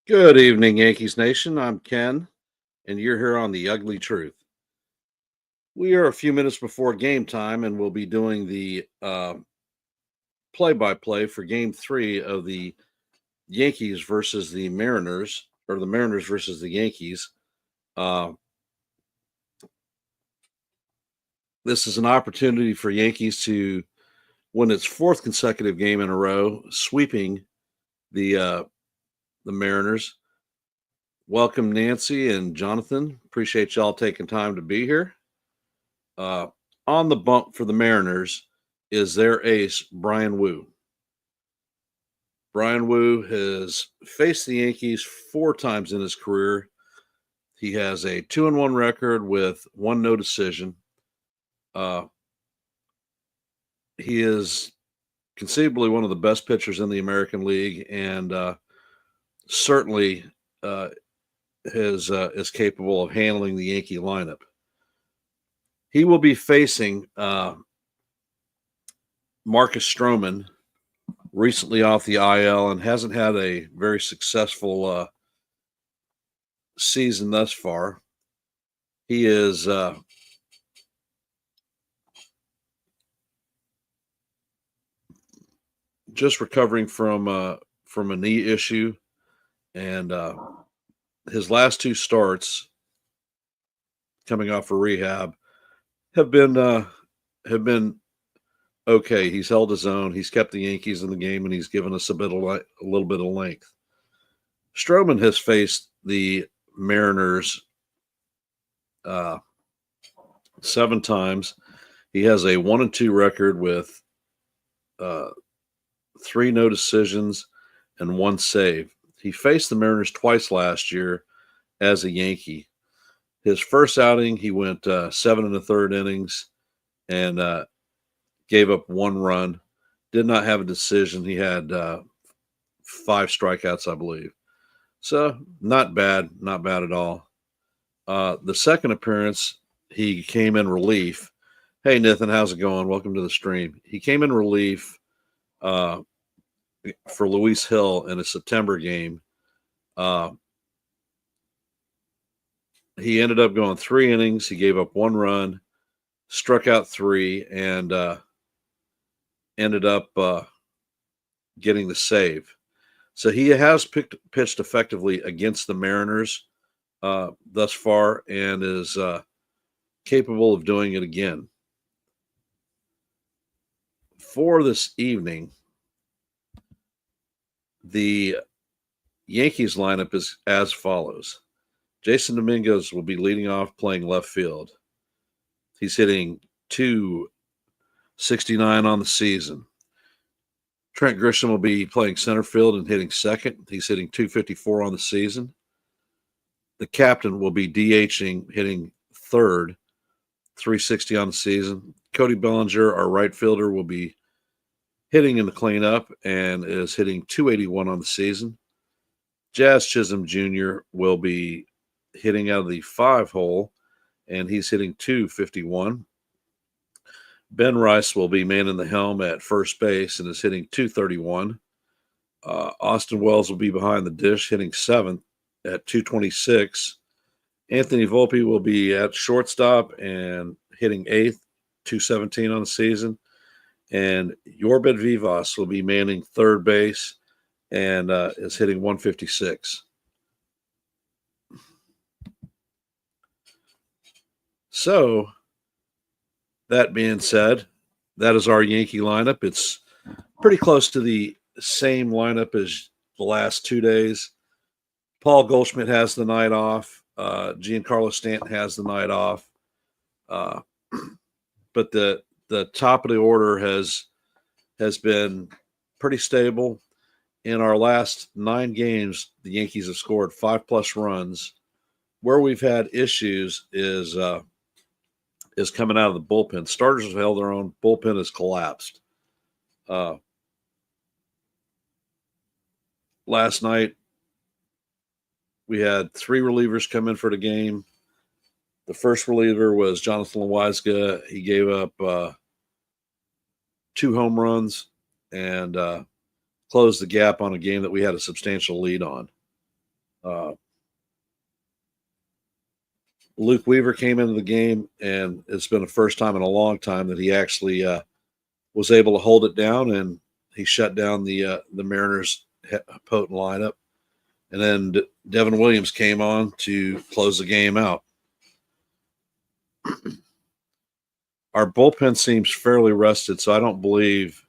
Good evening, Yankees Nation. I'm Ken, and you're here on The Ugly Truth. We are a few minutes before game time, and we'll be doing the play by play for game three of the Yankees versus the Mariners, or the Mariners versus the Yankees. Uh, this is an opportunity for Yankees to win its fourth consecutive game in a row, sweeping the the Mariners. Welcome, Nancy and Jonathan. Appreciate y'all taking time to be here. Uh, on the bump for the Mariners is their ace, Brian Wu. Brian Wu has faced the Yankees four times in his career. He has a 2-1 record with one no decision. Uh, he is conceivably one of the best pitchers in the American League, and certainly uh, is capable of handling the Yankee lineup. He will be facing Marcus Stroman, recently off the IL and hasn't had a very successful season thus far. He is just recovering from a knee issue, and his last two starts coming off of rehab have been okay. He's held his own. He's kept the Yankees in the game, and he's given us a little bit of length. Stroman has faced the Mariners seven times. He has a 1-2 record with three no decisions and one save. He faced the Mariners twice last year as a Yankee. His first outing, he went 7 1/3 innings and gave up one run. Did not have a decision. He had 5 strikeouts, I believe. So not bad at all. The second appearance, he came in relief. Hey, Nathan, how's it going? Welcome to the stream. He came in relief for Luis Hill in a September game. He ended up going 3 innings. He gave up one run, struck out 3, and ended up getting the save. So he has pitched effectively against the Mariners thus far and is capable of doing it again. For this evening, the Yankees lineup is as follows. Jason Dominguez will be leading off playing left field. He's hitting .269 on the season. Trent Grisham will be playing center field and hitting second. He's hitting .254 on the season. The captain will be DHing, hitting third, .360 on the season. Cody Bellinger, our right fielder, will be hitting in the cleanup and is hitting .281 on the season. Jazz Chisholm Jr. will be hitting out of the 5 hole, and he's hitting .251. Ben Rice will be manning the helm at first base and is hitting .231. Austin Wells will be behind the dish, hitting 7th at .226. Anthony Volpe will be at shortstop and hitting 8th, .217 on the season. And Yorbed Vivas will be manning third base and is hitting .156. So, that being said, that is our Yankee lineup. It's pretty close to the same lineup as the last 2 days. Paul Goldschmidt has the night off. Giancarlo Stanton has the night off. But the top of the order has been pretty stable. In our last 9 games, the Yankees have scored 5+ runs. Where we've had issues is coming out of the bullpen. Starters have held their own. Bullpen has collapsed. Last night, we had 3 relievers come in for the game. The first reliever was Jonathan Loaiza. He gave up 2 home runs and closed the gap on a game that we had a substantial lead on. Uh, Luke Weaver came into the game, and it's been the first time in a long time that he actually was able to hold it down, and he shut down the Mariners' potent lineup. And then Devin Williams came on to close the game out. Our bullpen seems fairly rested, so I don't believe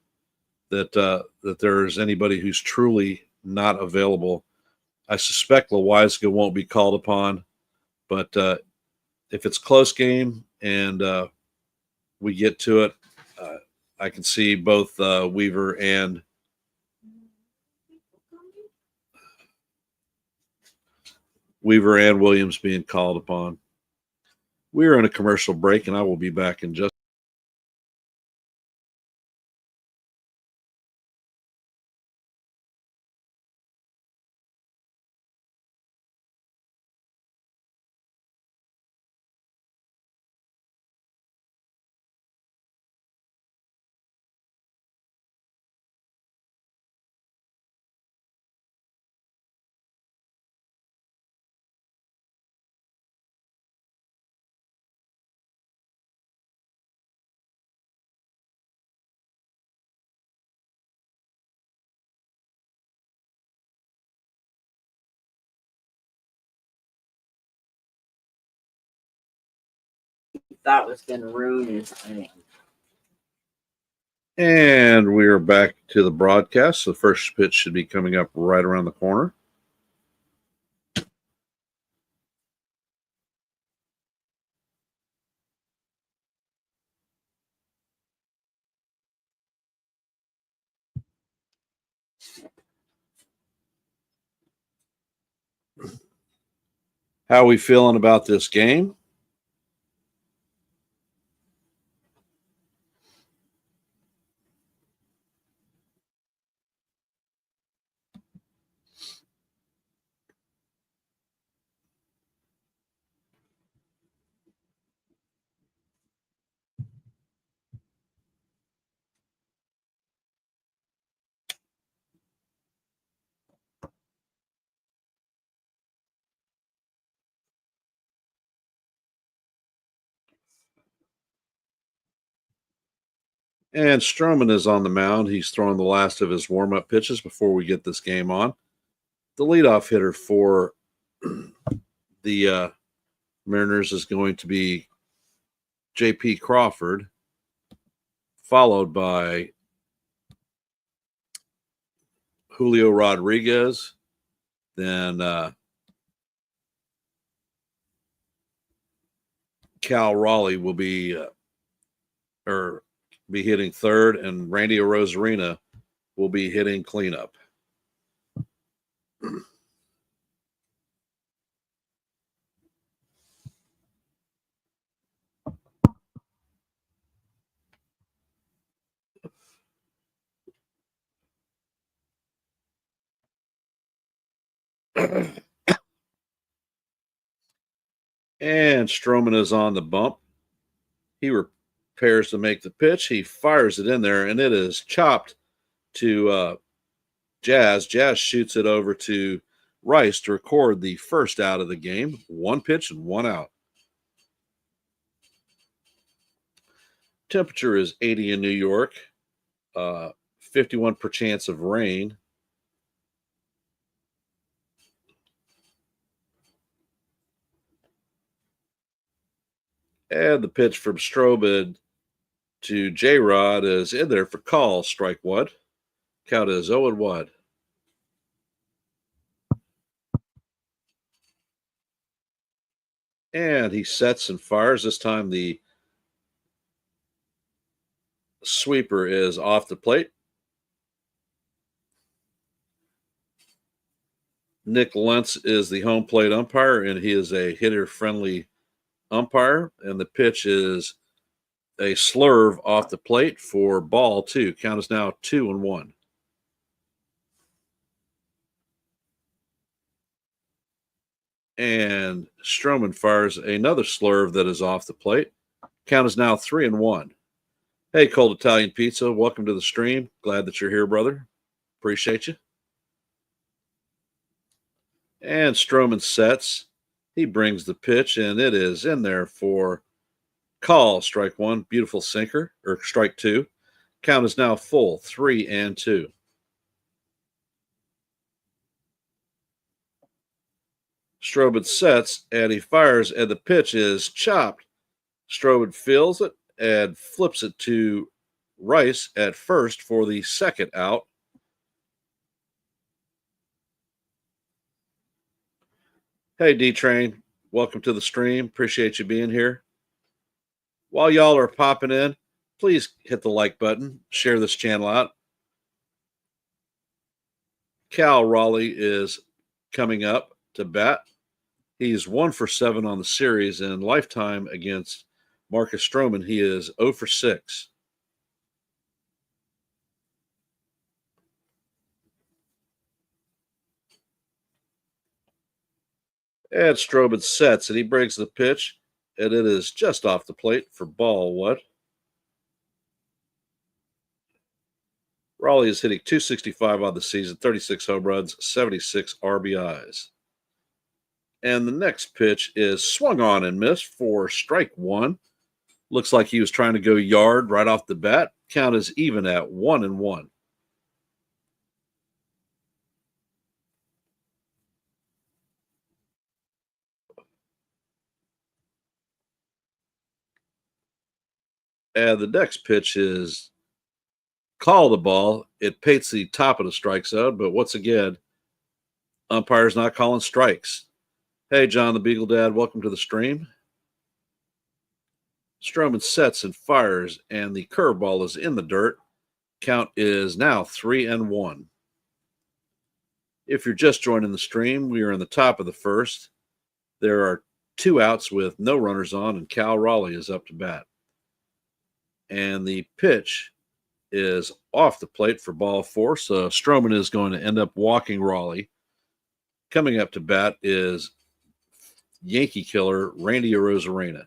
that there's anybody who's truly not available. I suspect Loizaga won't be called upon, but if it's close game and we get to it, I can see both Weaver and Williams being called upon. We are in a commercial break, and I will be back in just. That was going to ruin his thing. And we are back to the broadcast. The first pitch should be coming up right around the corner. How are we feeling about this game? And Stroman is on the mound. He's throwing the last of his warm-up pitches before we get this game on. The leadoff hitter for the Mariners is going to be J.P. Crawford, followed by Julio Rodriguez, then Cal Raleigh will be hitting third, and Randy Arozarena will be hitting cleanup. And Stroman is on the bump. He prepares to make the pitch. He fires it in there, and it is chopped to Jazz. Jazz shoots it over to Rice to record the first out of the game. One pitch and one out. Temperature is 80 in New York. 51% chance of rain. And the pitch from Strobin to J-Rod is in there for call. Strike one. Count is 0-1. And he sets and fires. This time the sweeper is off the plate. Nick Lentz is the home plate umpire, and he is a hitter-friendly umpire. And the pitch is a slurve off the plate for ball two. Count is now 2-1. And Stroman fires another slurve that is off the plate. Count is now 3-1. Hey, Cold Italian Pizza, welcome to the stream. Glad that you're here, brother. Appreciate you. And Stroman sets. He brings the pitch, and it is in there for call. Strike one. Beautiful sinker, or strike two. Count is now full, 3-2. Strobin sets, and he fires, and the pitch is chopped. Strobin feels it and flips it to Rice at first for the second out. Hey, D-Train, welcome to the stream. Appreciate you being here. While y'all are popping in, please hit the like button, share this channel out. Cal Raleigh is coming up to bat. He's 1 for 7 on the series, and lifetime against Marcus Stroman, he is 0 for 6. And Stroman sets, and he brings the pitch, and it is just off the plate for ball one. Raleigh is hitting .265 on the season, 36 home runs, 76 RBIs. And the next pitch is swung on and missed for strike one. Looks like he was trying to go yard right off the bat. Count is even at 1-1. And the next pitch is call the ball. It paints the top of the strike zone, but once again, umpire's not calling strikes. Hey, John the Beagle Dad, welcome to the stream. Stroman sets and fires, and the curveball is in the dirt. Count is now 3-1. If you're just joining the stream, we are in the top of the first. There are 2 outs with no runners on, and Cal Raleigh is up to bat. And the pitch is off the plate for ball 4, so Stroman is going to end up walking Raleigh. Coming up to bat is Yankee killer Randy Arozarena.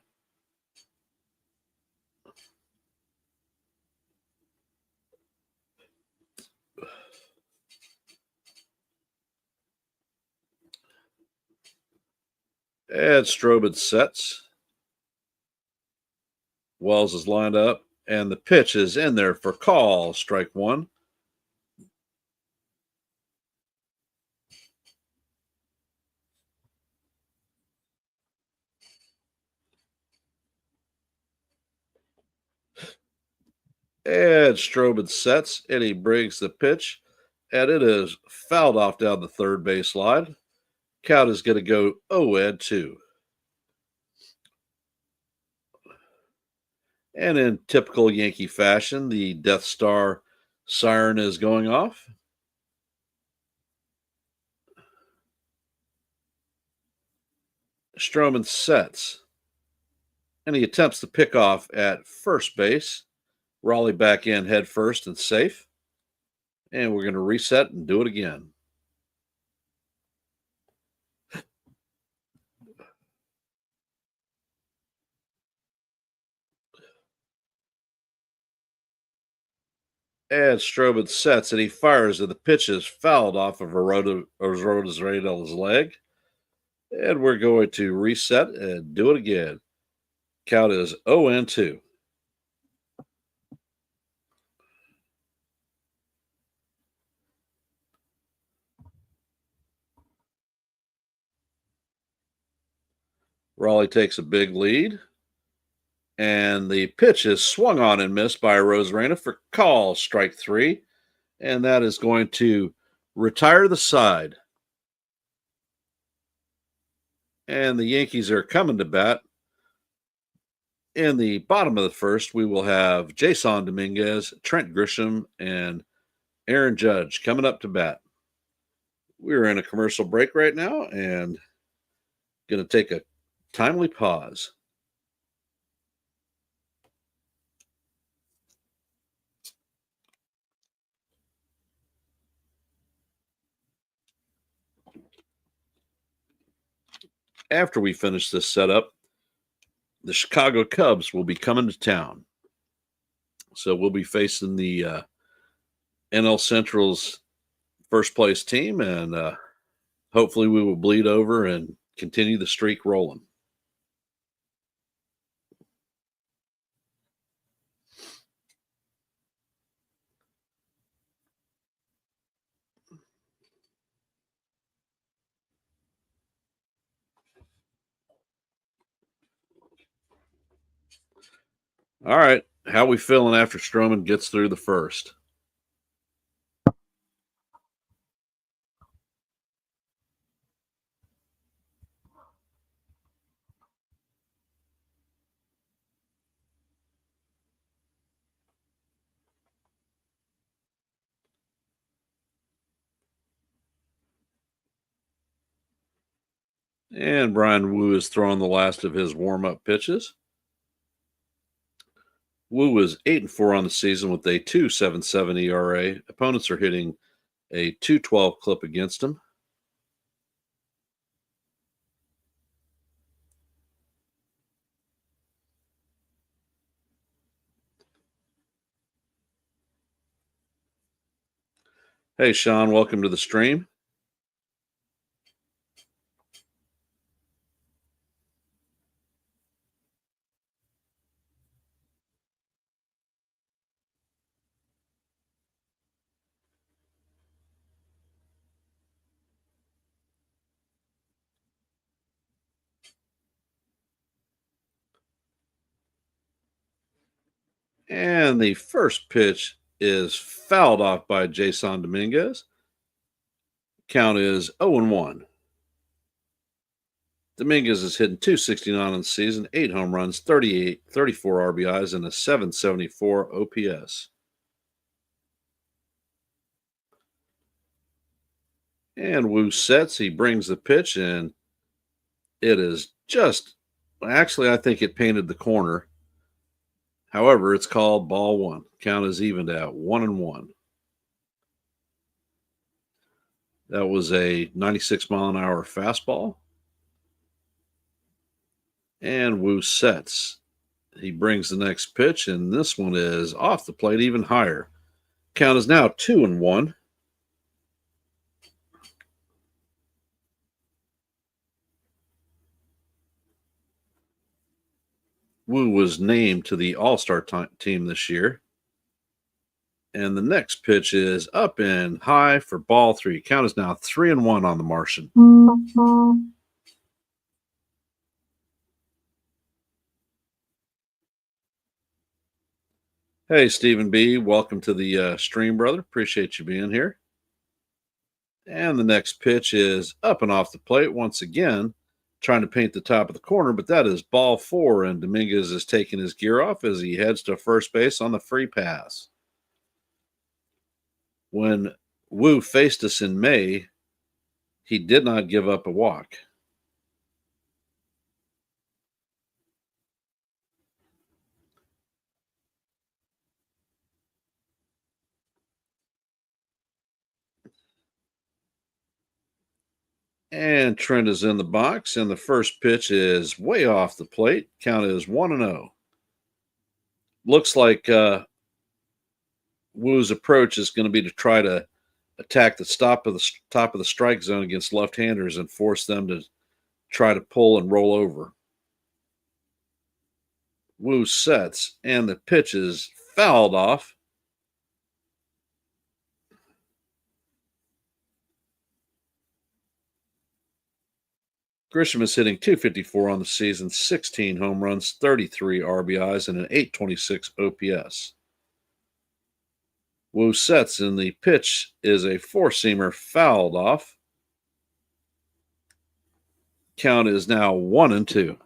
And Stroman sets. Wells is lined up, and the pitch is in there for call, strike one. And Stroman sets, and he brings the pitch, and it is fouled off down the third base line. Count is going to go 0-2. And in typical Yankee fashion, the Death Star siren is going off. Stroman sets, and he attempts to pick off at first base. Raleigh back in head first and safe. And we're going to reset and do it again. And Stroman sets, and he fires, and the pitch is fouled off of Arozarena's leg. And we're going to reset and do it again. Count is 0-2. Raleigh takes a big lead. And the pitch is swung on and missed by Arozarena for call, strike 3. And that is going to retire the side. And the Yankees are coming to bat. In the bottom of the first, we will have Jason Dominguez, Trent Grisham, and Aaron Judge coming up to bat. We're in a commercial break right now and going to take a timely pause. After we finish this setup, the Chicago Cubs will be coming to town. So we'll be facing the NL Central's first place team, and Hopefully, we will bleed over and continue the streak rolling. All right. How we feeling after Stroman gets through the first? And Brian Wu is throwing the last of his warm-up pitches. Wu is 8-4 on the season with a 2.77 ERA. Opponents are hitting a 2.12 clip against him. Hey, Sean, welcome to the stream. And the first pitch is fouled off by Jason Dominguez. Count is 0-1. Dominguez is hitting 269 on the season, 8 home runs, 34 RBIs, and a 774 OPS. And Wu sets. He brings the pitch, and it is just actually, I think it painted the corner. However, it's called ball one. Count is evened at 1-1. That was a 96-mile-an-hour fastball. And Wu sets. He brings the next pitch, and this one is off the plate even higher. Count is now 2-1. Wu was named to the All-Star team this year. And the next pitch is up and high for ball 3. Count is now 3-1 on the Martian. Hey, Stephen B. Welcome to the stream, brother. Appreciate you being here. And the next pitch is up and off the plate once again, trying to paint the top of the corner, but that is ball 4, and Dominguez is taking his gear off as he heads to first base on the free pass. When Wu faced us in May, he did not give up a walk. And Trent is in the box, and the first pitch is way off the plate. Count is 1-0. Looks like Wu's approach is going to be to try to attack the top of the strike zone against left-handers and force them to try to pull and roll over. Wu sets, and the pitch is fouled off. Grisham is hitting 254 on the season, 16 home runs, 33 RBIs, and an 826 OPS. Wu sets, and the pitch is a four-seamer fouled off. Count is now 1-2.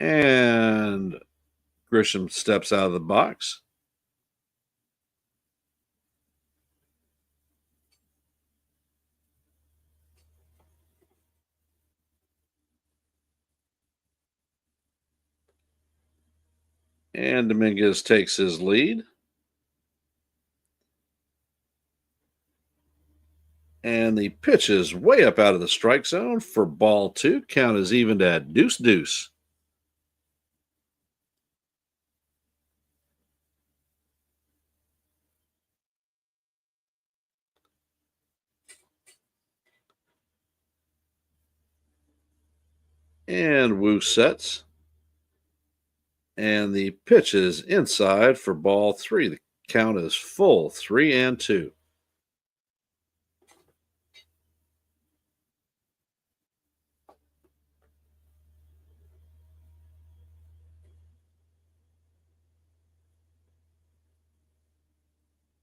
And Grisham steps out of the box. And Dominguez takes his lead. And the pitch is way up out of the strike zone for ball 2. Count is evened at deuce. And Wu sets. And the pitch is inside for ball 3. The count is full, 3-2.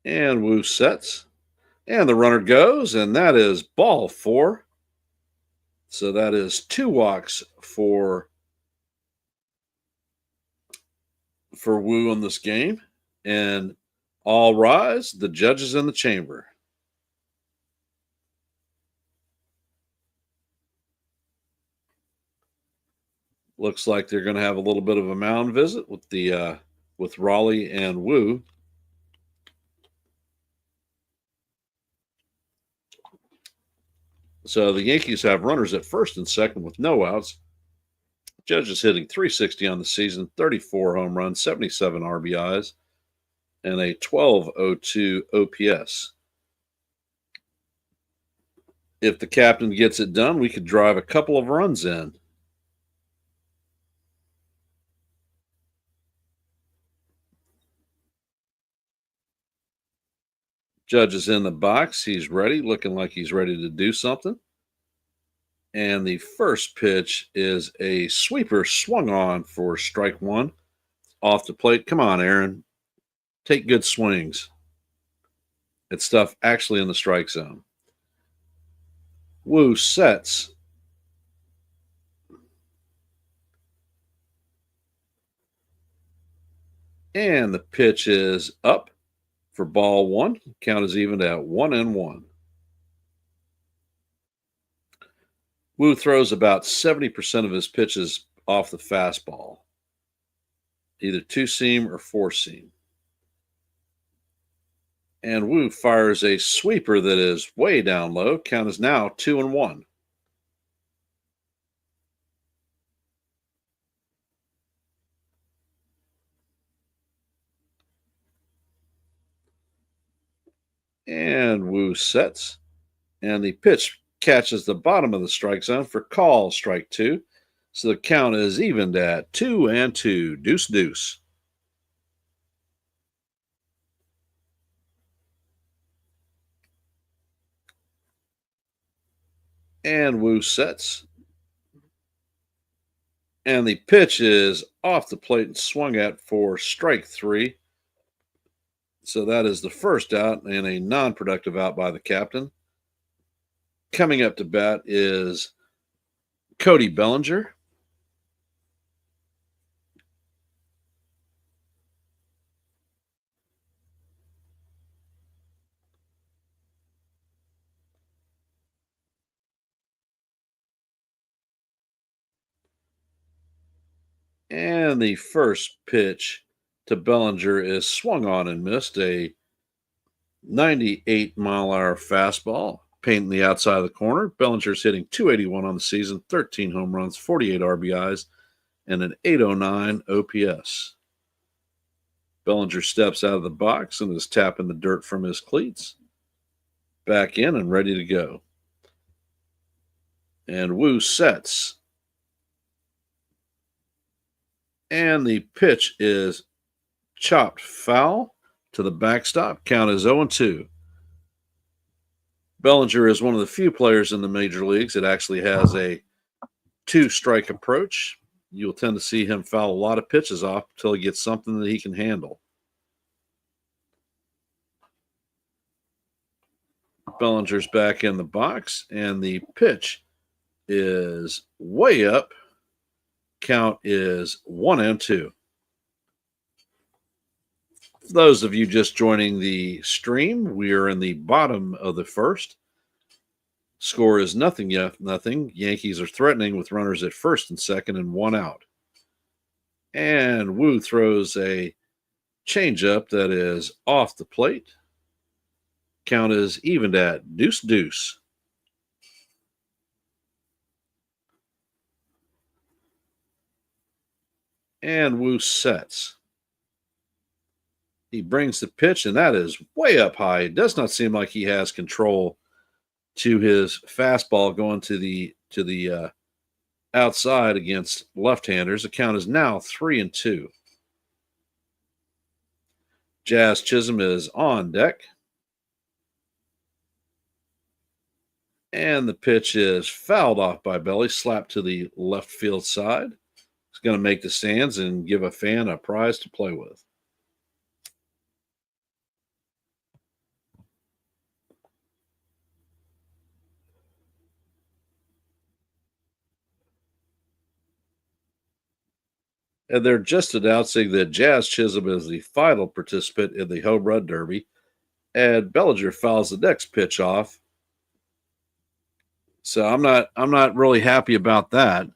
And Wu sets. And the runner goes, and that is ball 4. So that is 2 walks for Wu in this game. And all rise, the judges in the chamber. Looks like they're going to have a little bit of a mound visit with the with Raleigh and Wu. So the Yankees have runners at first and second with no outs. Judges hitting .360 on the season, 34 home runs, 77 RBIs, and a 12.02 OPS. If the captain gets it done, we could drive a couple of runs in. Judge is in the box. He's ready, looking like he's ready to do something. And the first pitch is a sweeper swung on for strike 1 off the plate. Come on, Aaron. Take good swings. It's stuff actually in the strike zone. Wu sets. And the pitch is up for ball 1. Count is even at 1-1. Wu throws about 70% of his pitches off the fastball, either 2-seam or 4-seam. And Wu fires a sweeper that is way down low. Count is now 2-1. And Wu sets. And the pitch catches the bottom of the strike zone for call, strike 2. So the count is evened at 2-2, deuce. And Wu sets. And the pitch is off the plate and swung at for strike 3. So that is the first out and a non-productive out by the captain. Coming up to bat is Cody Bellinger. And the first pitch to Bellinger is swung on and missed, a 98-mile-an-hour fastball, painting the outside of the corner. Bellinger's hitting .281 on the season, 13 home runs, 48 RBIs, and an .809 OPS. Bellinger steps out of the box and is tapping the dirt from his cleats. Back in and ready to go. And Wu sets. And the pitch is chopped foul to the backstop. Count is 0-2. Bellinger is one of the few players in the major leagues that actually has a 2-strike approach. You'll tend to see him foul a lot of pitches off until he gets something that he can handle. Bellinger's back in the box, and the pitch is way up. Count is 1-2. For those of you just joining the stream, we are in the bottom of the first. Score is nothing yet, nothing. Yankees are threatening with runners at first and second and 1 out. And Wu throws a changeup that is off the plate. Count is evened at deuce. And Wu sets. He brings the pitch, and that is way up high. It does not seem like he has control to his fastball going to the outside against left-handers. The count is now 3-2. Jazz Chisholm is on deck. And the pitch is fouled off by Belly, slapped to the left field side. It's going to make the stands and give a fan a prize to play with. And they're just announcing that Jazz Chisholm is the final participant in the home run derby. And Bellinger fouls the next pitch off. So I'm not really happy about that.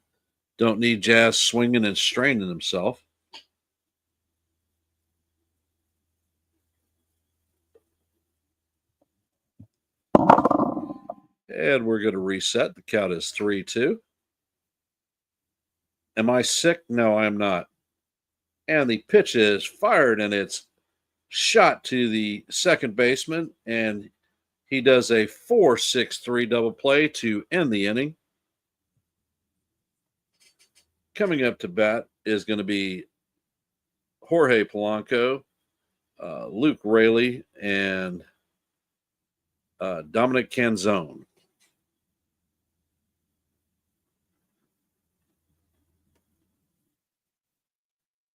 Don't need Jazz swinging and straining himself. And we're going to reset. The count is 3-2. Am I sick? No, I am not. And the pitch is fired, and it's shot to the second baseman, and he does a 4-6-3 double play to end the inning. Coming up to bat is going to be Jorge Polanco, Luke Raley, and Dominic Canzone.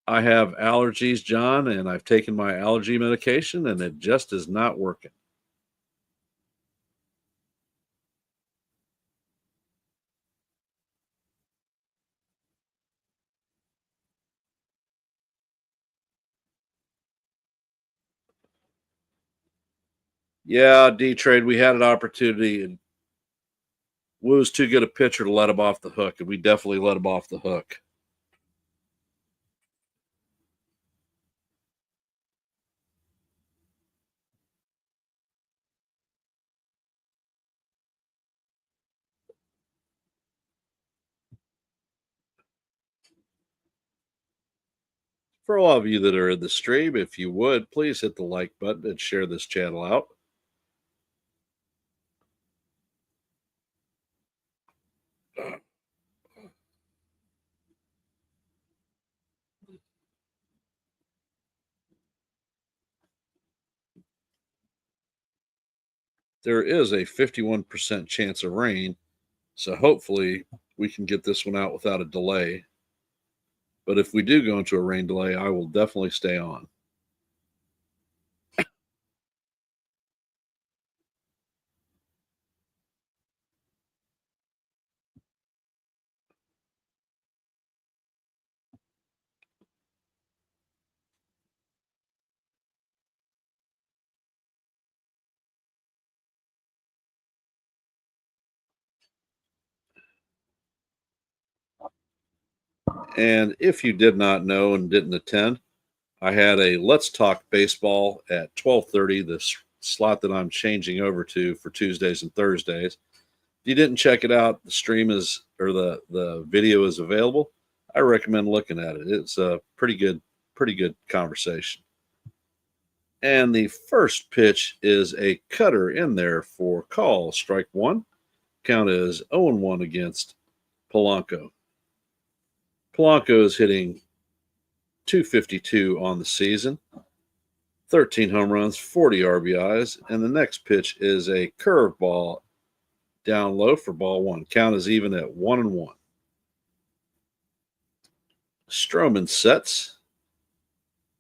I have allergies, John, and I've taken my allergy medication, and it just is not working. Yeah, D-Trade, we had an opportunity, and Woo's too good a pitcher to let him off the hook, and we definitely let him off the hook. For all of you that are in the stream, if you would, please hit the like button and share this channel out. There is a 51% chance of rain, so hopefully we can get this one out without a delay. But if we do go into a rain delay, I will definitely stay on. And if you did not know and didn't attend, I had a Let's Talk Baseball at 12:30, the slot that I'm changing over to for Tuesdays and Thursdays. If you didn't check it out, the stream is, or the video is available. I recommend looking at it. It's a pretty good conversation. And the first pitch is a cutter in there for call, strike one. Count is 0-1 against Polanco. Polanco is hitting .252 on the season, 13 home runs, 40 RBIs, and the next pitch is a curveball down low for ball one. Count is even at 1-1. Stroman sets,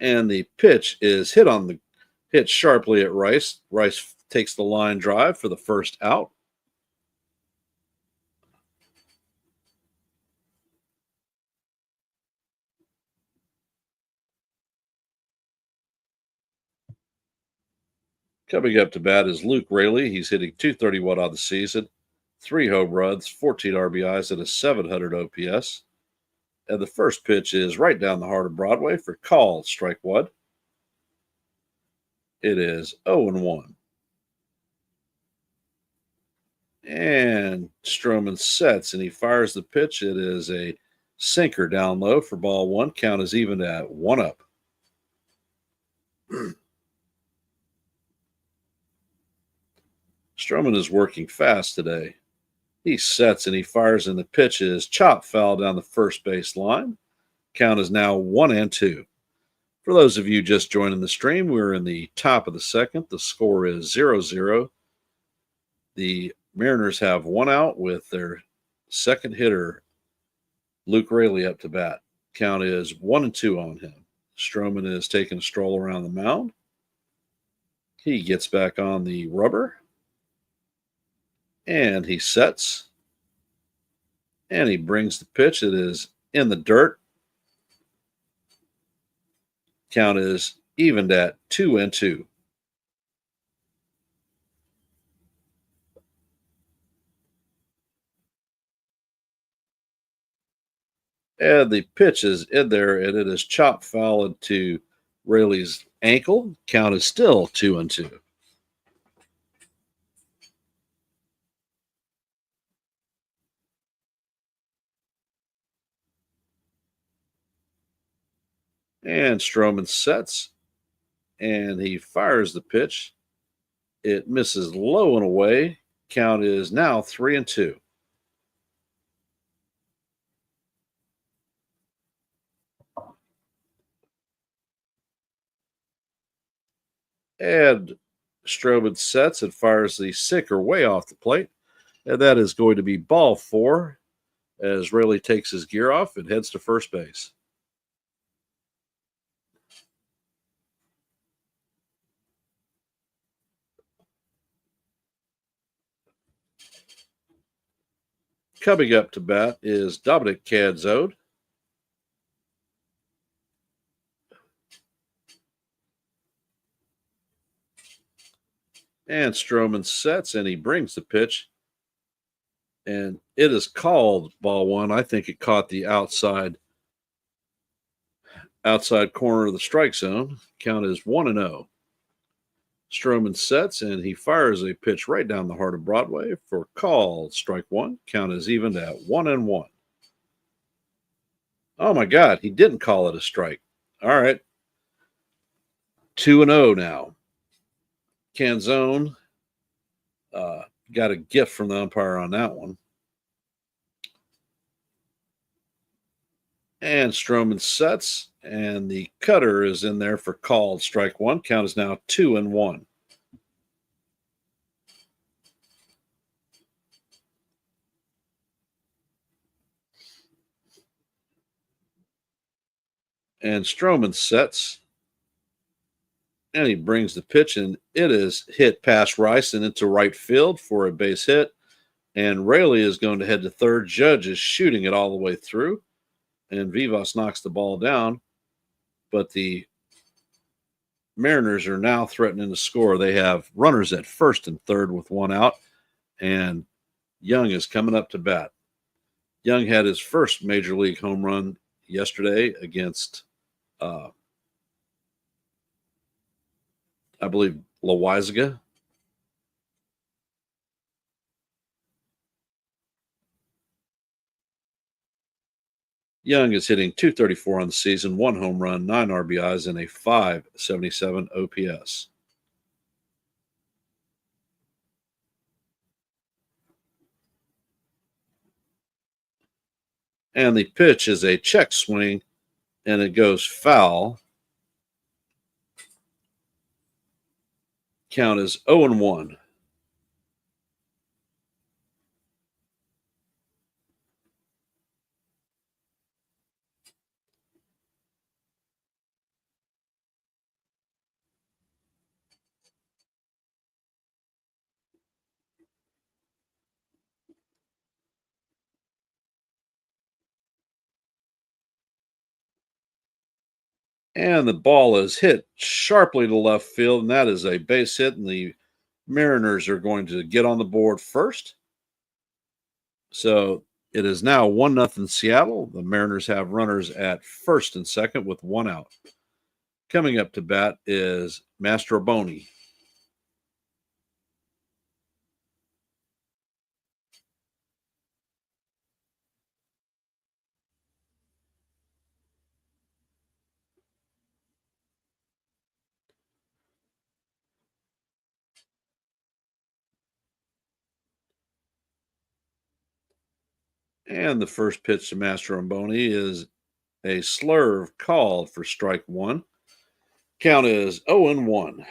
and the pitch is hit sharply at Rice. Rice takes the line drive for the first out. Coming up to bat is Luke Raley. He's hitting .231 on the season, 3 home runs, 14 RBIs, and a 700 OPS. And the first pitch is right down the heart of Broadway for call, strike one. It is 0-1. And Stroman sets, and he fires the pitch. It is a sinker down low for ball one. Count is even at 1-up. Stroman is working fast today. He sets and he fires, and the pitch is chop foul down the first base line. Count is now 1-2. For those of you just joining the stream, we're in the top of the second. The score is 0-0. The Mariners have one out with their second hitter, Luke Raley, up to bat. Count is 1-2 on him. Stroman is taking a stroll around the mound. He gets back on the rubber. And he sets. And he brings the pitch. It is in the dirt. Count is evened at 2-2. And the pitch is in there, and it is chopped foul into Raley's ankle. Count is still 2-2. And Stroman sets, and he fires the pitch. It misses low and away. Count is now 3-2. And Stroman sets and fires the sinker way off the plate. And that is going to be ball 4 as Raley takes his gear off and heads to first base. Coming up to bat is Dominic Canzone. And Stroman sets, and he brings the pitch. And it is called ball 1. I think it caught the outside corner of the strike zone. Count is 1-0. Stroman sets, and he fires a pitch right down the heart of Broadway for called strike 1. Count is evened at 1-1. Oh my God, he didn't call it a strike. All right. 2-0 now. Canzone got a gift from the umpire on that one. And Stroman sets, and the cutter is in there for called strike 1. Count is now 2-1. And Stroman sets, and he brings the pitch, and it is hit past Rice and into right field for a base hit. And Raley is going to head to third. Judge is shooting it all the way through, and Vivas knocks the ball down. But the Mariners are now threatening to score. They have runners at first and third with one out, and Young is coming up to bat. Young had his first major league home run yesterday against, I believe, Loizaga. Young is hitting .234 on the season, 1 home run, 9 RBIs, and a .577 OPS. And the pitch is a check swing, and it goes foul. Count is 0-1. And the ball is hit sharply to left field, and that is a base hit, and the Mariners are going to get on the board first. So it is now 1-0 Seattle. The Mariners have runners at first and second with one out. Coming up to bat is Mastroboni. And the first pitch to Mastromboni is a slurve called for strike one. Count is 0-1.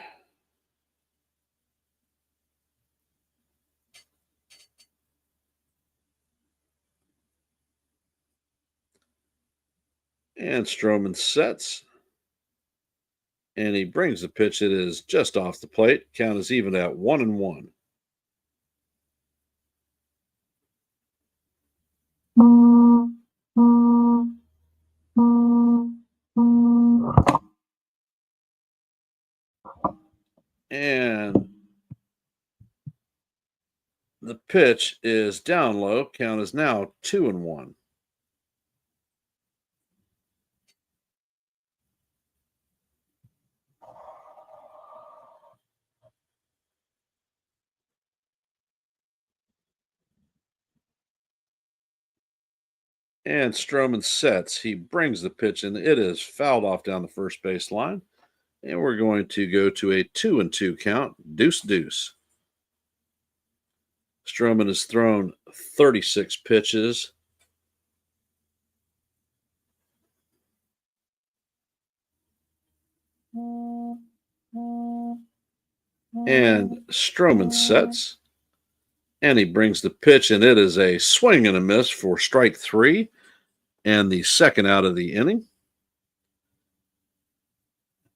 And Stroman sets. And he brings the pitch. It is just off the plate. Count is even at 1-1. And the pitch is down low. Count is now 2-1. And Stroman sets. He brings the pitch and it is fouled off down the first base line. And we're going to go to a 2-2 count. Deuce. Stroman has thrown 36 pitches. And Stroman sets. And he brings the pitch, and it is a swing and a miss for strike three and the second out of the inning.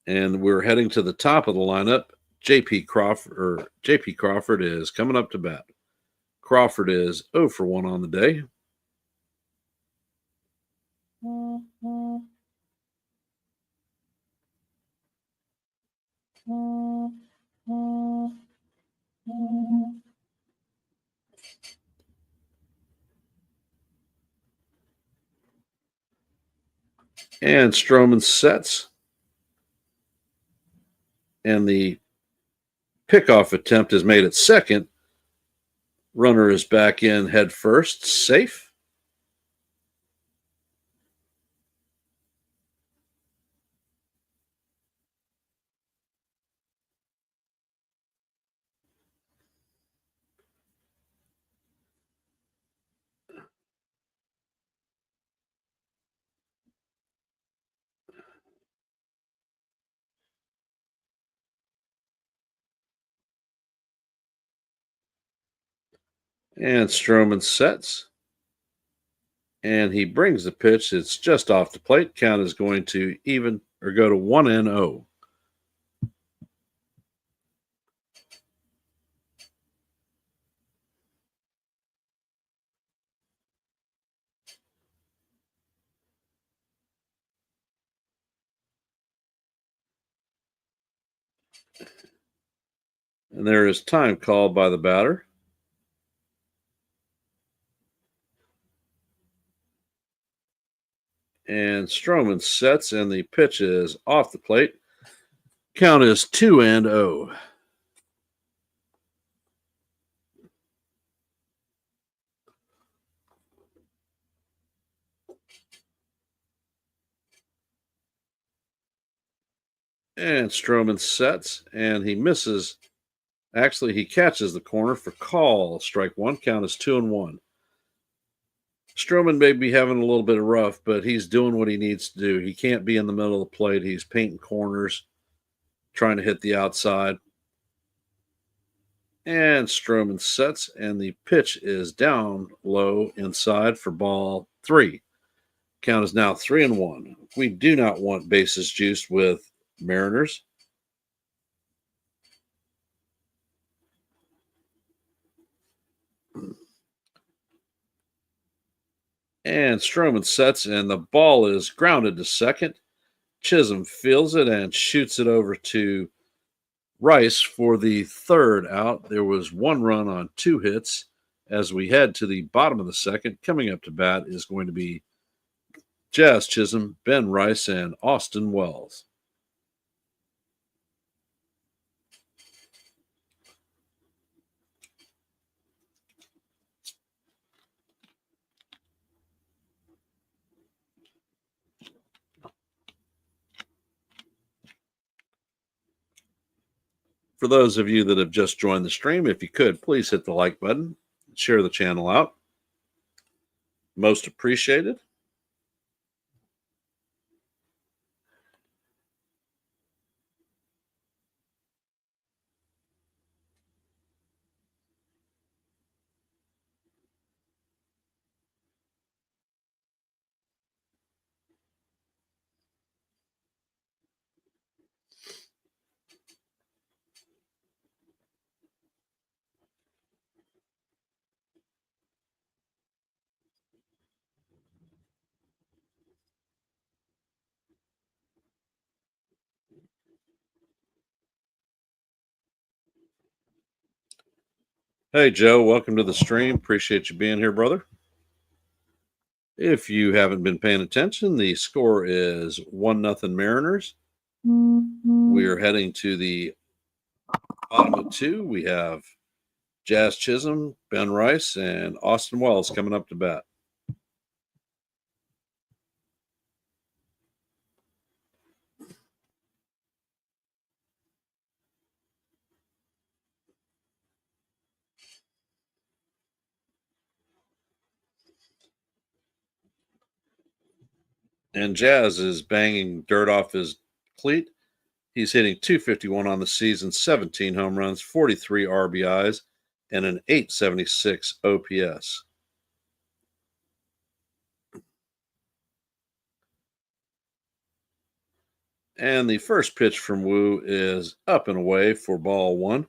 And we're heading to the top of the lineup. JP Crawford is coming up to bat. Crawford is 0-for-1 on the day. And Stroman sets. And the pickoff attempt is made at second. Runner is back in head first, safe. And Stroman sets. And he brings the pitch. It's just off the plate. Count is going to even or go to 1-0. And there is time called by the batter. And Stroman sets, and the pitch is off the plate. Count is 2-0. And Stroman sets, and he misses. Actually, he catches the corner for call. Strike one. Count is 2-1. Stroman may be having a little bit of rough, but he's doing what he needs to do. He can't be in the middle of the plate. He's painting corners, trying to hit the outside. And Stroman sets, and the pitch is down low inside for ball three. Count is now 3-1. We do not want bases juiced with Mariners. And Stroman sets, and the ball is grounded to second. Chisholm fields it and shoots it over to Rice for the third out. There was one run on two hits. As we head to the bottom of the second, coming up to bat is going to be Jazz Chisholm, Ben Rice, and Austin Wells. For those of you that have just joined the stream, if you could, please hit the like button, share the channel out. Most appreciated. Hey, Joe, welcome to the stream. Appreciate you being here, brother. If you haven't been paying attention, the score is 1-0 Mariners. We are heading to the bottom of 2. We have Jazz Chisholm, Ben Rice, and Austin Wells coming up to bat. And Jazz is banging dirt off his cleat. He's hitting .251 on the season, 17 home runs, 43 RBIs, and an .876 OPS. And the first pitch from Wu is up and away for ball 1.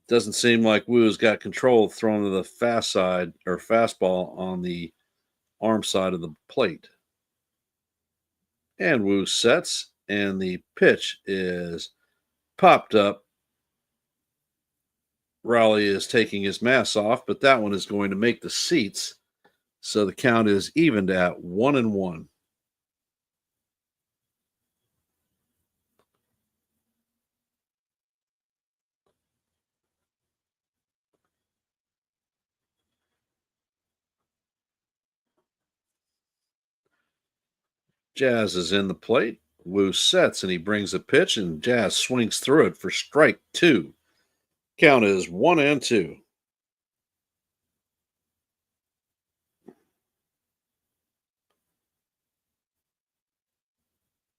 Doesn't seem like Wu's got control of throwing to the fast side or fastball on the arm side of the plate. And Wu sets, and the pitch is popped up. Raleigh is taking his mask off, but that one is going to make the seats. So the count is evened at 1-1. Jazz is in the plate. Wu sets and he brings a pitch, and Jazz swings through it for strike 2. Count is 1-2.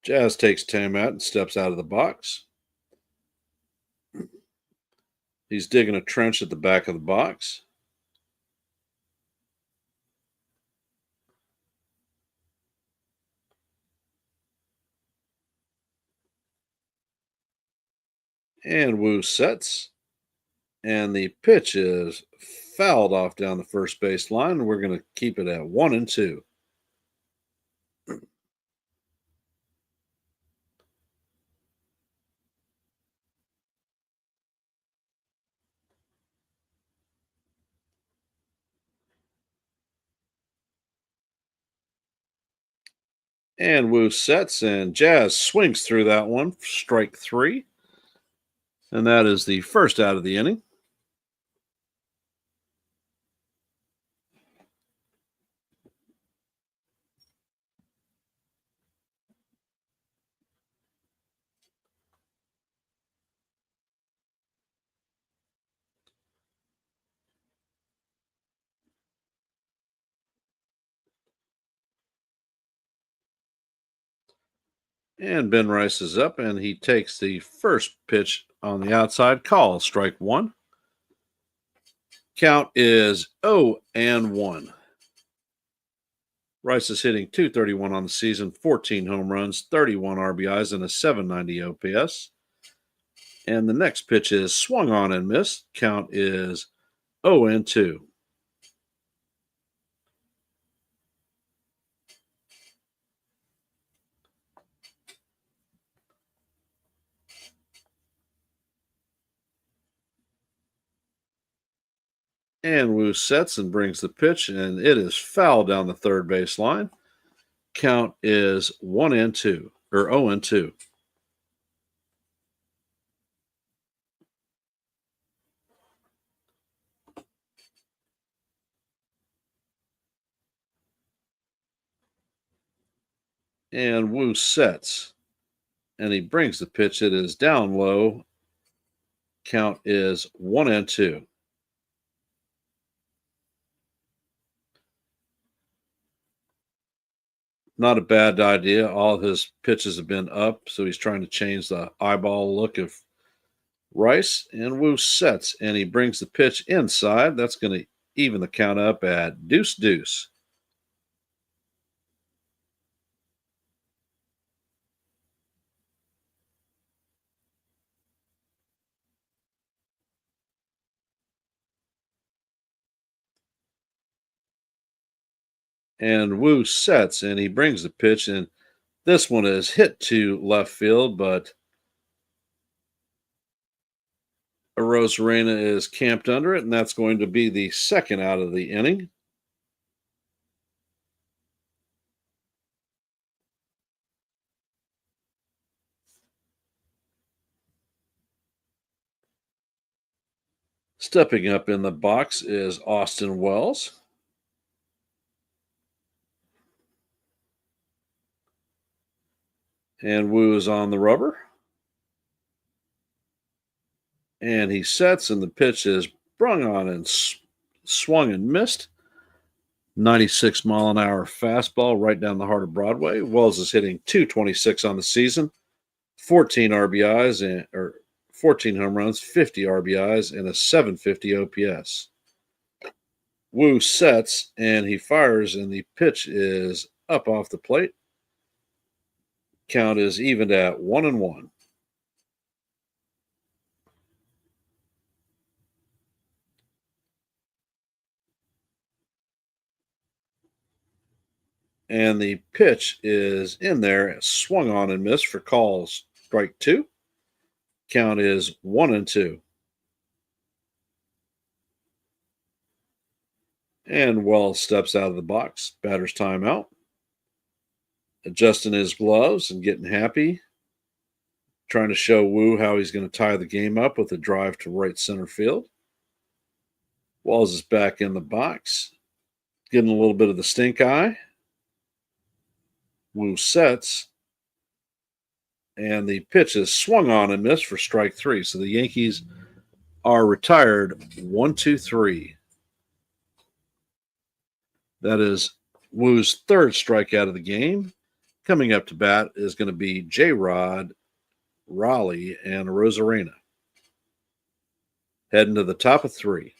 Jazz takes time out and steps out of the box. He's digging a trench at the back of the box. And Wu sets. And the pitch is fouled off down the first base line. We're going to keep it at 1-2. And Wu sets, and Jazz swings through that one, strike 3. And that is the first out of the inning. And Ben Rice is up, and he takes the first pitch on the outside call, strike 1. Count is 0-1. Rice is hitting .231 on the season, 14 home runs, 31 RBIs, and a .790 OPS. And the next pitch is swung on and missed. Count is 0-2. And Wu sets and brings the pitch, and it is foul down the third base line. Count is 1-2 or 0-2. And Wu sets, and he brings the pitch. It is down low. Count is 1-2. Not a bad idea. All his pitches have been up, so he's trying to change the eyeball look of Rice. And Wu sets, and he brings the pitch inside. That's going to even the count up at deuce deuce. And Wu sets, and he brings the pitch, and this one is hit to left field, but Arozarena is camped under it, and that's going to be the second out of the inning. Stepping up in the box is Austin Wells. And Wu is on the rubber. And he sets, and the pitch is brung on and swung and missed. 96-mile-an-hour fastball right down the heart of Broadway. Wells is hitting 226 on the season, 14 RBIs or 14 home runs, 50 RBIs, and a 750 OPS. Wu sets, and he fires, and the pitch is up off the plate. Count is evened at 1-1. And the pitch is in there, swung on and missed for calls. Strike 2. Count is 1-2. And Wells steps out of the box. Batter's timeout. Adjusting his gloves and getting happy. Trying to show Wu how he's going to tie the game up with a drive to right center field. Wells is back in the box. Getting a little bit of the stink eye. Wu sets. And the pitch is swung on and missed for strike 3. So the Yankees are retired 1-2-3. That is Wu's third strikeout of the game. Coming up to bat is going to be J-Rod, Raleigh, and Arozarena. Heading to the top of 3.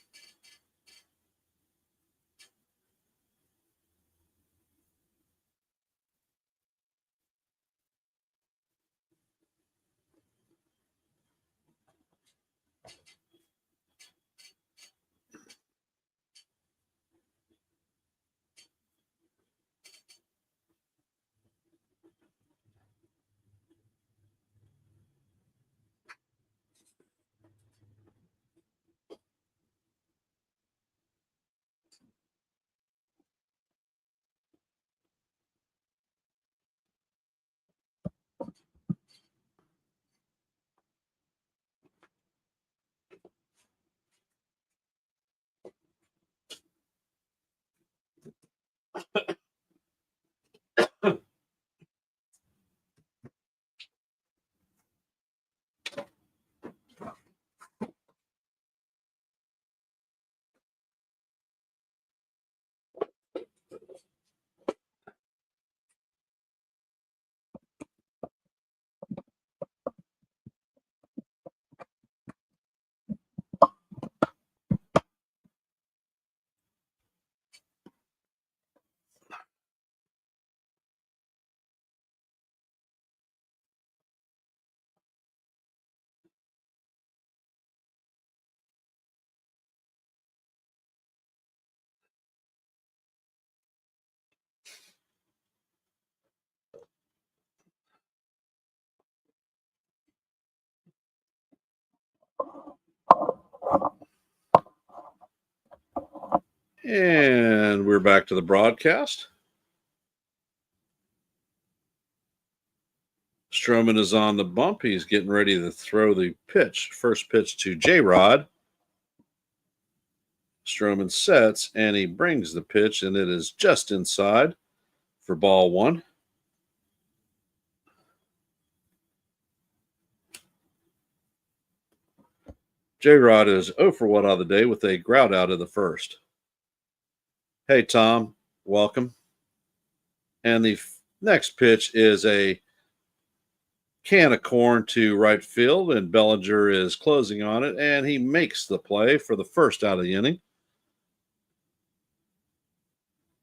And we're back to the broadcast. Stroman is on the bump. He's getting ready to throw the pitch. First pitch to J-Rod. Stroman sets, and he brings the pitch, and it is just inside for ball 1. J-Rod is 0 for 1 on the day with a grout out of the first. Hey, Tom, welcome. And the Next pitch is a can of corn to right field, and Bellinger is closing on it, and he makes the play for the first out of the inning.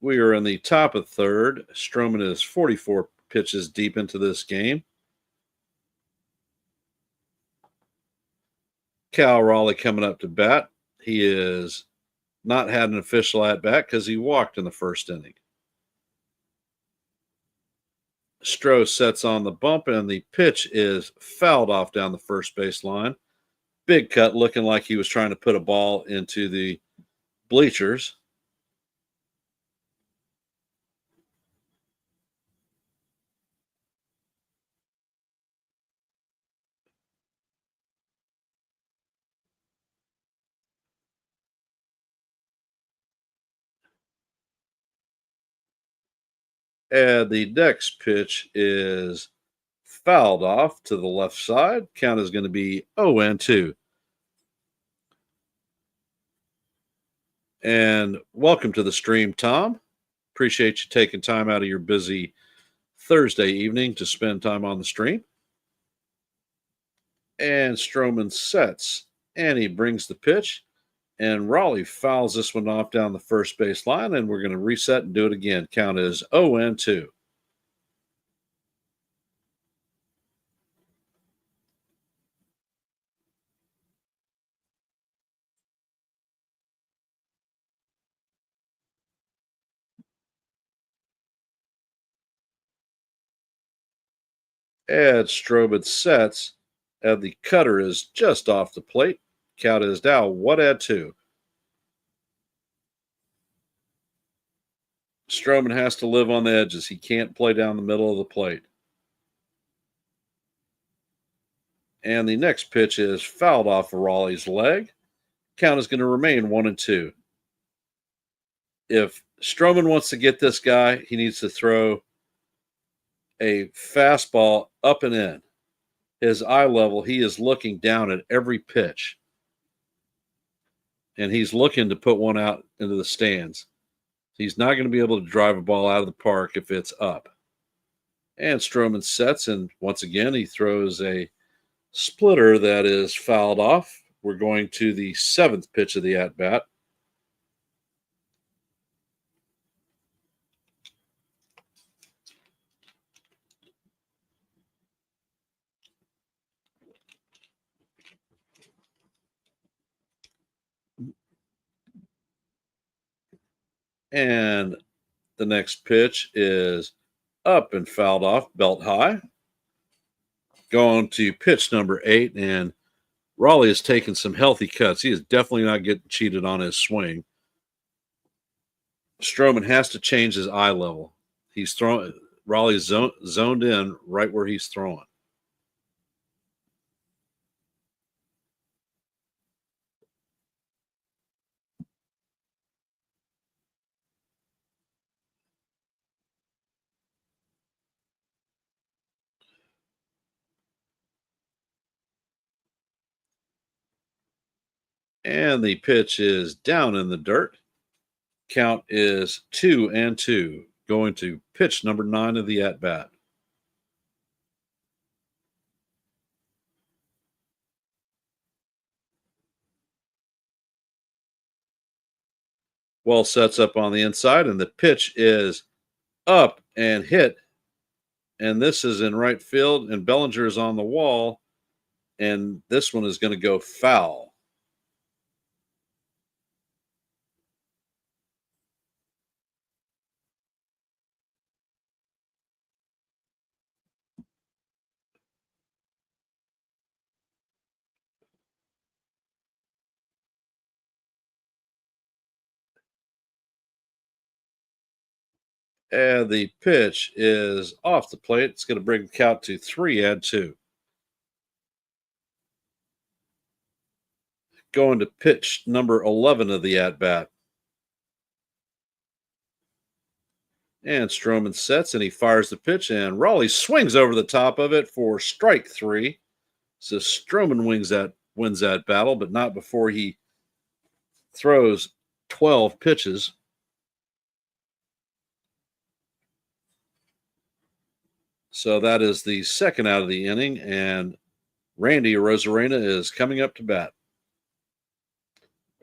We are in the top of third. Stroman is 44 pitches deep into this game. Cal Raleigh coming up to bat. He is not had an official at bat because he walked in the first inning. Stroh sets on the bump, and the pitch is fouled off down the first base line. Big cut, looking like he was trying to put a ball into the bleachers. And the next pitch is fouled off to the left side. Count is going to be 0-2. And welcome to the stream, Tom. Appreciate you taking time out of your busy Thursday evening to spend time on the stream. And Stroman sets, and he brings the pitch. And Raleigh fouls this one off down the first base line, and we're going to reset and do it again. Count is 0-2. And Strobin sets, and the cutter is just off the plate. Count is now 1-2. Stroman has to live on the edges. He can't play down the middle of the plate. And the next pitch is fouled off of Raleigh's leg. Count is going to remain 1-2. If Stroman wants to get this guy, he needs to throw a fastball up and in. His eye level, he is looking down at every pitch. And he's looking to put one out into the stands. He's not going to be able to drive a ball out of the park if it's up. And Stroman sets, and once again, he throws a splitter that is fouled off. We're going to the seventh pitch of the at-bat. And the next pitch is up and fouled off, belt high. Going to pitch number 8, and Raleigh has taken some healthy cuts. He is definitely not getting cheated on his swing. Stroman has to change his eye level. He's throwing. Raleigh's zoned in right where he's throwing. And the pitch is down in the dirt. Count is 2-2. Going to pitch number 9 of the at-bat. Well, sets up on the inside, and the pitch is up and hit. And this is in right field, and Bellinger is on the wall, and this one is going to go foul. And the pitch is off the plate. It's going to bring the count to 3-2. Going to pitch number 11 of the at-bat. And Stroman sets, and he fires the pitch, and Raleigh swings over the top of it for strike 3. So Stroman wins that battle, but not before he throws 12 pitches. So that is the second out of the inning, and Randy Arozarena is coming up to bat.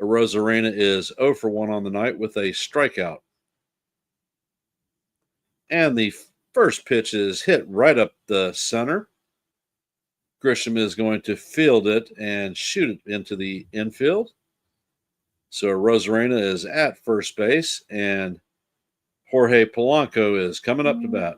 Arozarena is 0 for 1 on the night with a strikeout. And the first pitch is hit right up the center. Grisham is going to field it and shoot it into the infield. So Arozarena is at first base, and Jorge Polanco is coming up to bat.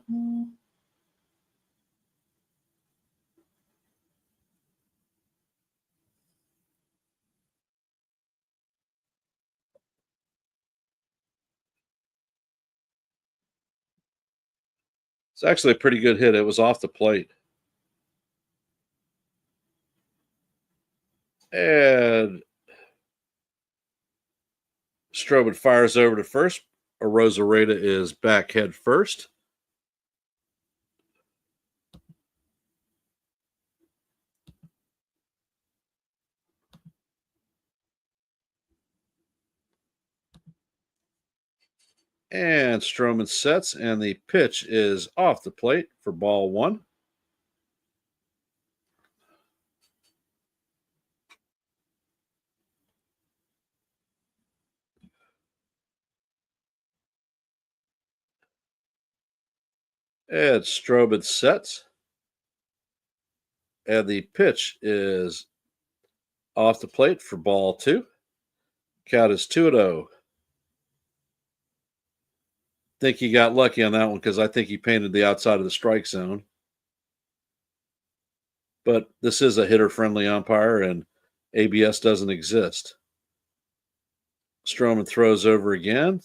It's actually a pretty good hit. It was off the plate. And Strobel fires over to first. Arozarena is back head first. And Stroman sets, and the pitch is off the plate for ball one. And Strobel sets, and the pitch is off the plate for ball two. Count is 2-0. Think he got lucky on that one because I think he painted the outside of the strike zone. But this is a hitter-friendly umpire, and ABS doesn't exist. Stroman throws over again,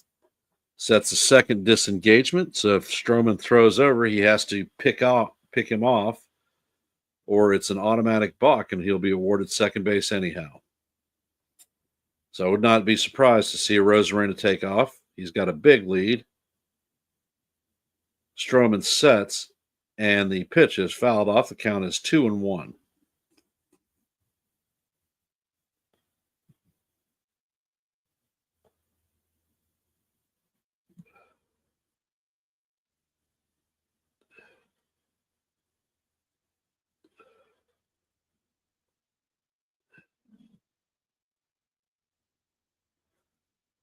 sets a second disengagement. So if Stroman throws over, he has to pick him off, or it's an automatic balk, and he'll be awarded second base anyhow. So I would not be surprised to see Arozarena take off. He's got a big lead. Stroman sets, and the pitch is fouled off. The count is 2-1.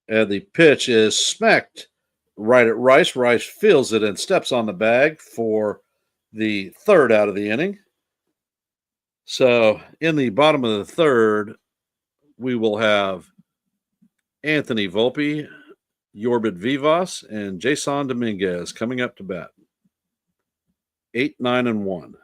And the pitch is smacked right at Rice. Rice feels it and steps on the bag for the third out of the inning. So in the bottom of the third, we will have Anthony Volpe, Yorbit Vivas, and Jason Dominguez coming up to bat. 8, 9, and 1.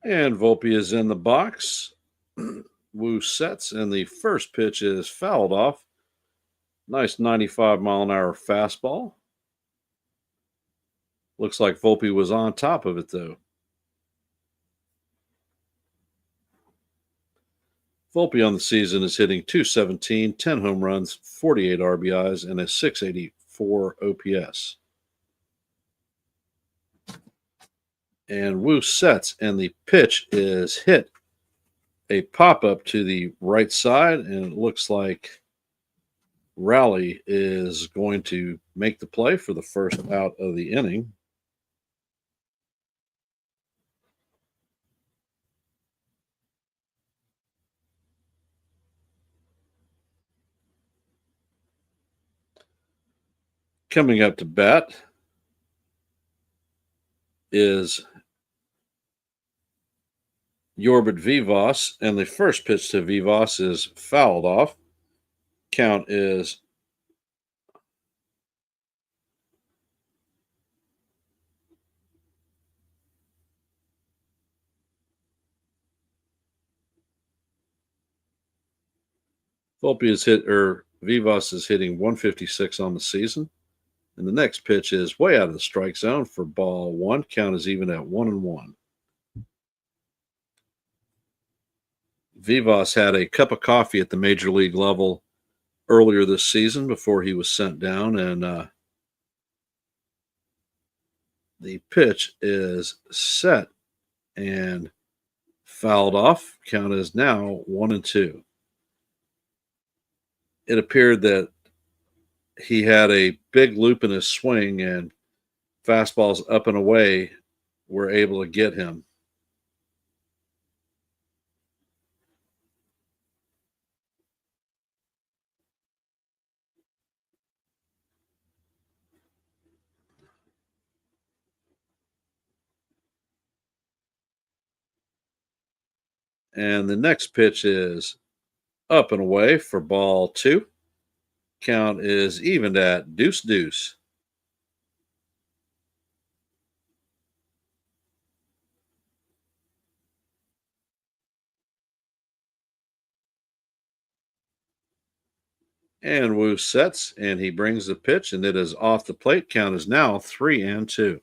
And Volpe is in the box. Wu sets, and the first pitch is fouled off. Nice 95-mile-an-hour fastball. Looks like Volpe was on top of it, though. Volpe on the season is hitting 217, 10 home runs, 48 RBIs, and a 684 OPS. And Wu sets, and the pitch is hit a pop up to the right side, and it looks like Raleigh is going to make the play for the first out of the inning. Coming up to bat is Yorbit Vivas, and the first pitch to Vivas is fouled off. Count is Volpe is Vivas is hitting 156 on the season. And the next pitch is way out of the strike zone for ball one. Count is even at 1-1. Vivas had a cup of coffee at the major league level earlier this season before he was sent down, and the pitch is set and fouled off. Count is now 1-2. It appeared that he had a big loop in his swing, and fastballs up and away were able to get him. And the next pitch is up and away for ball two. Count is evened at 2-2. And Wu sets, and he brings the pitch, and it is off the plate. Count is now 3-2.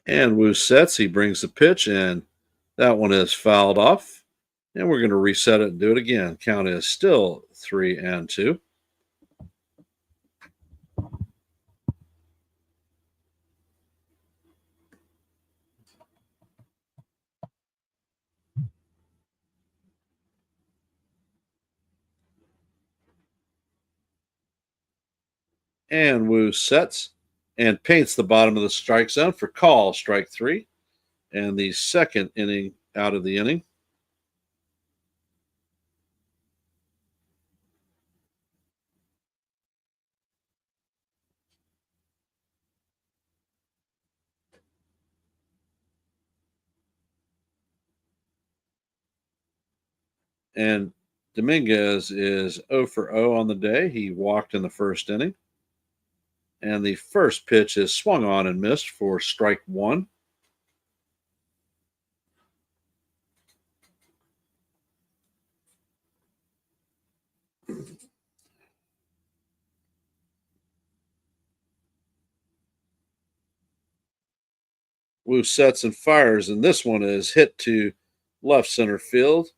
And Wu sets, he brings the pitch, and that one is fouled off. And we're going to reset it and do it again. Count is still 3-2. And Wu sets and paints the bottom of the strike zone for call, strike three. And the second inning out of the inning. And Dominguez is 0 for 0 on the day. He walked in the first inning. And the first pitch is swung on and missed for strike one. Wu sets and fires, and this one is hit to left center field.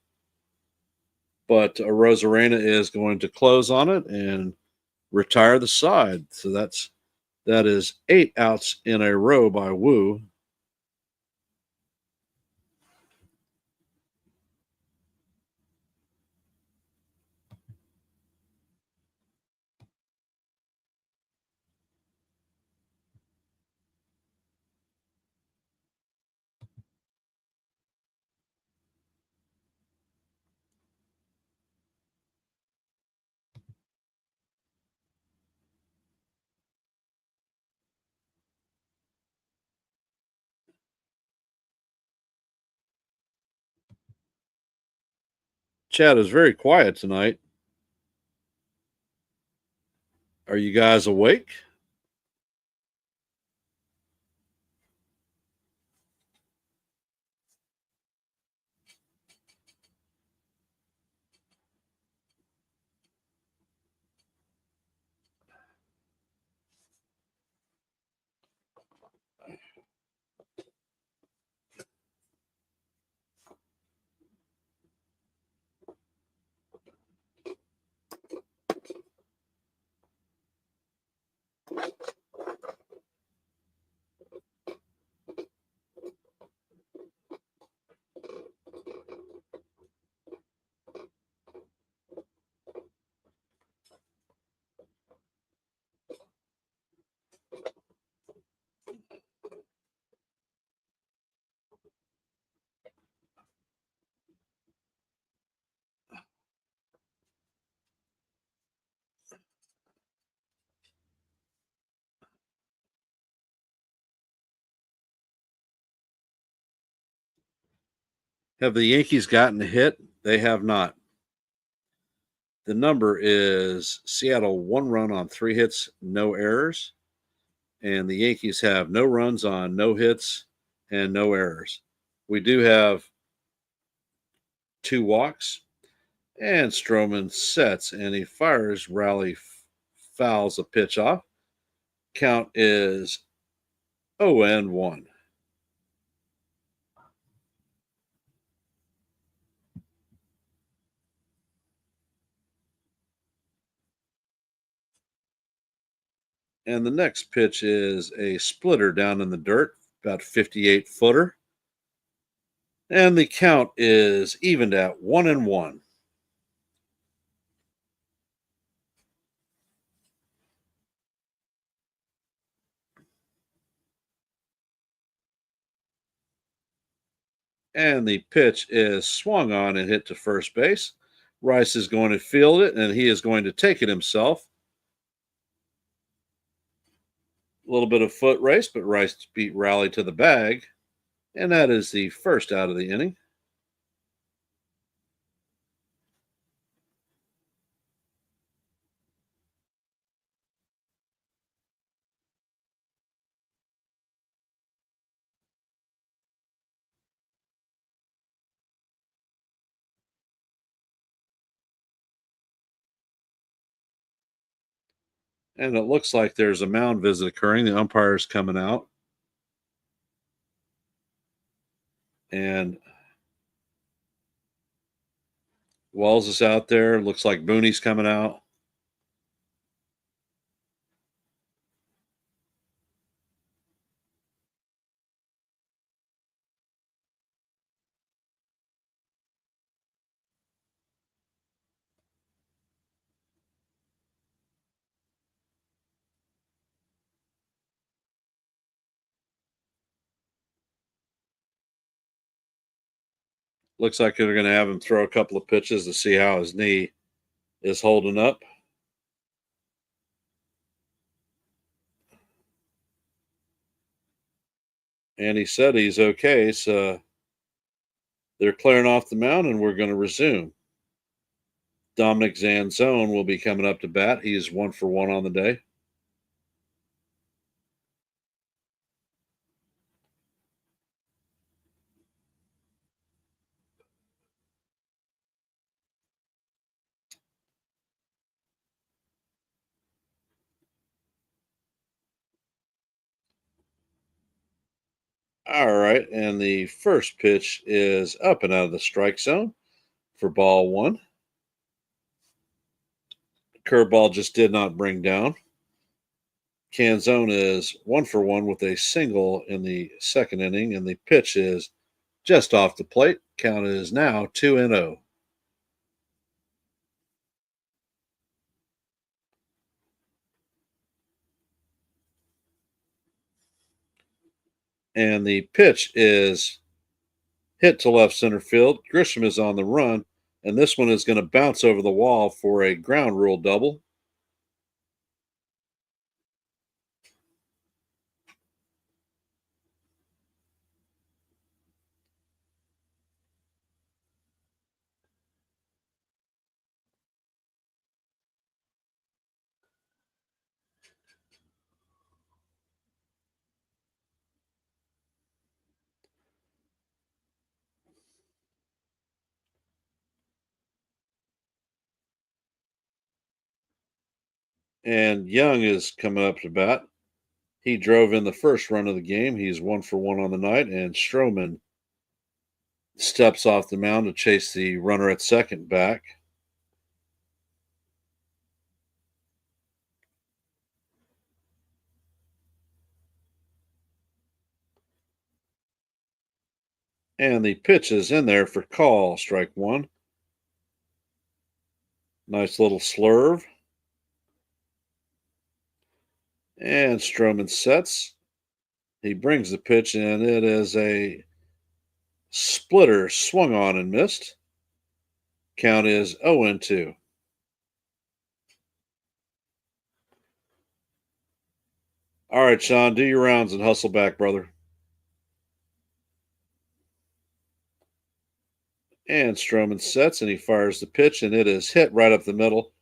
But Rosarena is going to close on it and retire the side. So that is 8 outs in a row by Wu. Chad is very quiet tonight. Are you guys awake? Have the Yankees gotten a hit? They have not. The number is Seattle 1 run on 3 hits, no errors. And the Yankees have no runs on no hits and no errors. We do have 2 walks, and Stroman sets and he fires. Raleigh fouls a pitch off. Count is 0-1. And the next pitch is a splitter down in the dirt, about 58-footer. And the count is evened at 1-1. And the pitch is swung on and hit to first base. Rice is going to field it, and he is going to take it himself. A little bit of foot race, but Rice beat Raleigh to the bag. And that is the first out of the inning. And it looks like there's a mound visit occurring. The umpire's coming out. And Wells is out there. Looks like Booney's coming out. Looks like they're going to have him throw a couple of pitches to see how his knee is holding up. And he said he's okay. So they're clearing off the mound, and we're going to resume. Dominic Zanzone will be coming up to bat. He's 1-for-1 on the day. All right. And the first pitch is up and out of the strike zone for ball one. Curveball just did not bring down. Canzone is 1-for-1 with a single in the second inning, and the pitch is just off the plate. Count is now 2-0. And the pitch is hit to left center field. Grisham is on the run, and this one is going to bounce over the wall for a ground rule double. And Young is coming up to bat. He drove in the first run of the game. He's 1-for-1 on the night, and Stroman steps off the mound to chase the runner at second back. And the pitch is in there for call, strike one. Nice little slurve. And Stroman sets. He brings the pitch in. It is a splitter swung on and missed. Count is 0-2. All right, Sean, do your rounds and hustle back, brother. And Stroman sets and he fires the pitch, and it is hit right up the middle.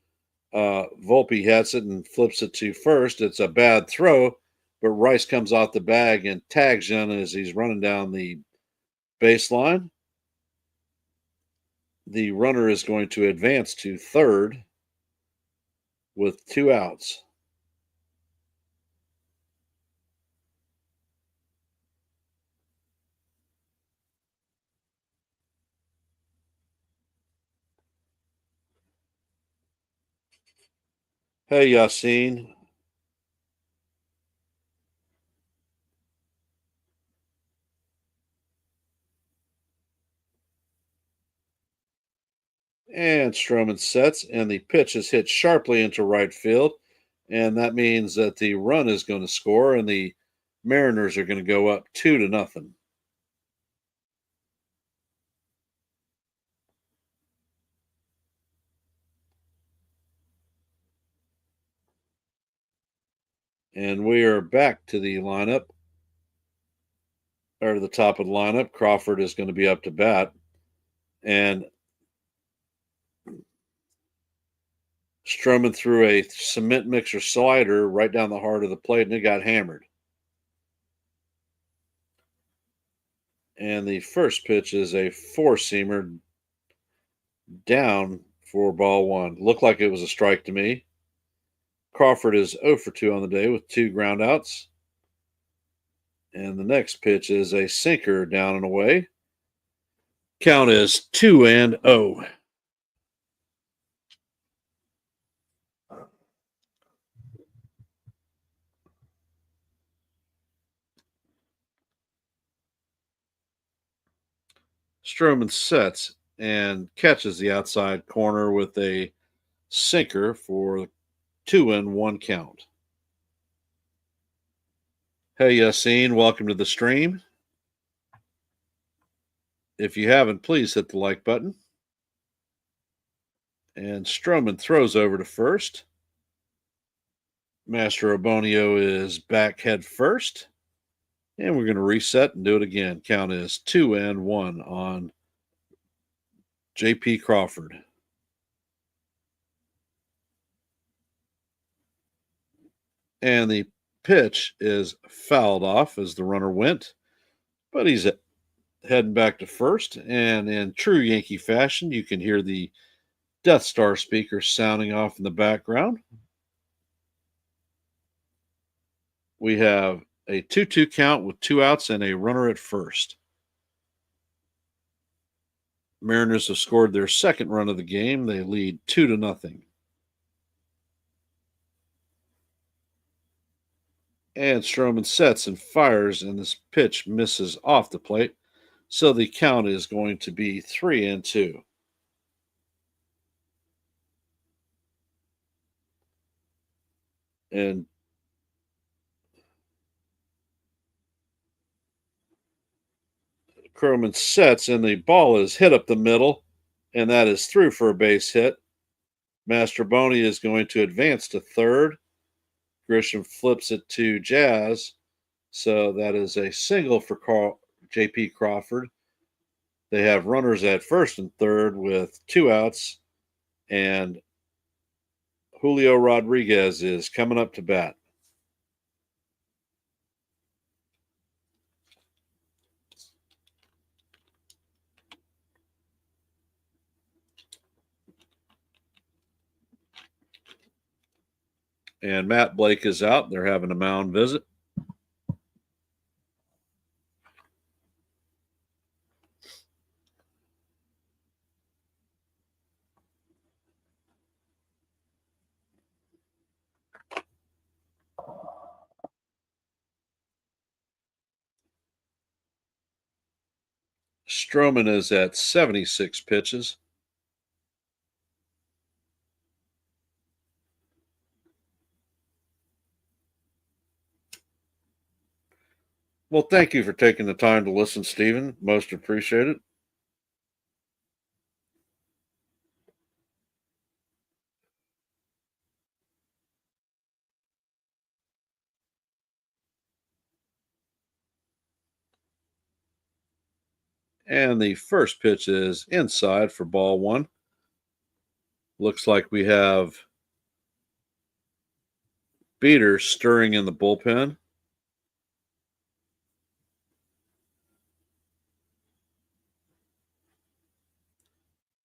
Volpe hits it and flips it to first. It's a bad throw, but Rice comes off the bag and tags Young as he's running down the baseline. The runner is going to advance to third with 2 outs. Hey, Yassine. And Stroman sets, and the pitch is hit sharply into right field. And that means that the run is going to score, and the Mariners are going to go up 2-0. And we are back to the lineup, or to the top of the lineup. Crawford is going to be up to bat. And Stroman threw a cement mixer slider right down the heart of the plate, and it got hammered. And the first pitch is a four-seamer down for ball one. Looked like it was a strike to me. Crawford is 0 for 2 on the day with 2 groundouts. And the next pitch is a sinker down and away. Count is 2-0. Stroman sets and catches the outside corner with a sinker for 2-1 count. Hey, Yassine, welcome to the stream. If you haven't, please hit the like button. And Stroman throws over to first. Master Obonio is back head first. And we're going to reset and do it again. Count is 2-1 on J.P. Crawford. And the pitch is fouled off as the runner went, but he's heading back to first. And in true Yankee fashion, you can hear the Death Star speaker sounding off in the background. We have a 2-2 count with 2 outs and a runner at first. Mariners have scored their second run of the game. They lead 2-0. And Stroman sets and fires, and this pitch misses off the plate. So the count is going to be 3-2. And Croman sets, and the ball is hit up the middle, and that is through for a base hit. Mastroboni is going to advance to third. Grisham flips it to Jazz. So that is a single for J.P. Crawford. They have runners at first and third with 2 outs, and Julio Rodriguez is coming up to bat. And Matt Blake is out. They're having a mound visit. Stroman is at 76 pitches. Well, thank you for taking the time to listen, Stephen. Most appreciated. And the first pitch is inside for ball one. Looks like we have Beater stirring in the bullpen.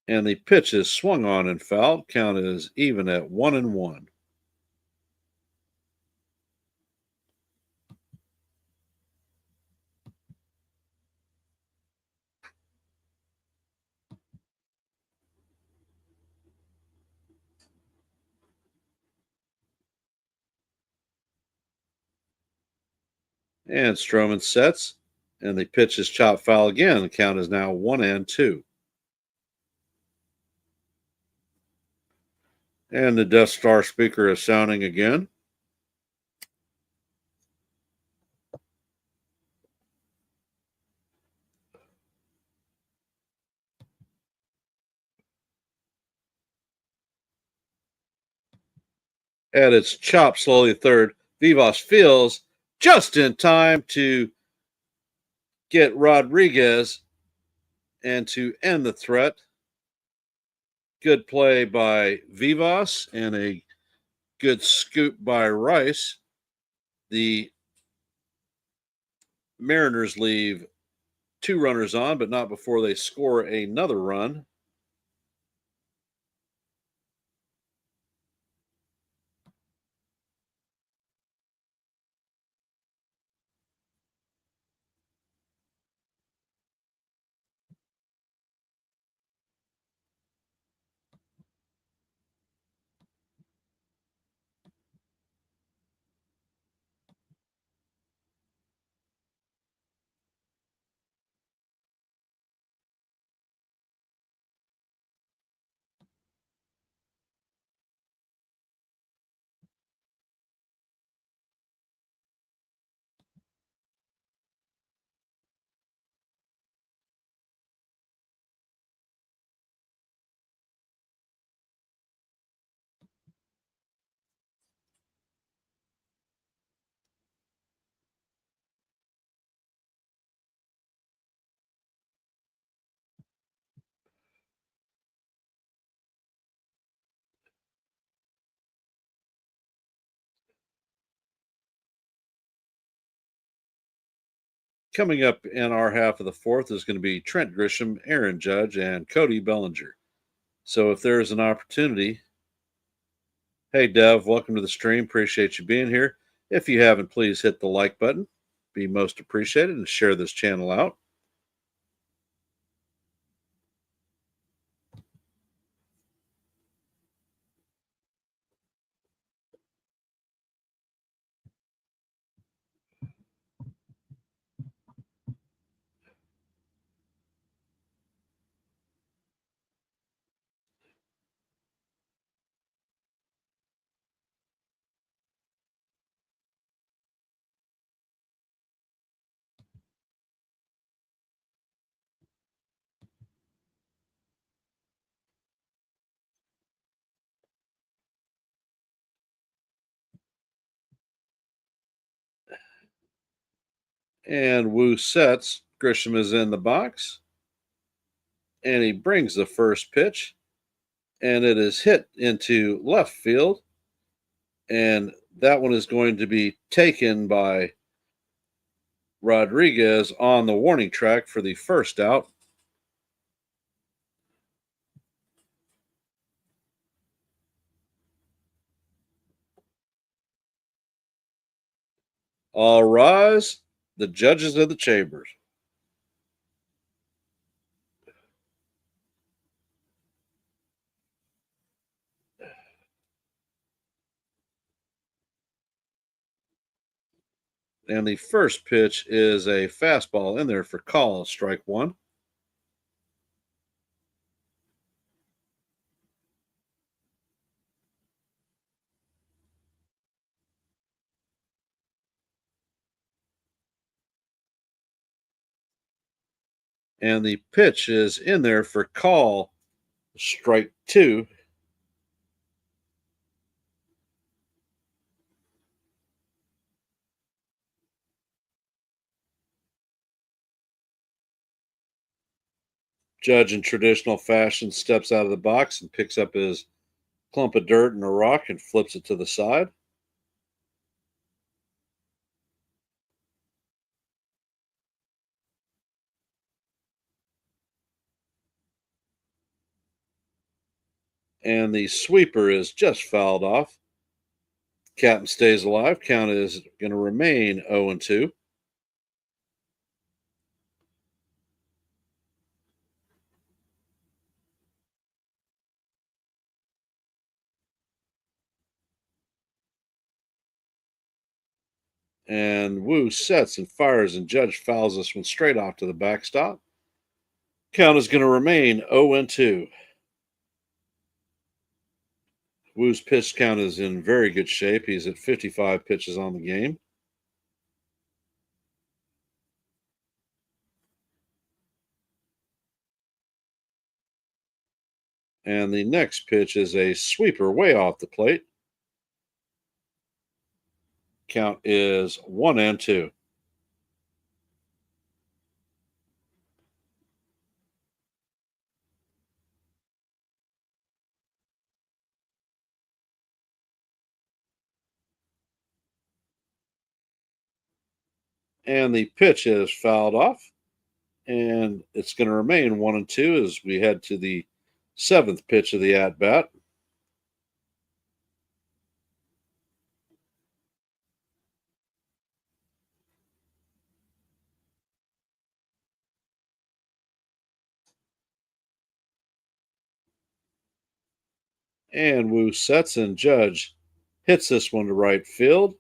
And the pitch is swung on and fouled. Count is even at 1-1. And Stroman sets, and the pitch is chopped foul again. The count is now 1-2. And the Death Star speaker is sounding again. And it's chopped slowly third. Vivas fields just in time to get Rodriguez and to end the threat. Good play by Vivas and a good scoop by Rice. The Mariners leave 2 runners on, but not before they score another run. Coming up in our half of the fourth is going to be Trent Grisham, Aaron Judge, and Cody Bellinger. So if there's an opportunity, hey, Dev, welcome to the stream. Appreciate you being here. If you haven't, please hit the like button. Be most appreciated, and share this channel out. And Wu sets. Grisham is in the box. And he brings the first pitch. And it is hit into left field. And that one is going to be taken by Rodriguez on the warning track for the first out. All rise, the judges of the chambers. And the first pitch is a fastball in there for call, strike one. And the pitch is in there for call, strike two. Judge, in traditional fashion, steps out of the box and picks up his clump of dirt and a rock and flips it to the side. And the sweeper is just fouled off. Captain stays alive. Count is going to remain 0 and 2. And Wu sets and fires, and Judge fouls this one straight off to the backstop. Count is going to remain 0 and 2. Wu's pitch count is in very good shape. He's at 55 pitches on the game. And the next pitch is a sweeper way off the plate. Count is 1 and 2. And the pitch is fouled off. And it's going to remain 1 and 2 as we head to the seventh pitch of the at bat. And Wu sets, and Judge hits this one to right field.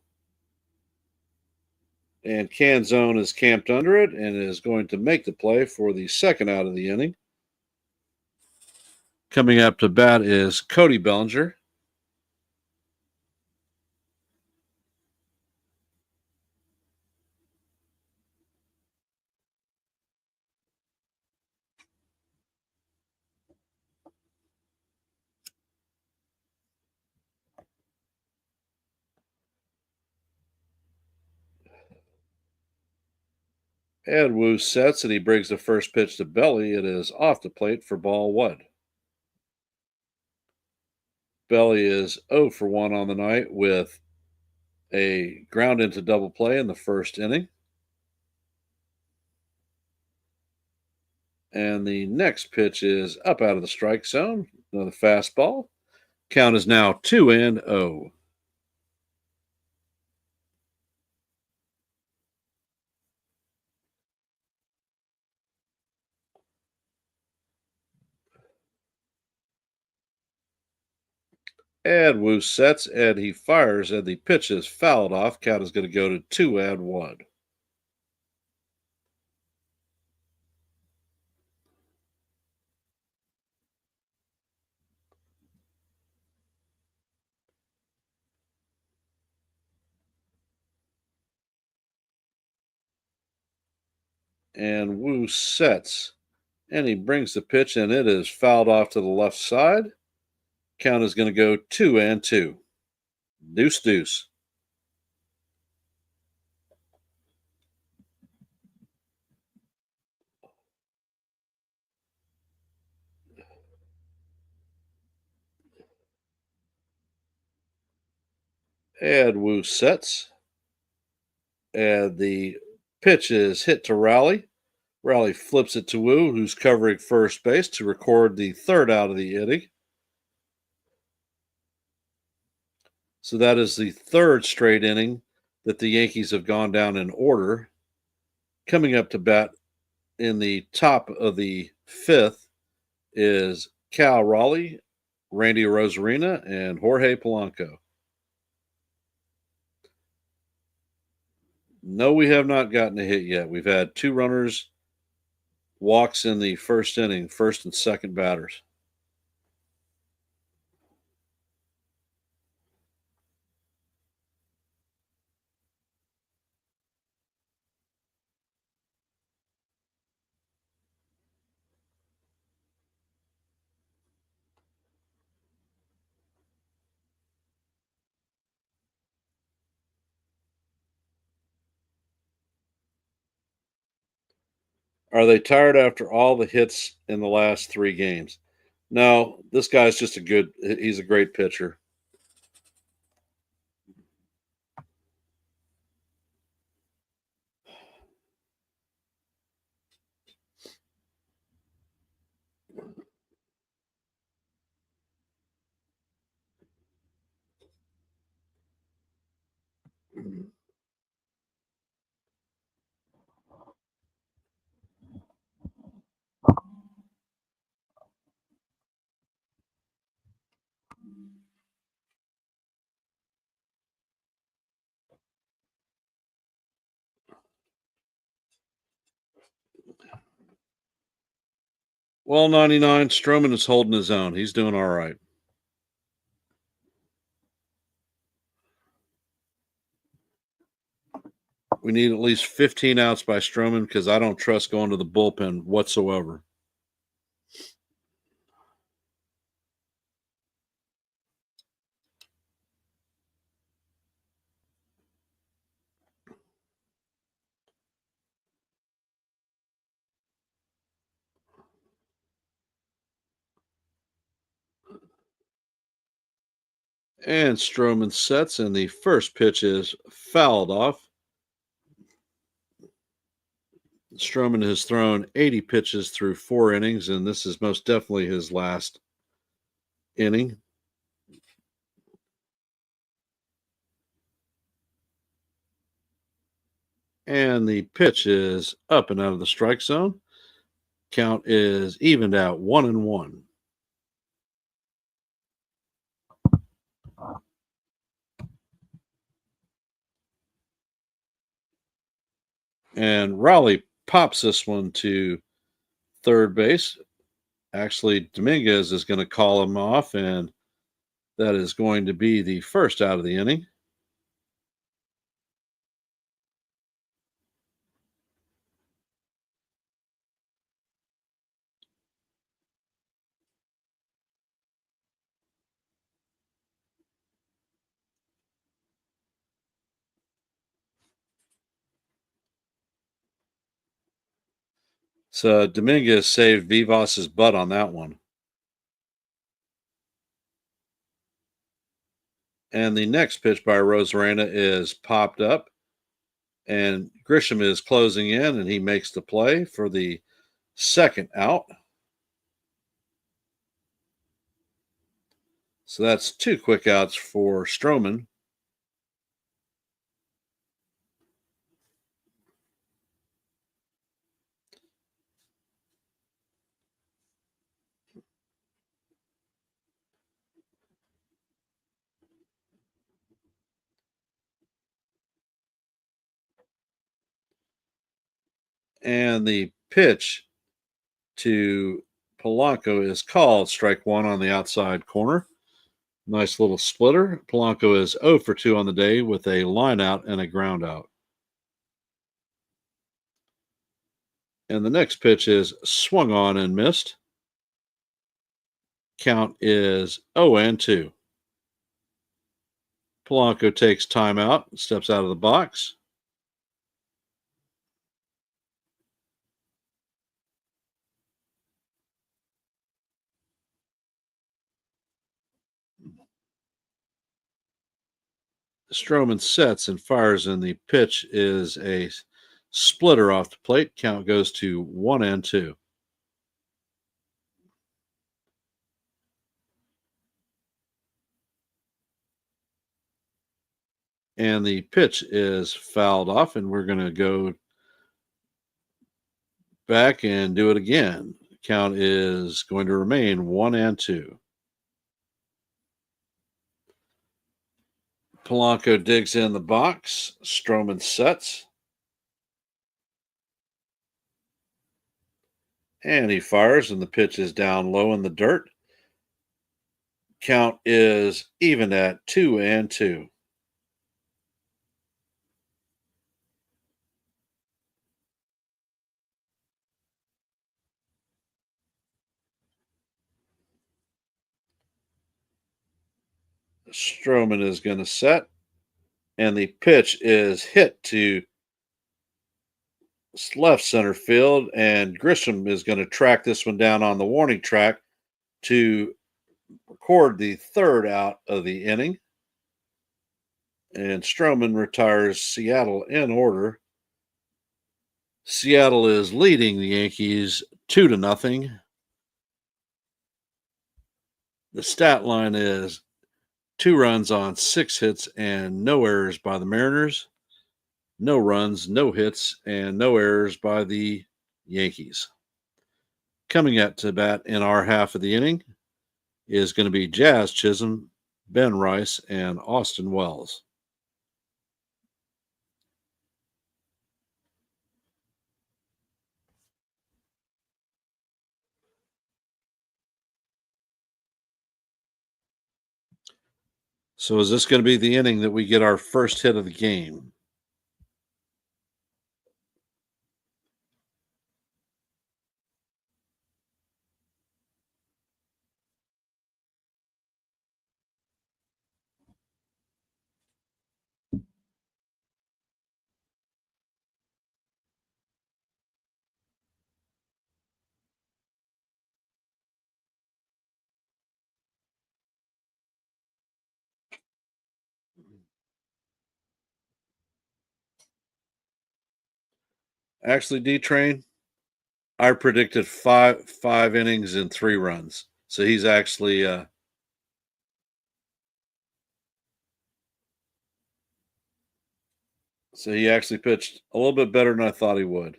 And Canzone is camped under it and is going to make the play for the second out of the inning. Coming up to bat is Cody Bellinger. And Wu sets, and he brings the first pitch to Belly. It is off the plate for ball 1. Belly is 0 for 1 on the night with a ground into double play in the first inning. And the next pitch is up out of the strike zone. Another fastball. Count is now 2 and 0. And Wu sets, and he fires, and the pitch is fouled off. Count is going to go to 2 and 1. And Wu sets, and he brings the pitch, and it is fouled off to the left side. Count is going to go 2 and 2. Deuce, deuce. And Wu sets, and the pitch is hit to Raleigh. Raleigh flips it to Wu, who's covering first base to record the third out of the inning. So that is the third straight inning that the Yankees have gone down in order. Coming up to bat in the top of the fifth is Cal Raleigh, Randy Rosarina, and Jorge Polanco. No, we have not gotten a hit yet. We've had 2 runners walks in the first inning, first and second batters. Are they tired after all the hits in the last 3 games? No, this guy's just he's a great pitcher. Well, 99, Stroman is holding his own. He's doing all right. We need at least 15 outs by Stroman because I don't trust going to the bullpen whatsoever. And Stroman sets, and the first pitch is fouled off. Stroman has thrown 80 pitches through 4 innings, and this is most definitely his last inning. And the pitch is up and out of the strike zone. Count is evened out 1-1. And Raleigh pops this one to third base. Actually, Dominguez is going to call him off, and that is going to be the first out of the inning. So Dominguez saved Vivas's butt on that one. And the next pitch by Rosarena is popped up, and Grisham is closing in, and he makes the play for the second out. So that's 2 quick outs for Stroman. And the pitch to Polanco is called strike 1 on the outside corner. Nice little splitter. Polanco is 0 for 2 on the day with a line out and a ground out. And the next pitch is swung on and missed. Count is 0-2. Polanco takes timeout, steps out of the box. Stroman sets and fires, and the pitch is a splitter off the plate. Count goes to 1-2. And the pitch is fouled off, and we're going to go back and do it again. Count is going to remain 1-2. Polanco digs in the box. Stroman sets. And he fires, and the pitch is down low in the dirt. Count is even at 2-2. Stroman is going to set, and the pitch is hit to left center field, and Grisham is going to track this one down on the warning track to record the third out of the inning. And Stroman retires Seattle in order. Seattle is leading the Yankees 2-0. The stat line is 2 runs on 6 hits and no errors by the Mariners, no runs, no hits, and no errors by the Yankees. Coming at to bat in our half of the inning is going to be Jazz Chisholm, Ben Rice, and Austin Wells. So is this going to be the inning that we get our first hit of the game? Actually, D Train, I predicted five innings and 3 runs. So he's actually pitched a little bit better than I thought he would.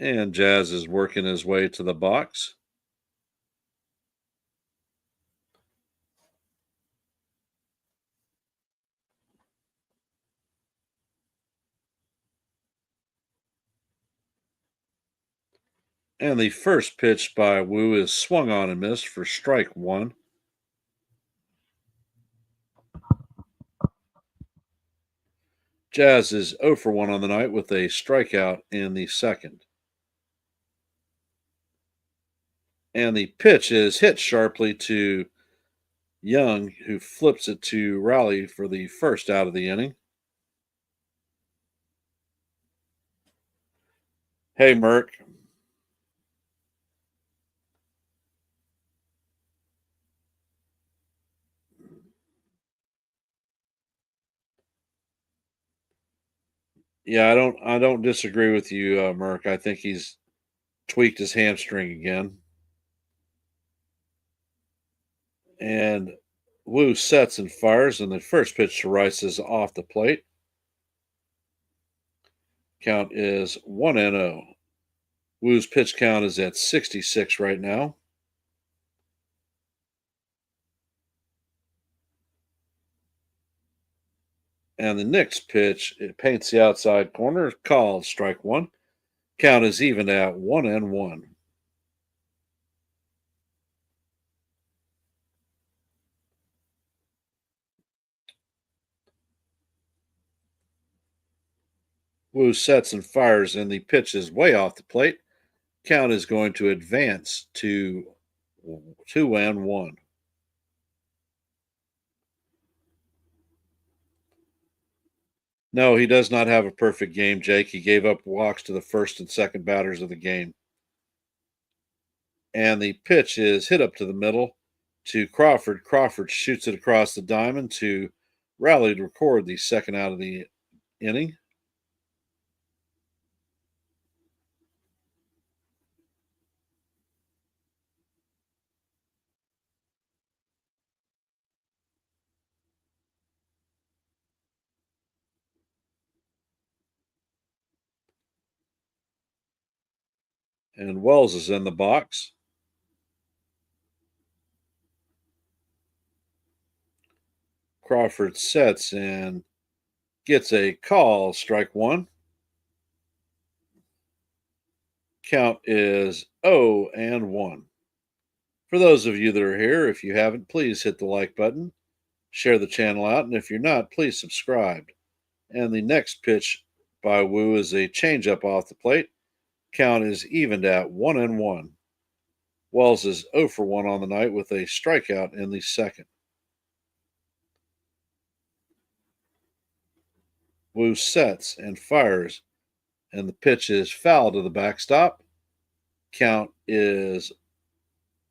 And Jazz is working his way to the box. And the first pitch by Wu is swung on and missed for strike 1. Jazz is 0 for 1 on the night with a strikeout in the second. And the pitch is hit sharply to Young, who flips it to Raleigh for the first out of the inning. Hey, Merck. Yeah, I don't disagree with you, Merck. I think he's tweaked his hamstring again. And Wu sets and fires, and the first pitch to Rice is off the plate. Count is 1-0. Wu's pitch count is at 66 right now. And the next pitch, it paints the outside corner, called strike 1. Count is even at 1-1. Wu sets and fires, and the pitch is way off the plate. Count is going to advance to 2-1. No, he does not have a perfect game, Jake. He gave up walks to the first and second batters of the game. And the pitch is hit up to the middle to Crawford. Crawford shoots it across the diamond to Raleigh to record the second out of the inning. And Wells is in the box. Crawford sets and gets a call, strike 1. Count is 0-1. For those of you that are here, if you haven't, please hit the like button, share the channel out, and if you're not, please subscribe. And the next pitch by Wu is a changeup off the plate. Count is evened at 1-1. Wells is 0 for 1 on the night with a strikeout in the second. Wu sets and fires, and the pitch is foul to the backstop. Count is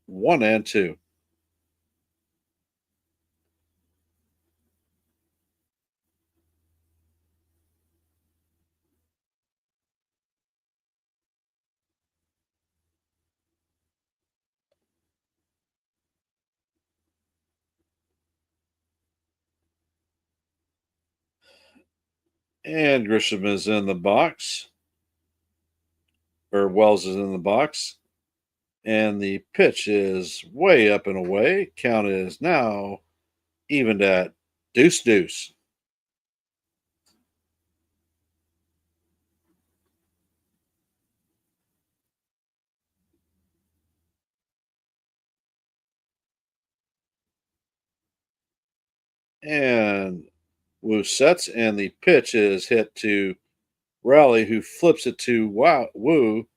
1-2. And Grisham is in the box, or Wells is in the box. And the pitch is way up and away. Count is now evened at deuce deuce. And Wu sets, and the pitch is hit to Raleigh, who flips it to Wu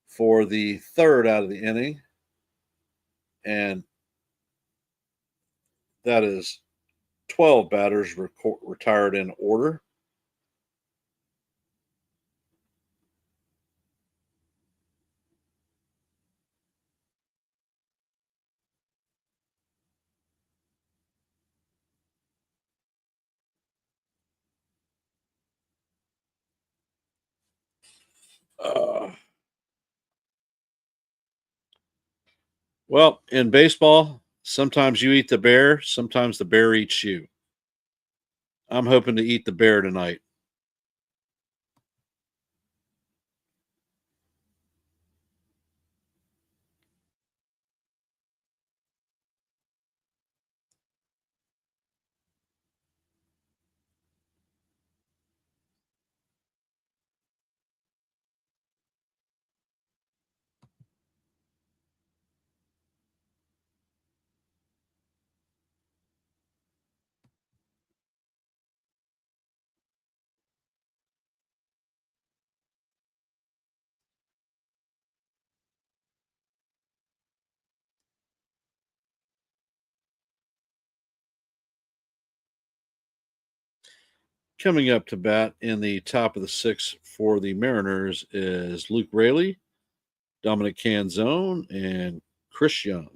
for the third out of the inning. And that is 12 batters retired in order. Uh, well, in baseball, sometimes you eat the bear, sometimes the bear eats you. I'm hoping to eat the bear tonight. Coming up to bat in the top of the sixth for the Mariners is Luke Raley, Dominic Canzone, and Chris Young.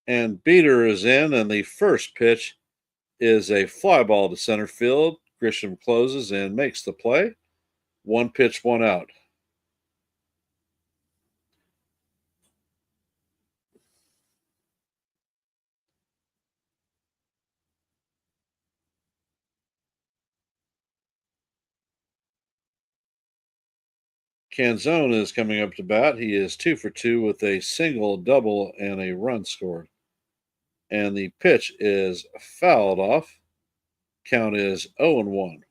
And Beater is in, and the first pitch is a fly ball to center field. Grisham closes and makes the play. One pitch, one out. Canzone is coming up to bat. He is 2 for 2 with a single, double, and a run scored. And the pitch is fouled off. Count is 0-1.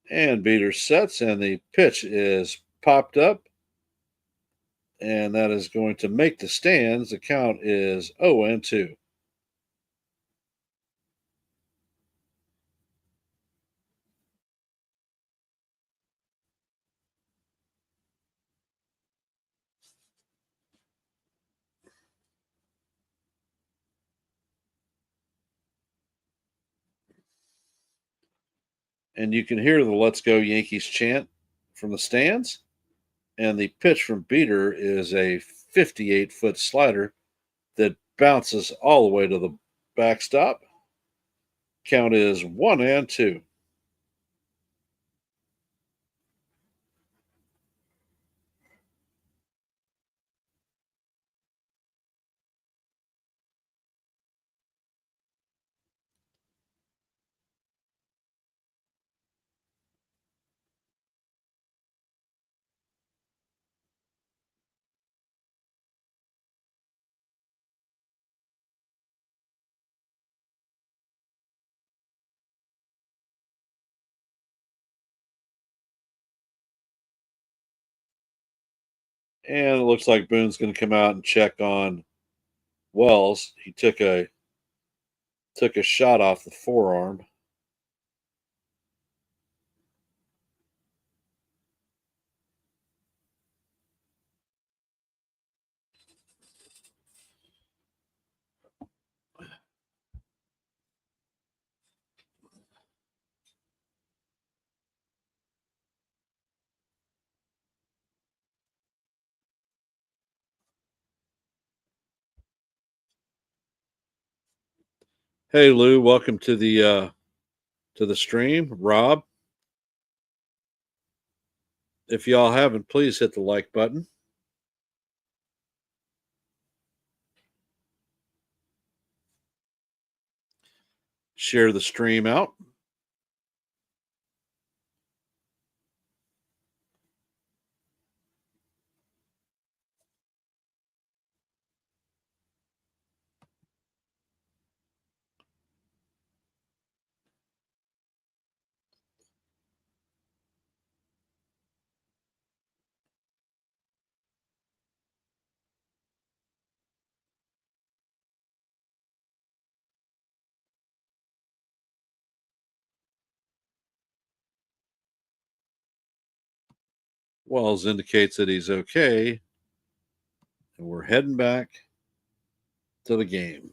And Beater sets, and the pitch is popped up, and that is going to make the stands. The count is 0-2. And you can hear the Let's Go Yankees chant from the stands. And the pitch from Beater is a 58-foot slider that bounces all the way to the backstop. Count is 1-2. And it looks like Boone's going to come out and check on Wells. He took a shot off the forearm. Hey Lou, welcome to the stream. Rob, if y'all haven't, please hit the like button. Share the stream out. Wells indicates that he's okay. And we're heading back to the game.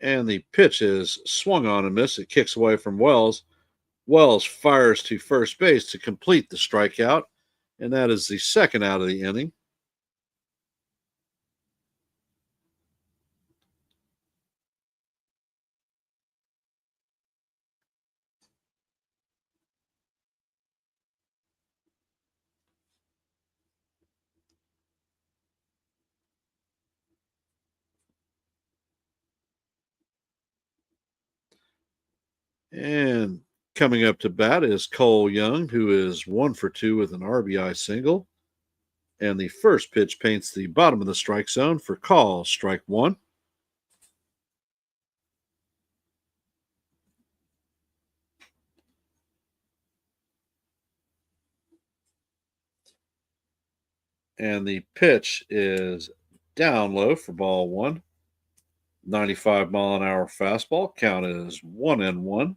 And the pitch is swung on and missed. It kicks away from Wells. Wells fires to first base to complete the strikeout. And that is the second out of the inning. And coming up to bat is Cole Young, who is 1-for-2 with an RBI single. And the first pitch paints the bottom of the strike zone for call, strike one. And the pitch is down low for ball one. 95-mile-an-hour fastball. Count is 1-1.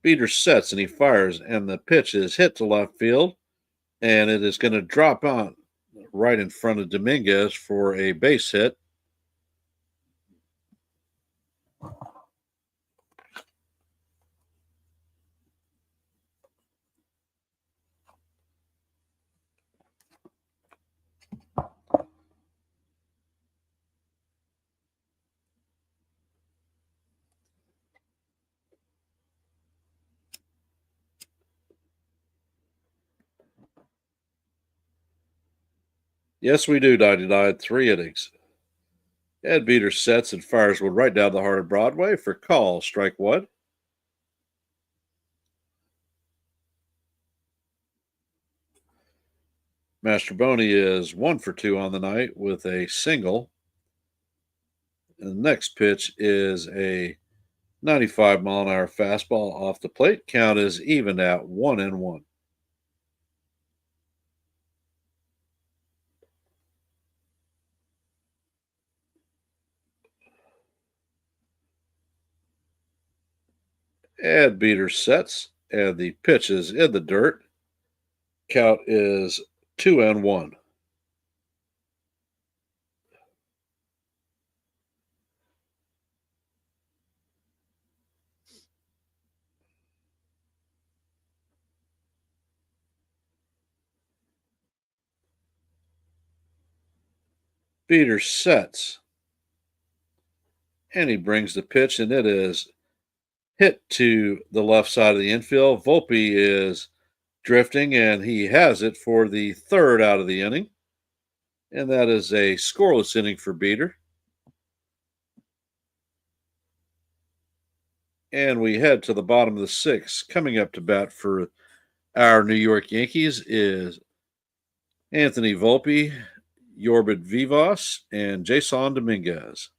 Beater sets and he fires, and the pitch is hit to left field, and it is going to drop on right in front of Dominguez for a base hit. Yes, we do, died 3 innings. Ed Beater sets and fires one right down the heart of Broadway for call, strike one. Mastrobuoni is 1-for-2 on the night with a single. And the next pitch is a 95-mile-an-hour fastball off the plate. Count is even at 1-1. Ed Beater sets, and the pitch is in the dirt. Count is 2-1. Beater sets, and he brings the pitch, and it is hit to the left side of the infield. Volpe is drifting, and he has it for the third out of the inning. And that is a scoreless inning for Beater. And we head to the bottom of the sixth. Coming up to bat for our New York Yankees is Anthony Volpe, Yorbit Vivas, and Jason Dominguez.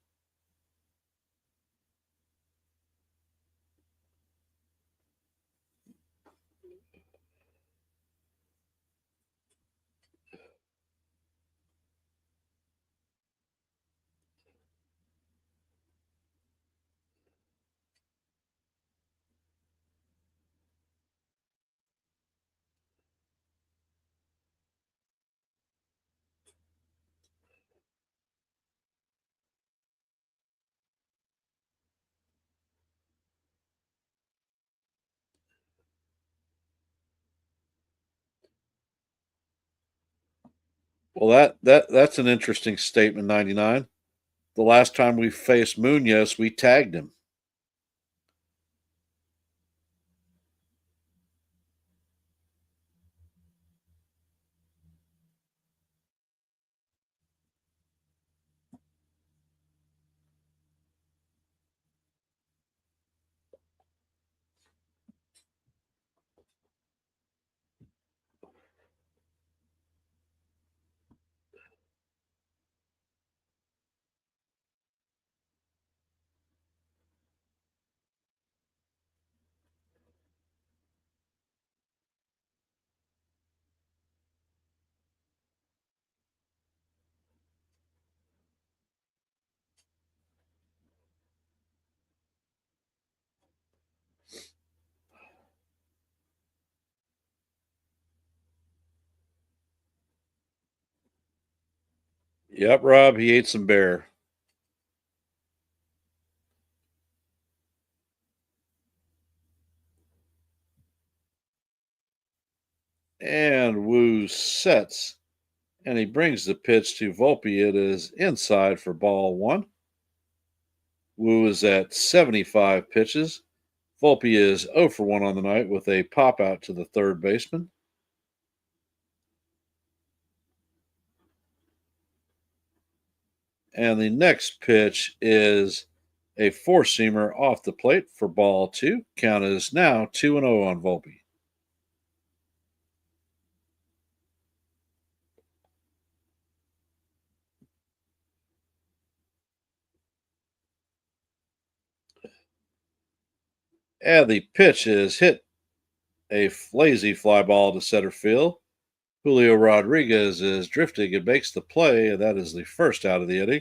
Well, that's an interesting statement, 99. The last time we faced Munoz, we tagged him. Yep, Rob, he ate some bear. And Wu sets, and he brings the pitch to Volpe. It is inside for ball one. Wu is at 75 pitches. Volpe is 0 for 1 on the night with a pop out to the third baseman. And the next pitch is a four seamer off the plate for ball two. Count is now 2-0 on Volpe. And the pitch is hit a lazy fly ball to center field. Julio Rodriguez is drifting and makes the play, and that is the first out of the inning.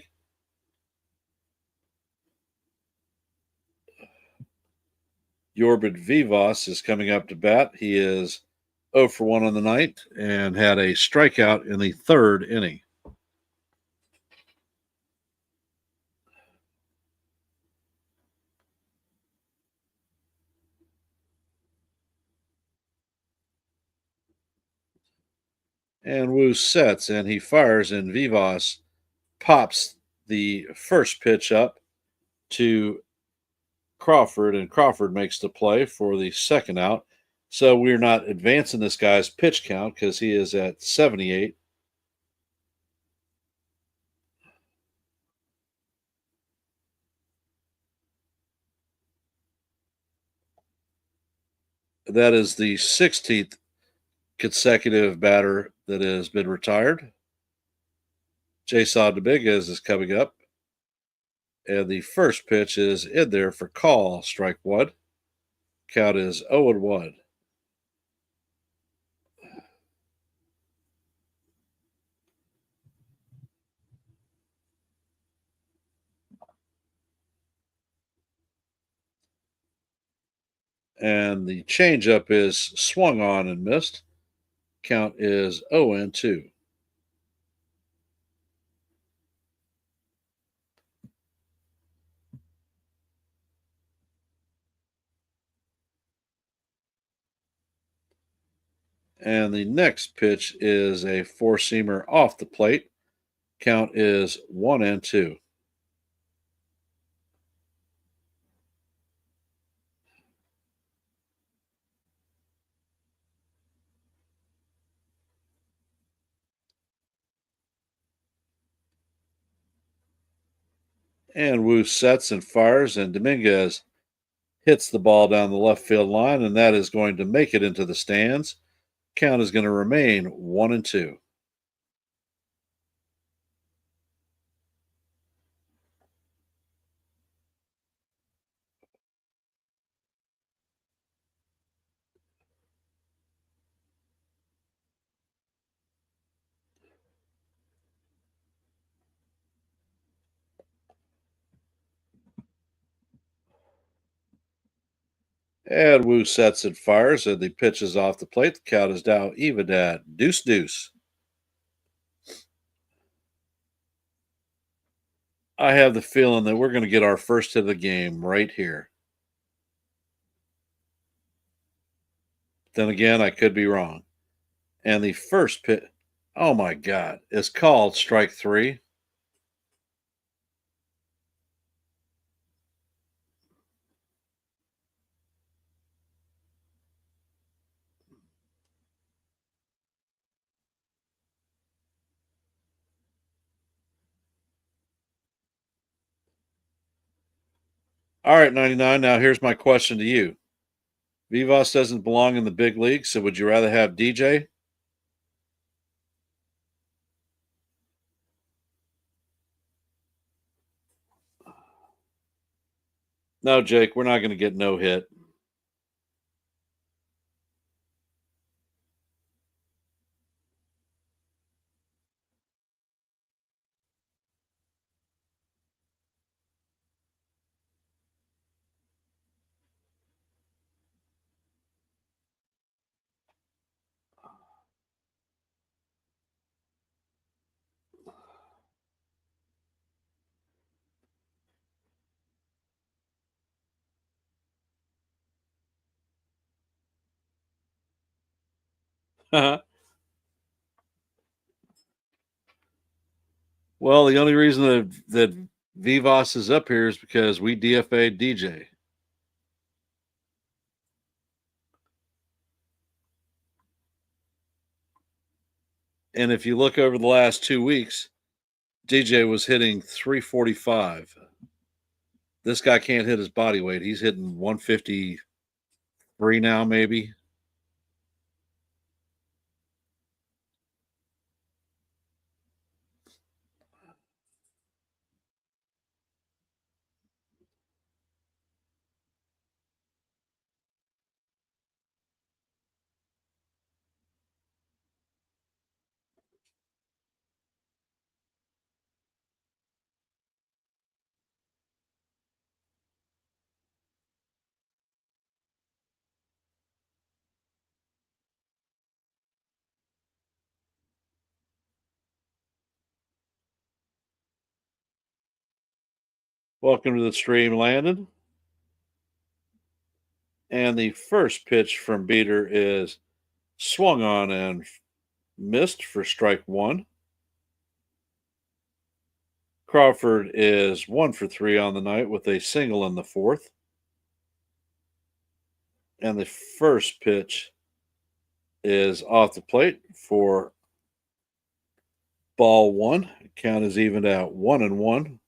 Yorbit Vivas is coming up to bat. He is 0 for 1 on the night and had a strikeout in the third inning. And Wu sets and he fires, and Vivas pops the first pitch up to Crawford, and Crawford makes the play for the second out. So we're not advancing this guy's pitch count because he is at 78. That is the 16th consecutive batter that has been retired. Jason Dominguez is coming up. And the first pitch is in there for call, strike one. Count is 0-1. And the changeup is swung on and missed. Count is 0-2. And the next pitch is a four seamer off the plate Count is 1-2. And Wu sets and fires, and Dominguez hits the ball down the left field line, and that is going to make it into the stands. Count is going to remain 1-2. And Wu sets and fires, and the pitch is off the plate. The count is now even at deuce. I have the feeling that we're going to get our first hit of the game right here. Then again, I could be wrong. And the first pitch, oh my God, is called strike 3. All right, 99. Now here's my question to you. Vivas doesn't belong in the big league, so would you rather have DJ? No, Jake, we're not going to get no hit. Well, the only reason that Vivas is up here is because we DFA'd DJ. And if you look over the last 2 weeks, DJ was hitting 345. This guy can't hit his body weight. He's hitting 153 now, maybe. Welcome to the stream, Landon. And the first pitch from Beater is swung on and missed for strike 1. Crawford is 1 for 3 on the night with a single in the 4th. And the first pitch is off the plate for ball 1. Count is evened out 1-1.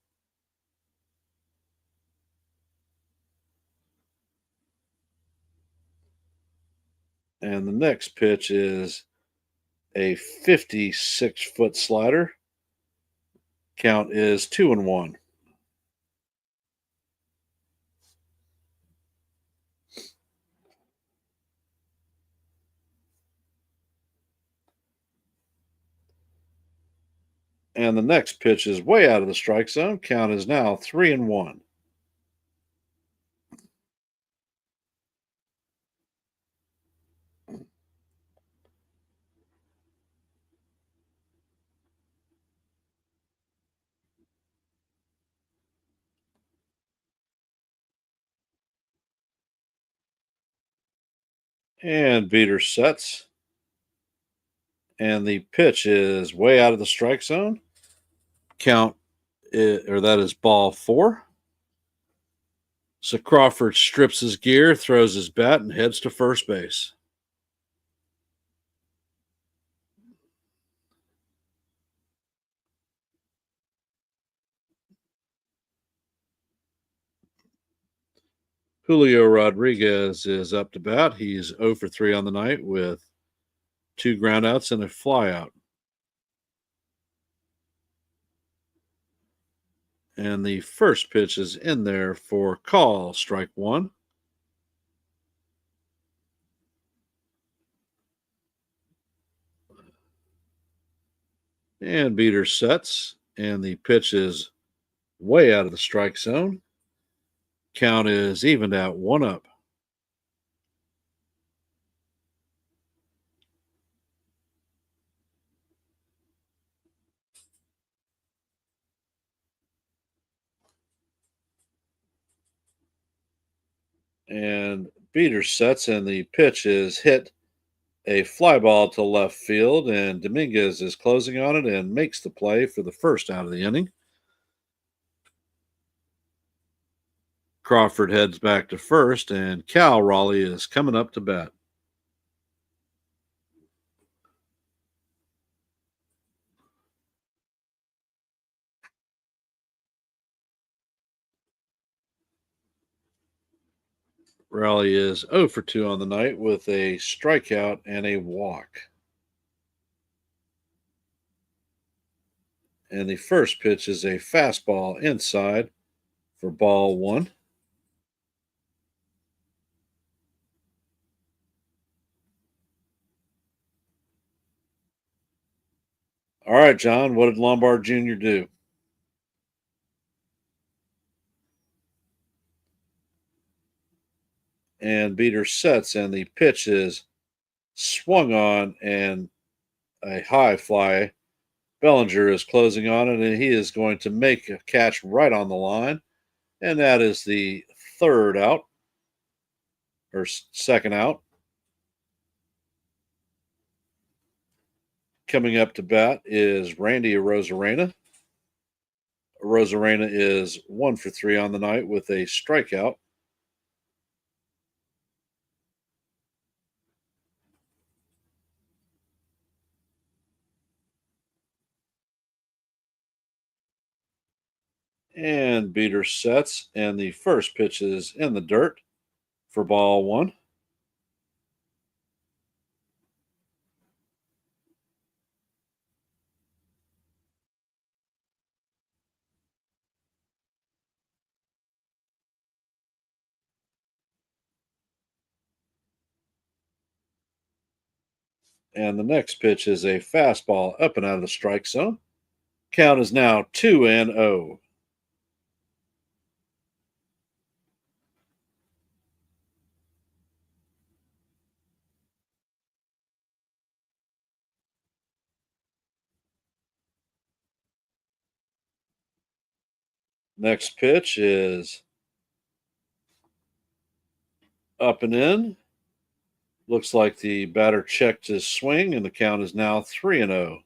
And the next pitch is a 56-foot slider. Count is 2-1. And the next pitch is way out of the strike zone. Count is now 3-1. And Beater sets. And the pitch is way out of the strike zone. Count that is ball 4. So Crawford strips his gear, throws his bat, and heads to first base. Julio Rodriguez is up to bat. He's 0 for 3 on the night with 2 groundouts and a flyout. And the first pitch is in there for call, strike 1. And Beater sets, and the pitch is way out of the strike zone. Count is evened at 1 up. And Beater sets, and the pitch is hit a fly ball to left field, and Dominguez is closing on it and makes the play for the first out of the inning. Crawford heads back to first, and Cal Raleigh is coming up to bat. Raleigh is 0 for 2 on the night with a strikeout and a walk. And the first pitch is a fastball inside for ball 1. All right, John, what did Lombard Jr. do? And Beater sets, and the pitch is swung on and a high fly. Bellinger is closing on it, and he is going to make a catch right on the line. And that is the third out, or second out. Coming up to bat is Randy Arozarena. Arozarena is 1 for 3 on the night with a strikeout. And Beater sets, and the first pitch is in the dirt for ball 1. And the next pitch is a fastball up and out of the strike zone. Count is now 2-0. Next pitch is up and in. Looks like the batter checked his swing, and the count is now 3-0.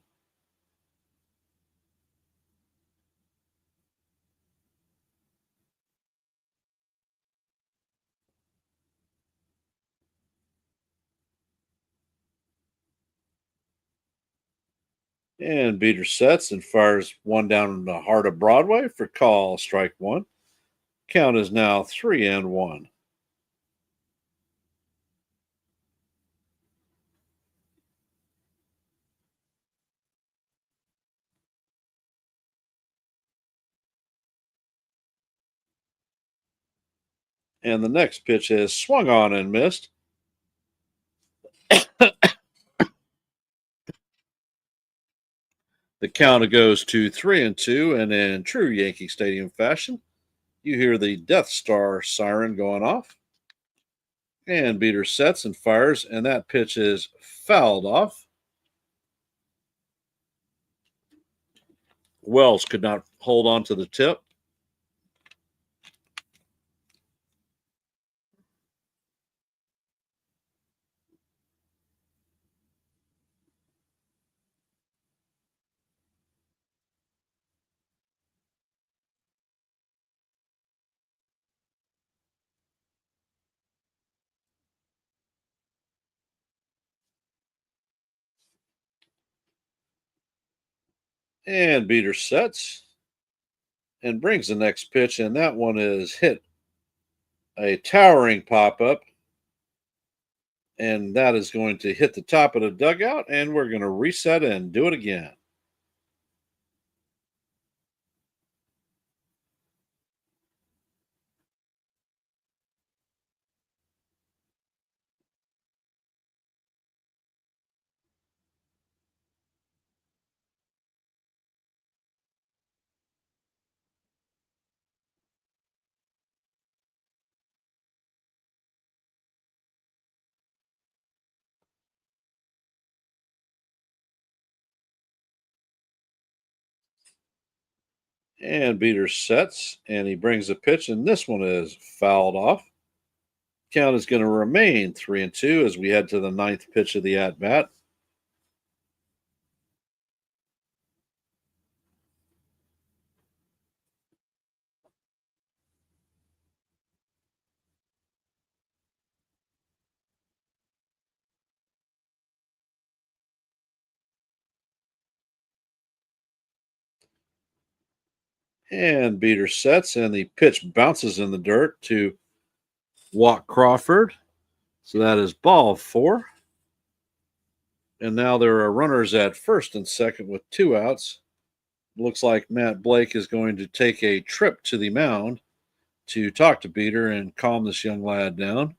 And Beater sets and fires one down in the heart of Broadway for call, strike 1. Count is now 3-1. And the next pitch is swung on and missed. The count goes to 3-2, and in true Yankee Stadium fashion, you hear the Death Star siren going off. And Beater sets and fires, and that pitch is fouled off. Wells could not hold on to the tip. And Beater sets and brings the next pitch, and that one is hit a towering pop up, and that is going to hit the top of the dugout, and we're going to reset and do it again. And Beater sets, and he brings a pitch, and this one is fouled off. Count is going to remain 3-2 as we head to the ninth pitch of the at bat. And Beater sets, and the pitch bounces in the dirt to Walk Crawford. So that is ball 4. And now there are runners at first and second with 2 outs. Looks like Matt Blake is going to take a trip to the mound to talk to Beater and calm this young lad down.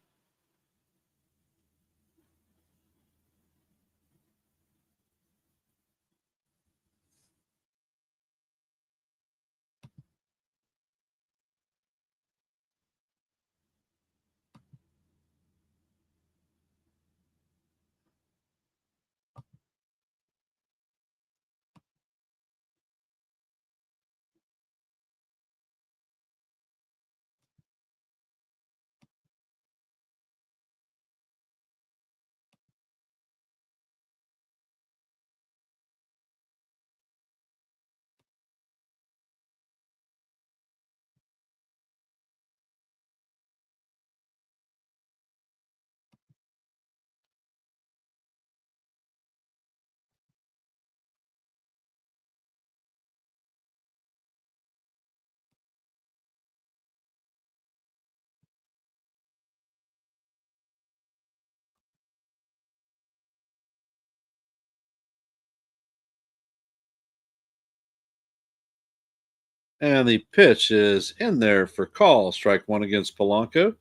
And the pitch is in there for call. Strike 1 against Polanco.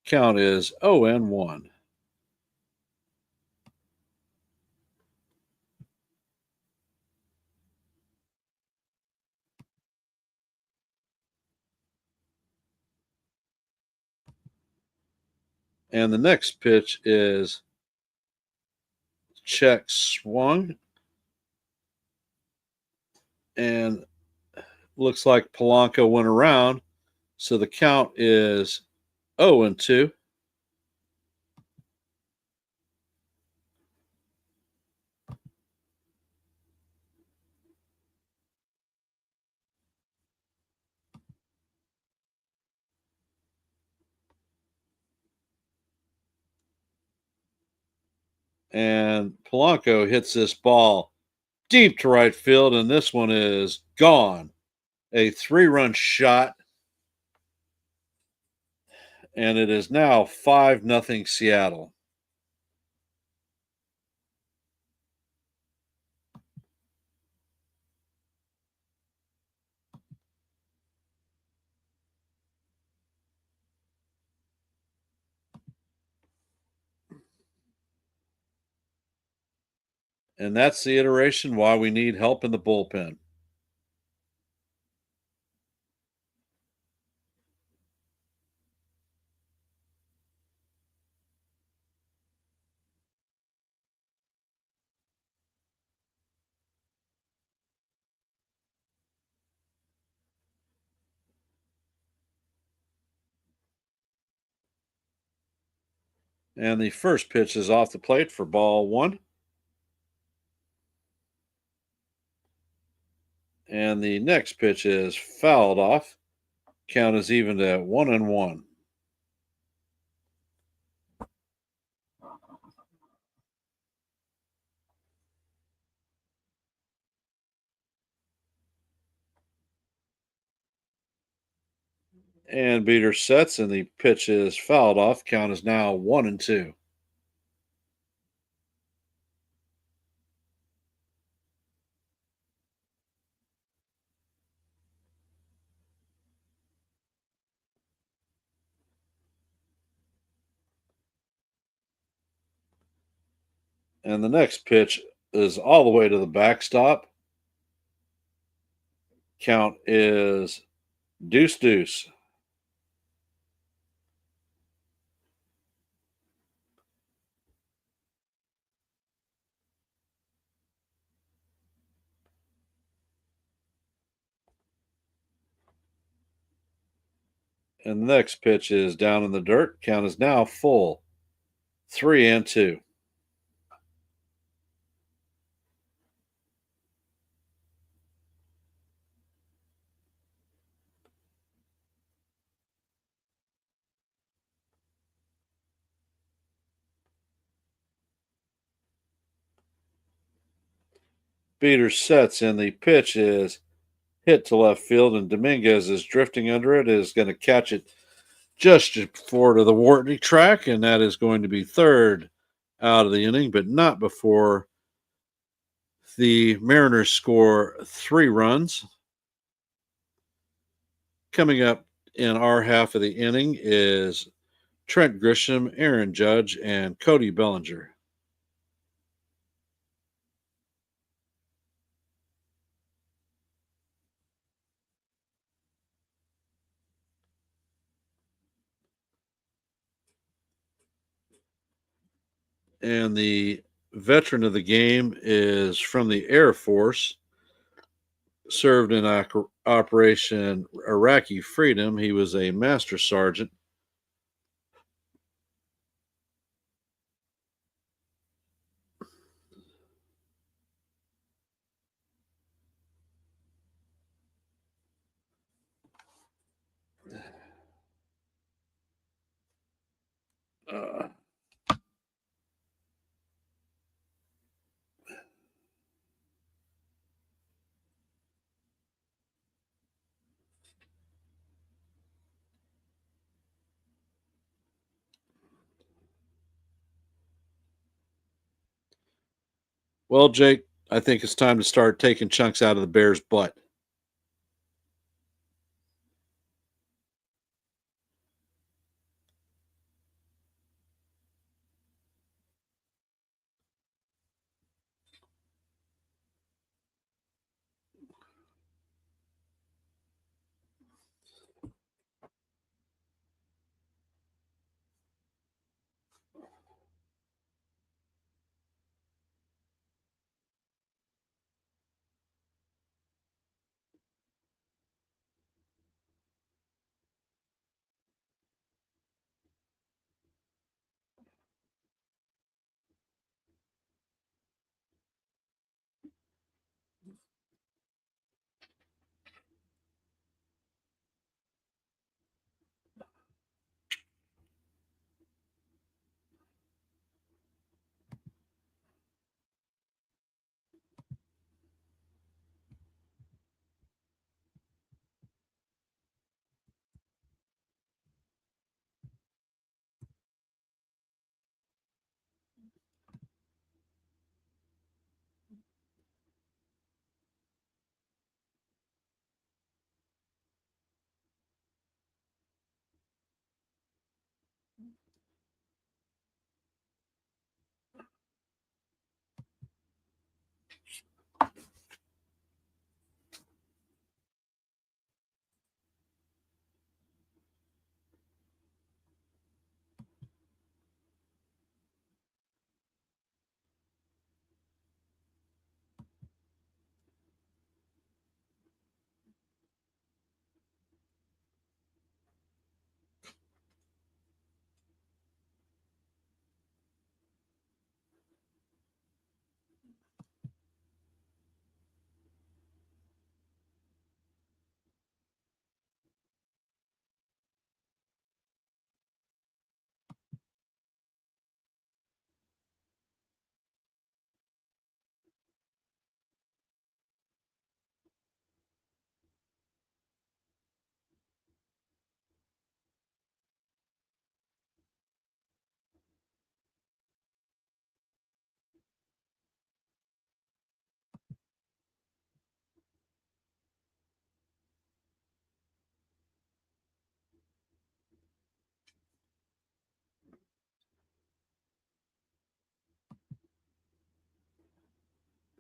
Count is 0-1. And the next pitch is check swung. And looks like Polanco went around. So the count is 0-2. And Polanco hits this ball deep to right field, and this one is gone. A 3-run shot, and it is now 5-0 Seattle. And that's the iteration why we need help in the bullpen. And the first pitch is off the plate for ball 1. And the next pitch is fouled off. Count is even at 1-1. And beater sets, and the pitch is fouled off. Count is now 1-2. And the next pitch is all the way to the backstop. Count is deuce deuce. And the next pitch is down in the dirt. Count is now full 3-2. Beater sets, and the pitch is hit to left field, and Dominguez is drifting under it, is going to catch it just forward of the Wharton track, and that is going to be third out of the inning, but not before the Mariners score 3 runs. Coming up in our half of the inning is Trent Grisham, Aaron Judge, and Cody Bellinger. And the veteran of the game is from the Air Force, served in Operation Iraqi Freedom. He was a master sergeant. Uh, well, Jake, I think it's time to start taking chunks out of the Bears' butt.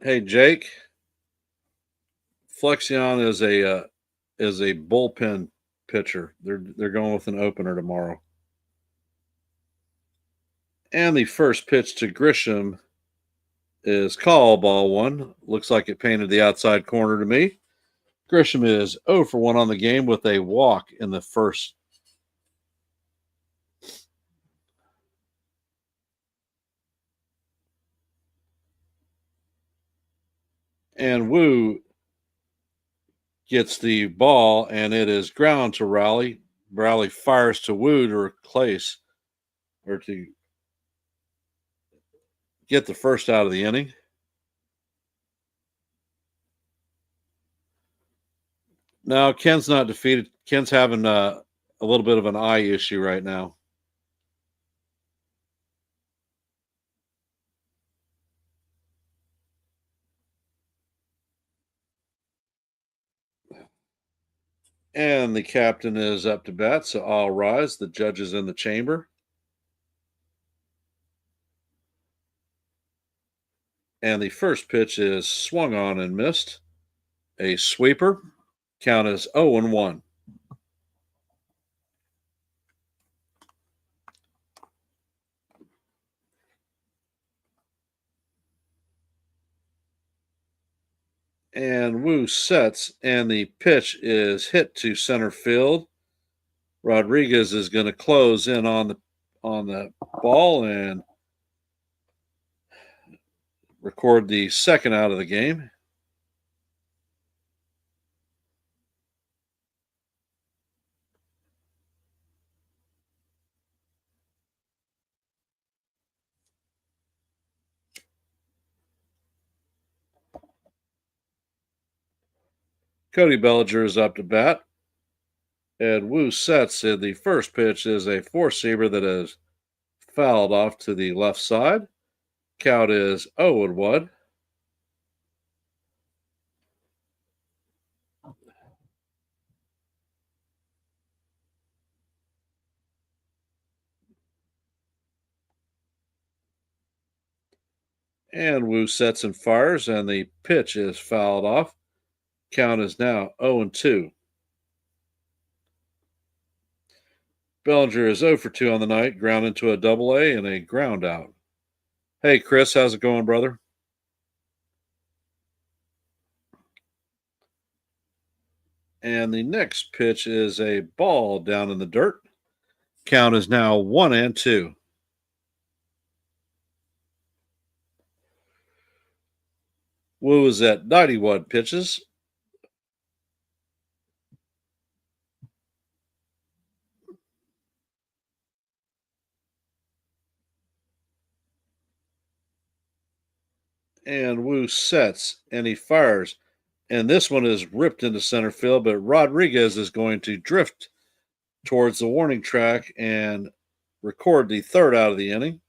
Hey Jake, Flexion is a bullpen pitcher. They're going with an opener tomorrow. And the first pitch to Grisham is call ball one. Looks like it painted the outside corner to me. Grisham is 0 for 1 on the game with a walk in the first. And Wu gets the ball, and it is ground to Raleigh. Raleigh fires to Wu to replace or to get the first out of the inning. Now, Ken's not defeated. Ken's having a little bit of an eye issue right now. And the captain is up to bat, so I'll rise. The judge is in the chamber. And the first pitch is swung on and missed. A sweeper. Count is 0 and 1. And Wu sets, and the pitch is hit to center field. Rodriguez is going to close in on the ball and record the second out of the game. Cody Bellinger is up to bat. And Wu sets, and the first pitch is a four-seamer that is fouled off to the left side. Count is 0 and 1. And Wu sets and fires, and the pitch is fouled off. Count is now 0 and 2. Bellinger is 0 for 2 on the night, ground into a double A and a ground out. Hey, Chris, how's it going, brother? And the next pitch is a ball down in the dirt. Count is now 1 and 2. Wu is at 91 pitches. And Wu sets, and he fires. And this one is ripped into center field, but Rodriguez is going to drift towards the warning track and record the third out of the inning.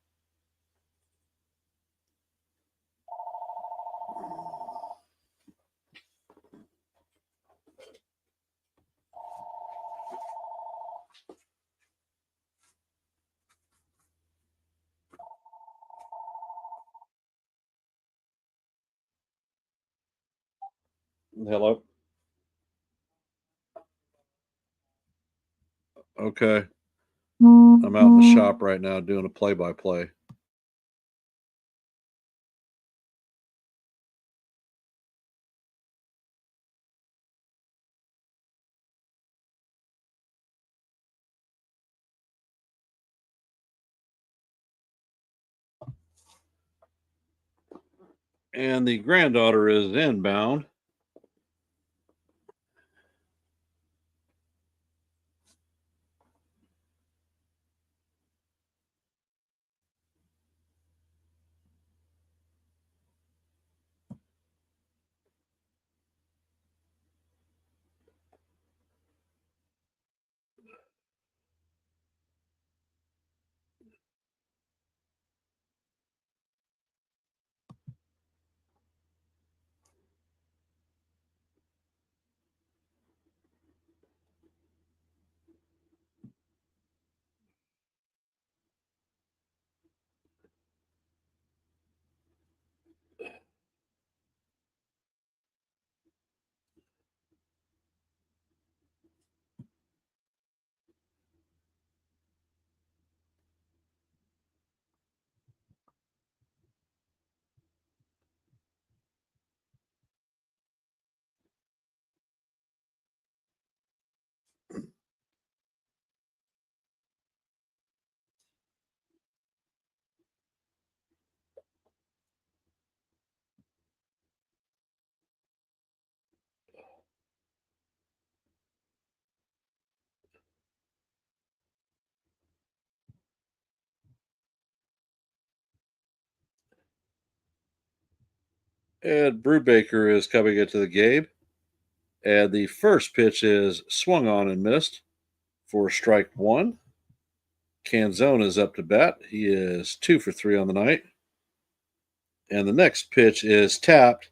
Hello. Okay. I'm out in the shop right now doing a play-by-play. And the granddaughter is inbound. And Brubaker is coming into the game. And the first pitch is swung on and missed for strike one. Canzone is up to bat. He is 2 for 3 on the night. And the next pitch is tapped.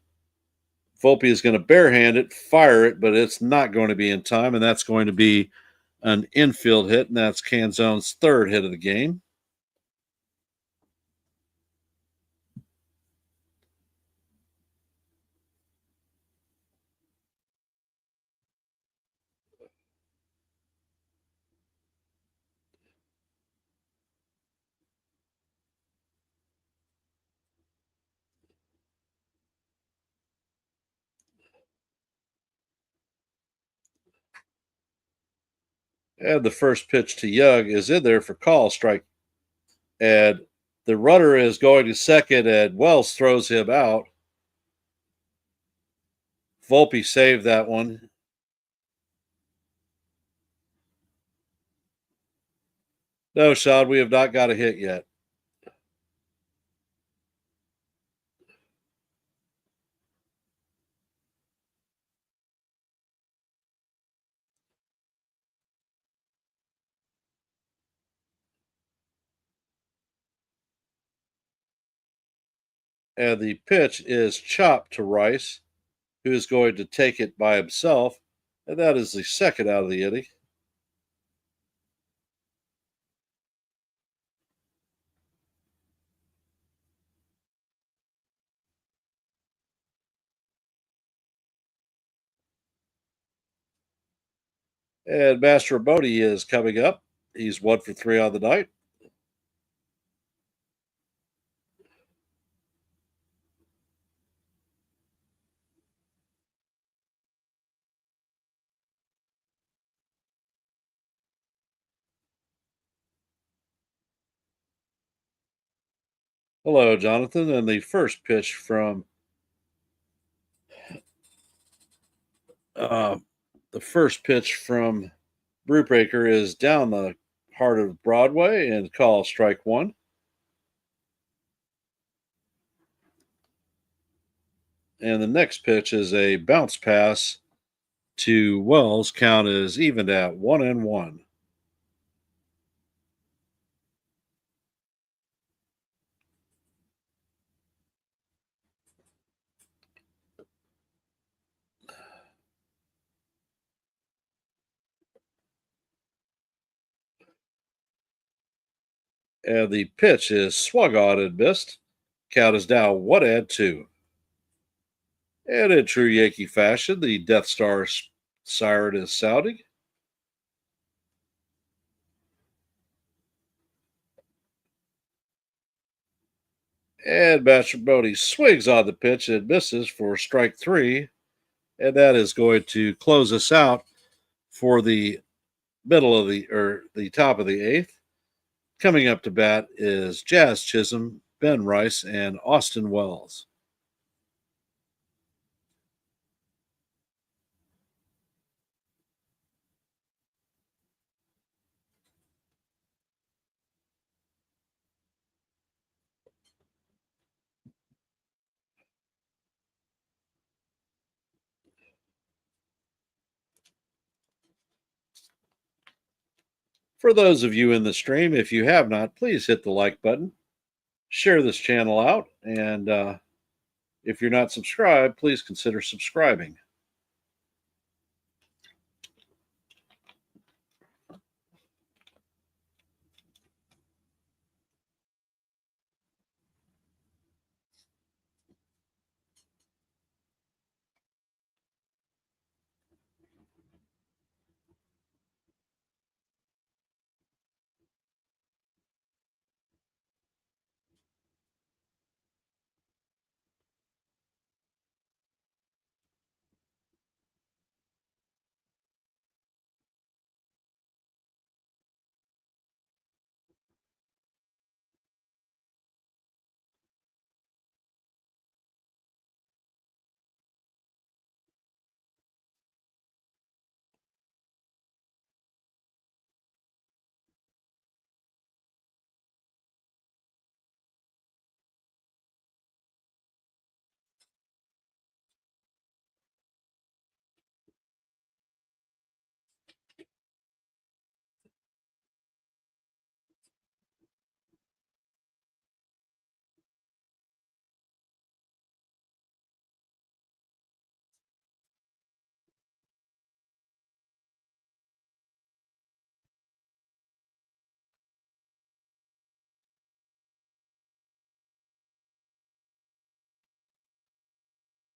Volpe is going to barehand it, fire it, but it's not going to be in time. And that's going to be an infield hit. And that's Canzone's third hit of the game. And the first pitch to Young is in there for call, strike. And the runner is going to second, and Wells throws him out. Volpe saved that one. No, Sean, we have not got a hit yet. And the pitch is chopped to Rice, who is going to take it by himself. And that is the second out of the inning. And Master Bodie is coming up. He's 1 for 3 on the night. Hello, Jonathan. And the first pitch from uh, Brubaker is down the heart of Broadway and call strike one. And the next pitch is a bounce pass to Wells. Count is evened at 1-1. And the pitch is swung on and missed. Count is now 1-2. And in true Yankee fashion, the Death Star siren is sounding. And Mastrobuoni swings on the pitch and misses for strike three. And that is going to close us out for the the top of the eighth. Coming up to bat is Jazz Chisholm, Ben Rice, and Austin Wells. For those of you in the stream, if you have not, please hit the like button, share this channel out, and if you're not subscribed, please consider subscribing.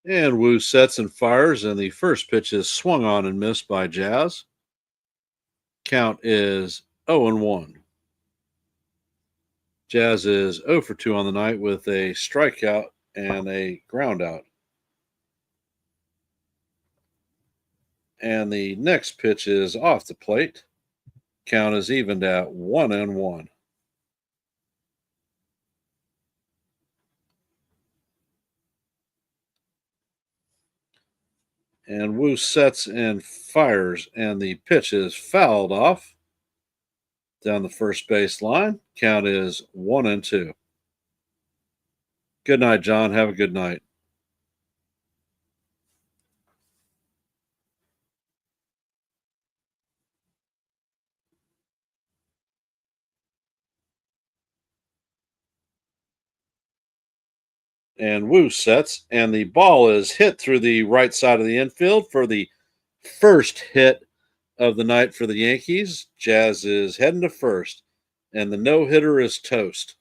And Wu sets and fires, and the first pitch is swung on and missed by Jazz. Count is 0-1. Jazz is 0 for 2 on the night with a strikeout and a ground out. And the next pitch is off the plate. Count is evened at 1-1. And Wu sets and fires, and the pitch is fouled off down the first base line. Count is 1-2. Good night, John. Have a good night. And Wu sets, and the ball is hit through the right side of the infield for the first hit of the night for the Yankees. Jazz is heading to first, and the no hitter is toast.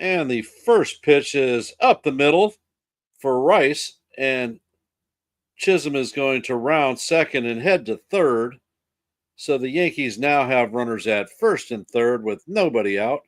And the first pitch is up the middle for Rice, and Chisholm is going to round second and head to third. So the Yankees now have runners at first and third with nobody out.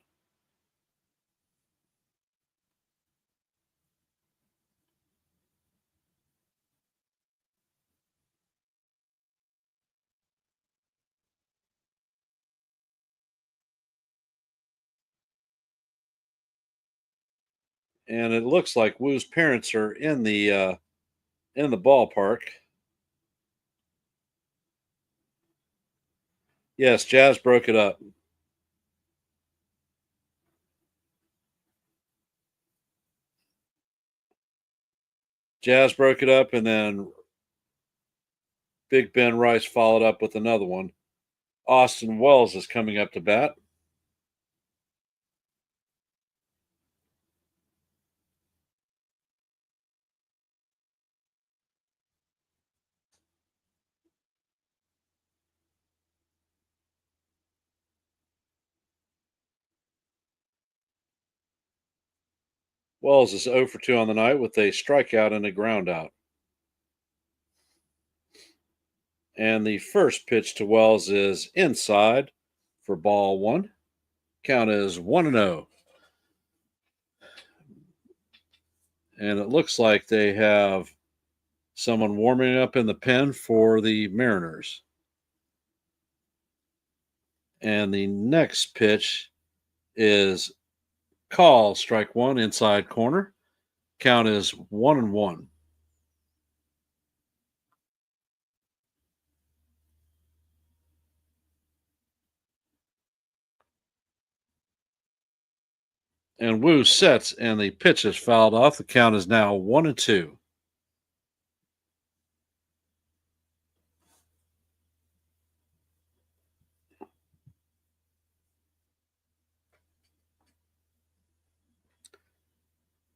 And it looks like Wu's parents are in the ballpark. Yes, Jazz broke it up. Jazz broke it up, and then Big Ben Rice followed up with another one. Austin Wells is coming up to bat. Wells is 0 for 2 on the night with a strikeout and a ground out. And the first pitch to Wells is inside for ball one. Count is 1-0. And it looks like they have someone warming up in the pen for the Mariners. And the next pitch is call, strike one, inside corner. Count is 1-1. And Wu sets, and the pitch is fouled off. The count is now 1-2.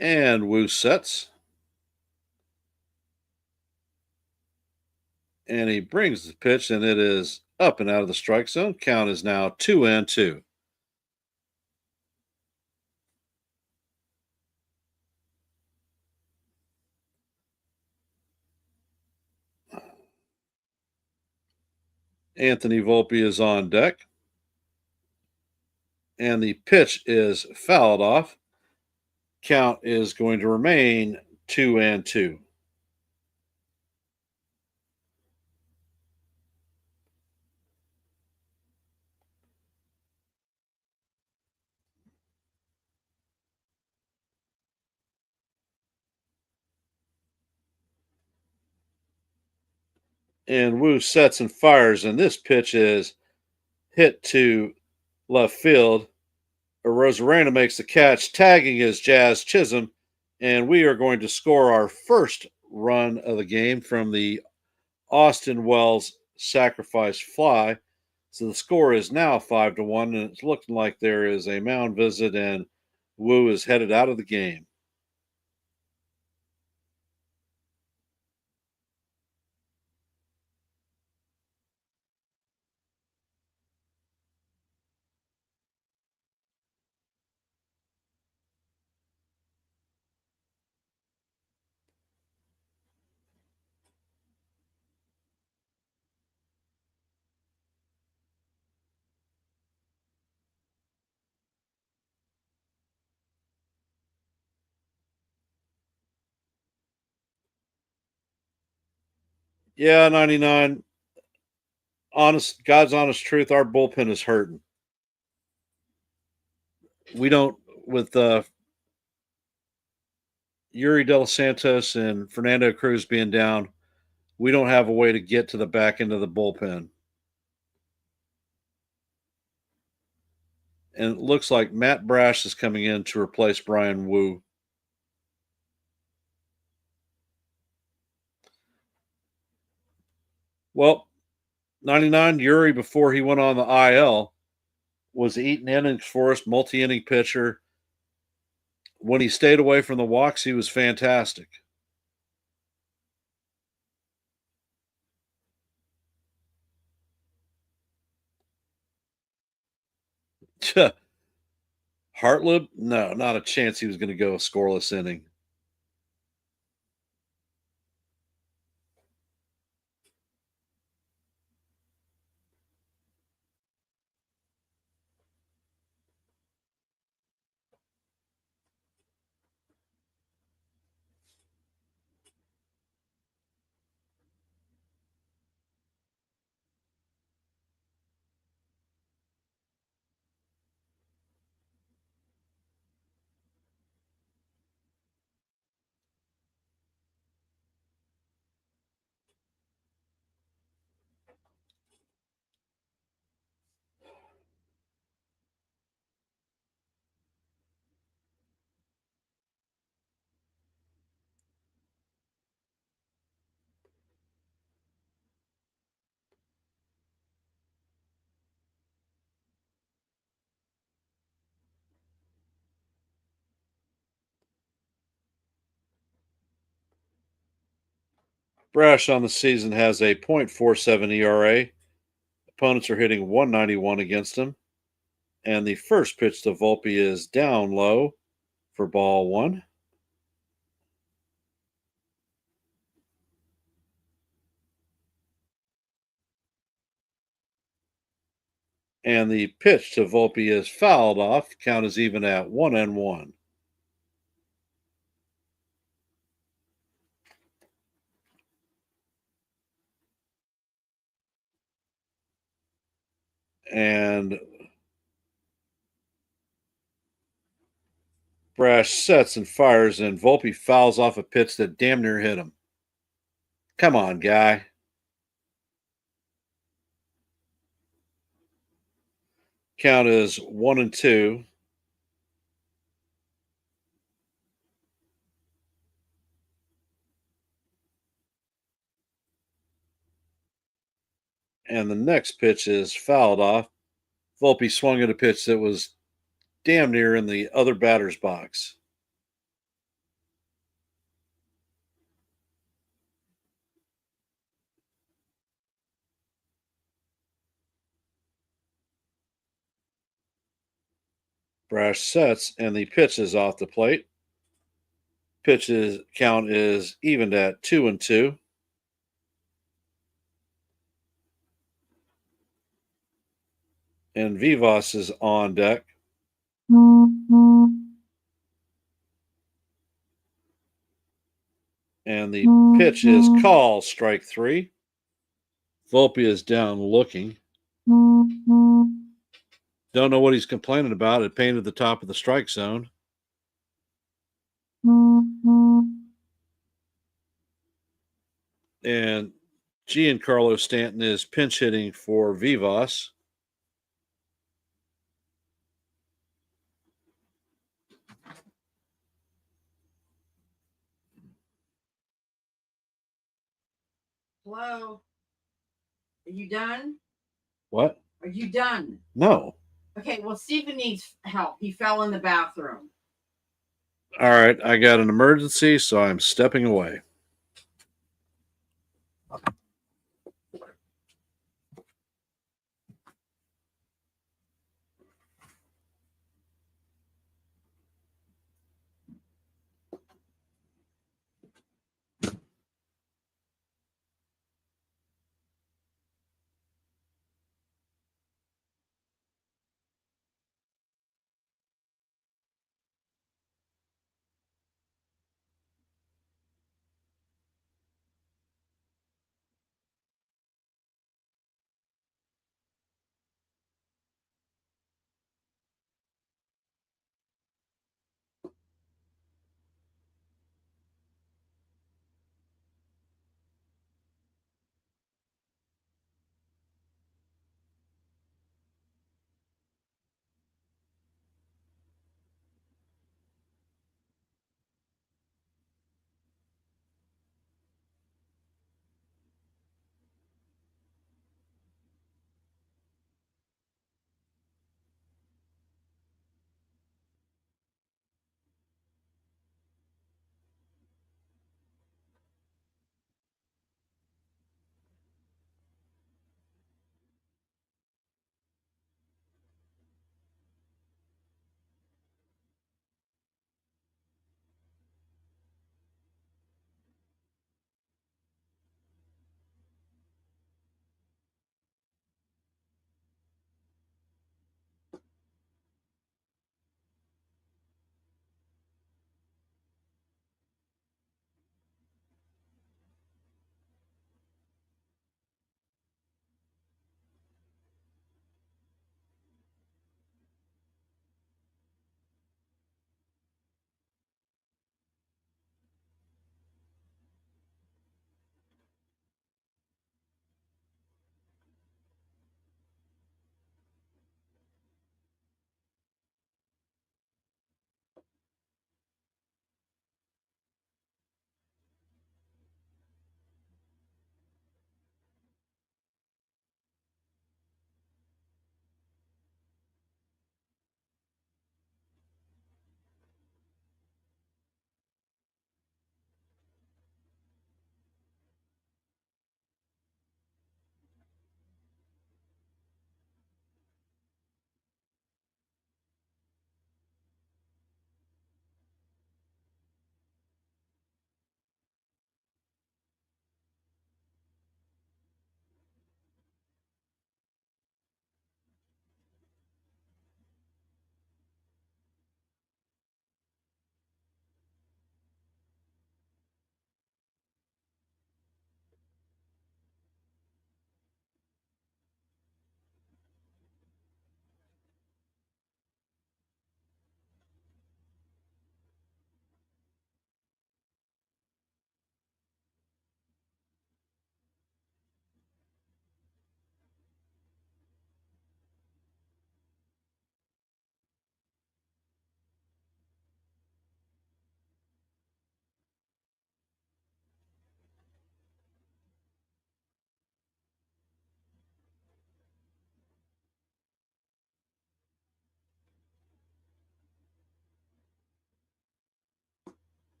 And Wu sets. And he brings the pitch, and it is up and out of the strike zone. Count is now 2-2. Anthony Volpe is on deck. And the pitch is fouled off. Count is going to remain 2-2. And Wu sets and fires, and this pitch is hit to left field. Rosarena makes the catch, tagging is Jazz Chisholm, and we are going to score our first run of the game from the Austin Wells sacrifice fly. So the score is now 5-1, and it's looking like there is a mound visit, and Wu is headed out of the game. Yeah, 99. Honest, God's honest truth, our bullpen is hurting. We don't, with Yuri De Los Santos and Fernando Cruz being down, we don't have a way to get to the back end of the bullpen. And it looks like Matt Brash is coming in to replace Brian Wu. Well, 99, Yuri, before he went on the IL, was eating innings for us, multi inning pitcher. When he stayed away from the walks, he was fantastic. Hartlib? No, not a chance he was going to go a scoreless inning. Brash on the season has a .47 ERA. Opponents are hitting 191 against him. And the first pitch to Volpe is down low for ball one. And the pitch to Volpe is fouled off. Count is even at 1-1. And Brash sets and fires, and Volpe fouls off a pitch that damn near hit him. Come on, guy. Count is 1-2. And the next pitch is fouled off. Volpe swung at a pitch that was damn near in the other batter's box. Brash sets, and the pitch is off the plate. Pitches count is evened at 2-2. And Vivas is on deck. And the pitch is called strike three. Volpe is down looking. Don't know what he's complaining about. It painted the top of the strike zone. And Giancarlo Stanton is pinch hitting for Vivas. Hello? Are you done? What? Are you done? No. Okay, well, Stephen needs help. He fell in the bathroom. All right, I got an emergency, so I'm stepping away.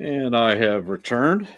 And I have returned.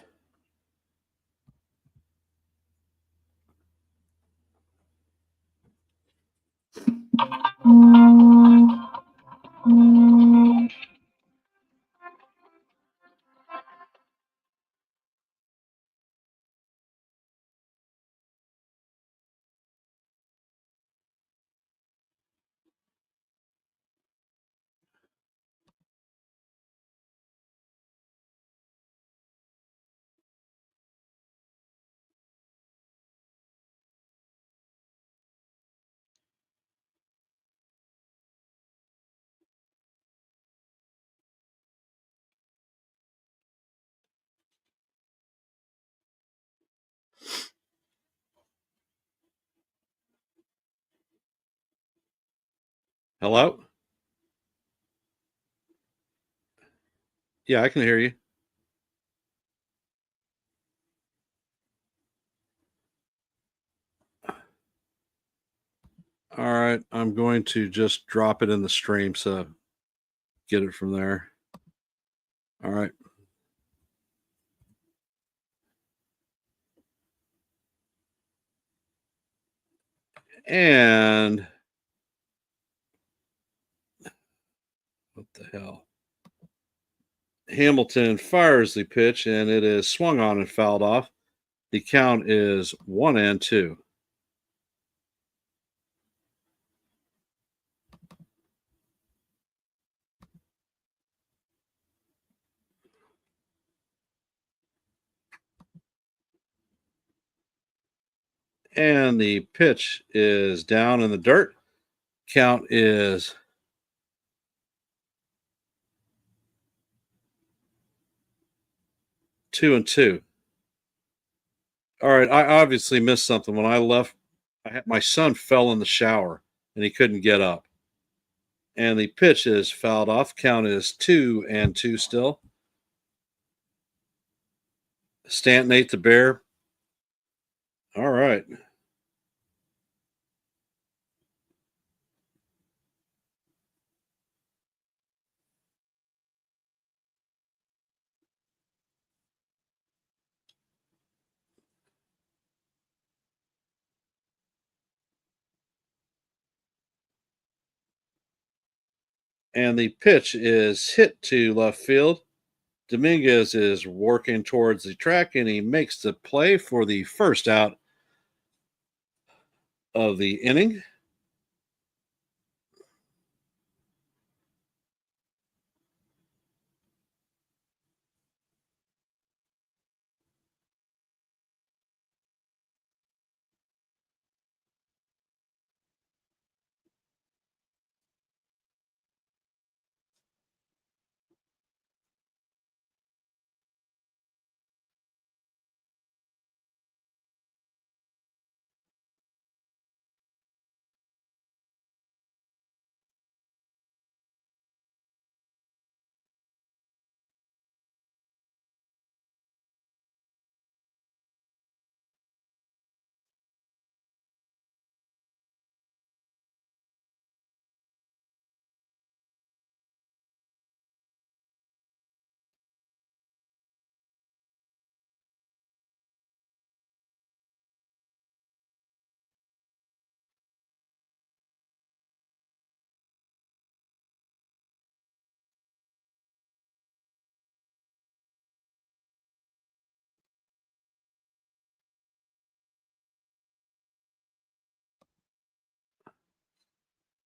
Hello? Yeah, I can hear you. All right. I'm going to just drop it in the stream so get it from there. All right. And what the hell? Hamilton fires the pitch and it is swung on and fouled off. The count is 1-2. And the pitch is down in the dirt. Count is 2-2. All right. I obviously missed something. When I left, my son fell in the shower and he couldn't get up. And the pitch is fouled off. Count is 2-2 still. Stanton ate the bear. All right. And the pitch is hit to left field. Dominguez is working towards the track and he makes the play for the first out of the inning.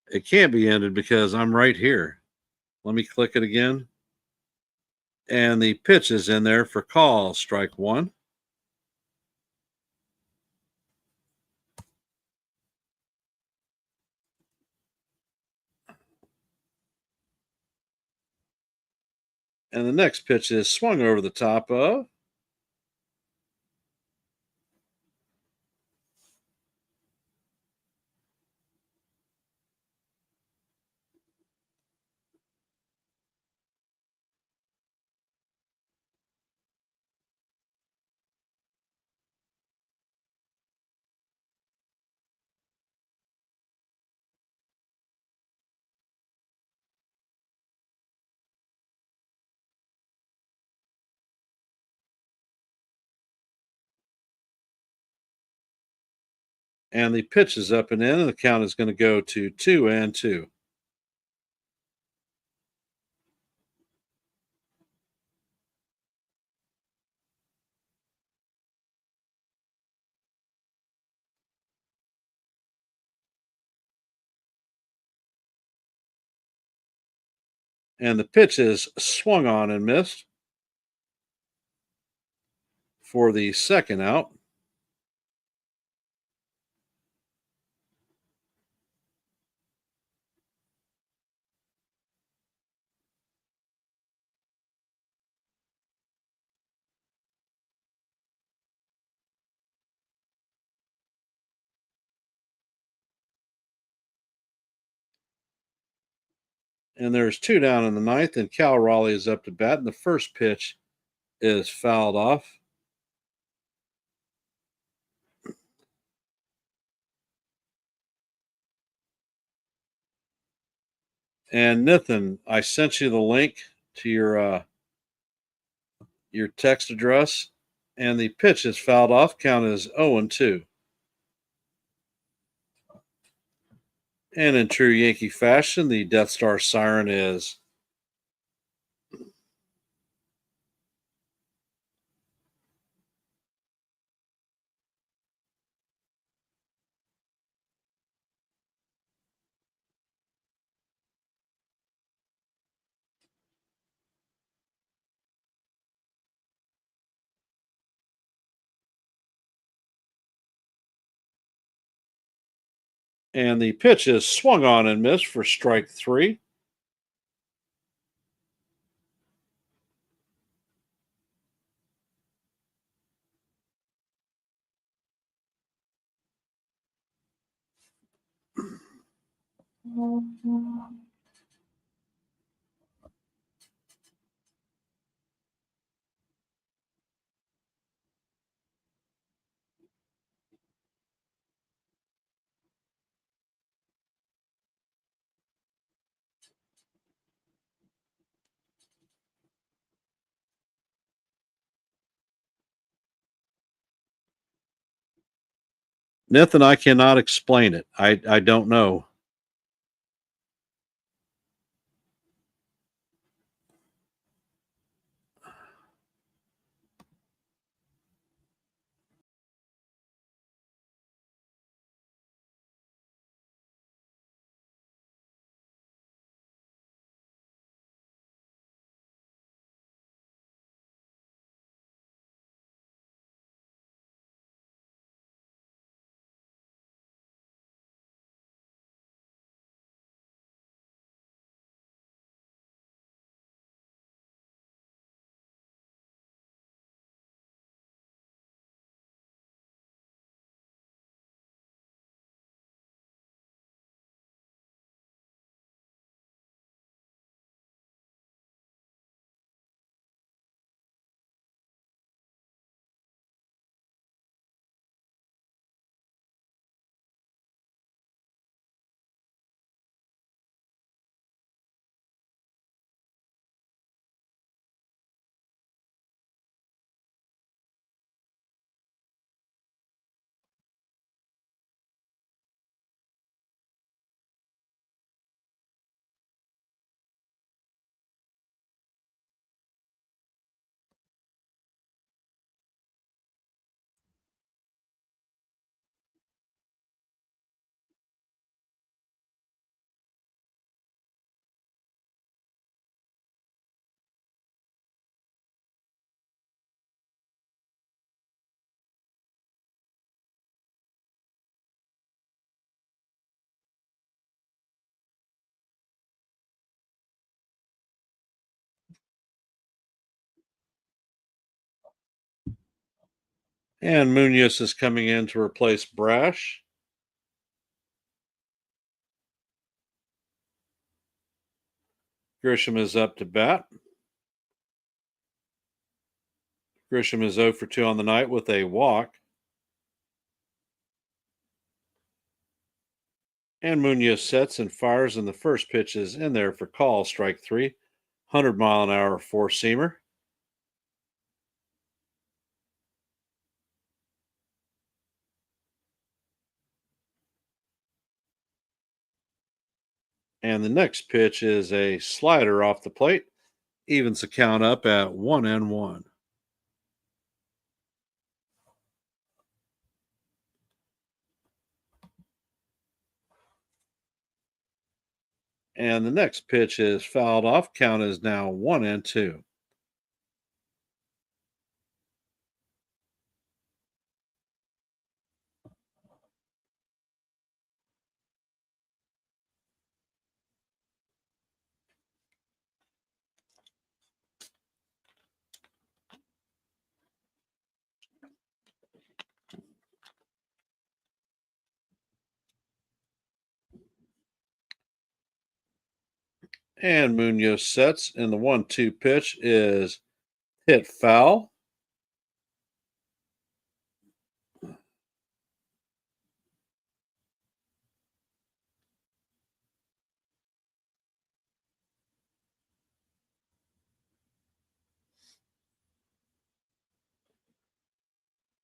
It can't be ended because I'm right here. Let me click it again. And the pitch is in there for call, strike one. And the next pitch is swung over the top of. And the pitch is up and in, and the count is going to go to 2-2. And the pitch is swung on and missed for the second out. And there's 2 down in the ninth, and Cal Raleigh is up to bat, and the first pitch is fouled off. And Nathan, I sent you the link to your text address, and the pitch is fouled off. Count is 0-2. And in true Yankee fashion, the Death Star siren is and the pitch is swung on and missed for strike 3. Nathan, I cannot explain it. I don't know. And Munoz is coming in to replace Brash. Grisham is up to bat. Grisham is 0 for 2 on the night with a walk. And Munoz sets and fires, and the first pitch is in there for call, strike 3. 100-mile-an-hour four-seamer. And the next pitch is a slider off the plate. Evens the count up at 1-1. And the next pitch is fouled off. Count is now 1-2. And Munoz sets, and the 1-2 pitch is hit foul.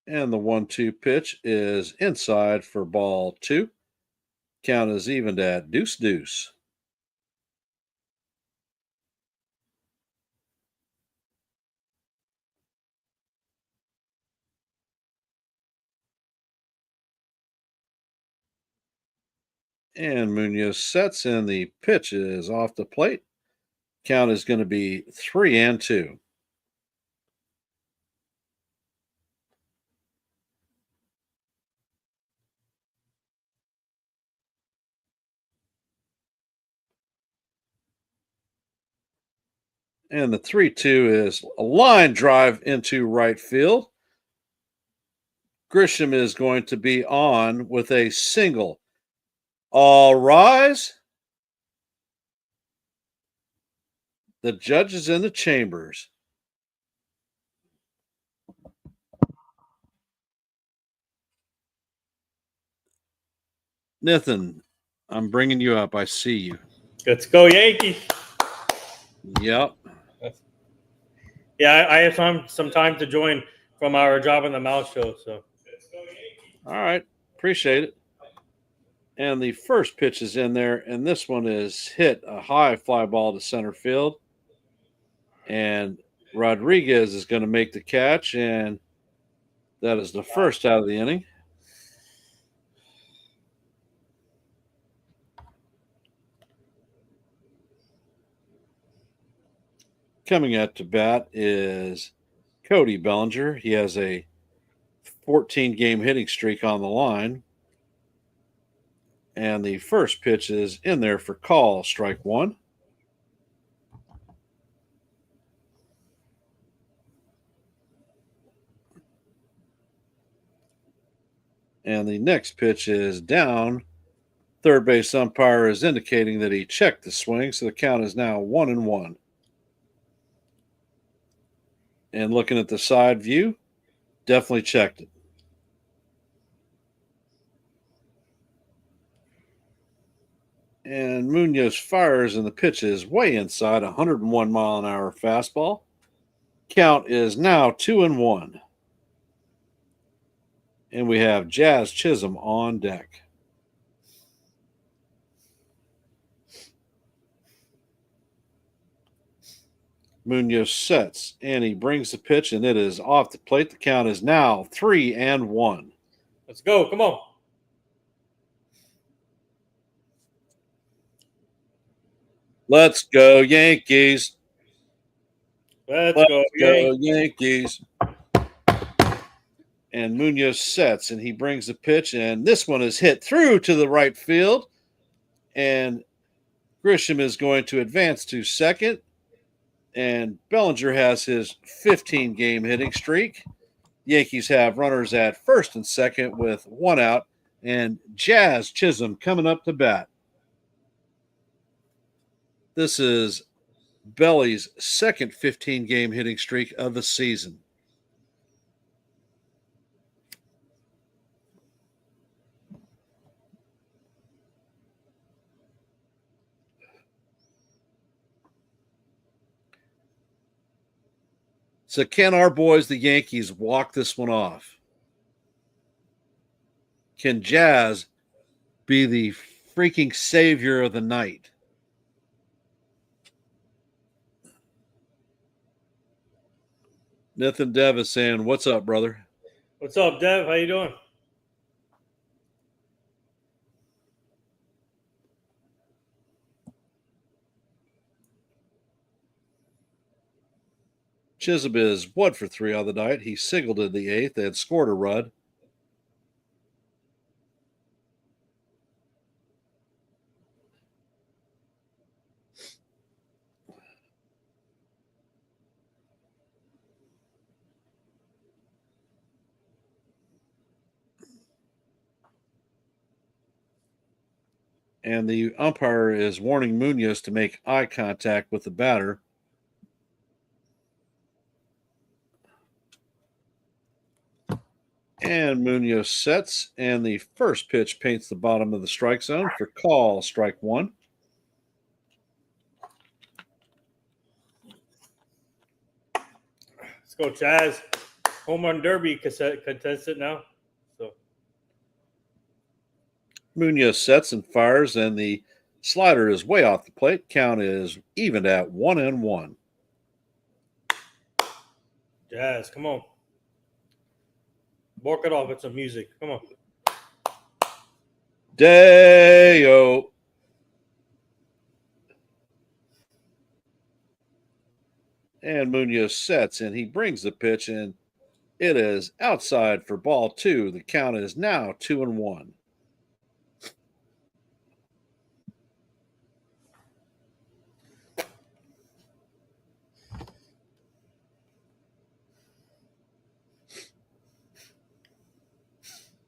And the 1-2 pitch is inside for ball 2. Count is evened at deuce. And Munoz sets, and the pitch is off the plate. Count is going to be 3-2. And the 3-2 is a line drive into right field. Grisham is going to be on with a single. All rise. The judge is in the chambers. Nathan, I'm bringing you up. I see you. Let's go Yankees. Yep. Yeah, I have some time to join from our Job in the Mouse show. So All right. Appreciate it. And the first pitch is in there, and this one is hit a high fly ball to center field. And Rodriguez is going to make the catch, and that is the first out of the inning. Coming at to bat is Cody Bellinger. He has a 14-game hitting streak on the line. And the first pitch is in there for call, strike 1. And the next pitch is down. Third base umpire is indicating that he checked the swing, so the count is now 1-1. And looking at the side view, definitely checked it. And Munoz fires, and the pitch is way inside, 101 mile an hour fastball. Count is now 2-1. And we have Jazz Chisholm on deck. Munoz sets, and he brings the pitch, and it is off the plate. The count is now 3-1. let's go. Come on. Let's go, Yankees. Let's Let's go go, Yankees. Yankees. And Munoz sets, and he brings the pitch, and this one is hit through to the right field. And Grisham is going to advance to second. And Bellinger has his 15-game hitting streak. Yankees have runners at first and second with 1 out. And Jazz Chisholm coming up to bat. This is Belly's second 15-game hitting streak of the season. So can our boys, the Yankees, walk this one off? Can Jazz be the freaking savior of the night? Nathan Dev is saying, "What's up, brother?" What's up, Dev? How you doing? Chisholm is 1 for 3 on the night. He singled in the 8th and scored a run. And the umpire is warning Munoz to make eye contact with the batter. And Munoz sets, and the first pitch paints the bottom of the strike zone for call, strike one. Let's go, Chaz. Home run derby contestant now. So Munoz sets and fires, and the slider is way off the plate. Count is even at 1-1. Jazz, come on. Walk it off with some music. Come on. Day-o. And Munoz sets, and he brings the pitch in. It is outside for ball two. The count is now 2-1.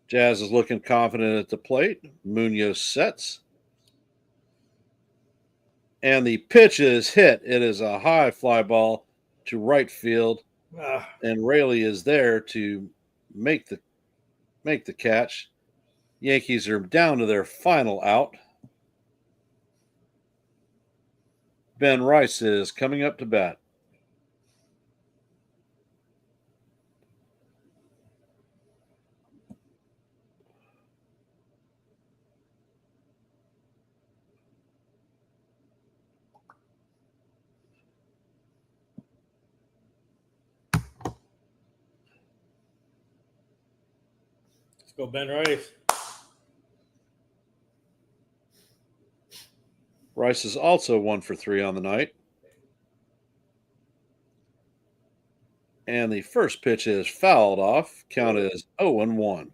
Jazz is looking confident at the plate. Munoz sets. And the pitch is hit. It is a high fly ball to right field. And Raley is there to make the catch. Yankees are down to their final out. Ben Rice is coming up to bat. Let's go, Ben Rice. Rice is also 1 for 3 on the night. And the first pitch is fouled off. Count is 0-1.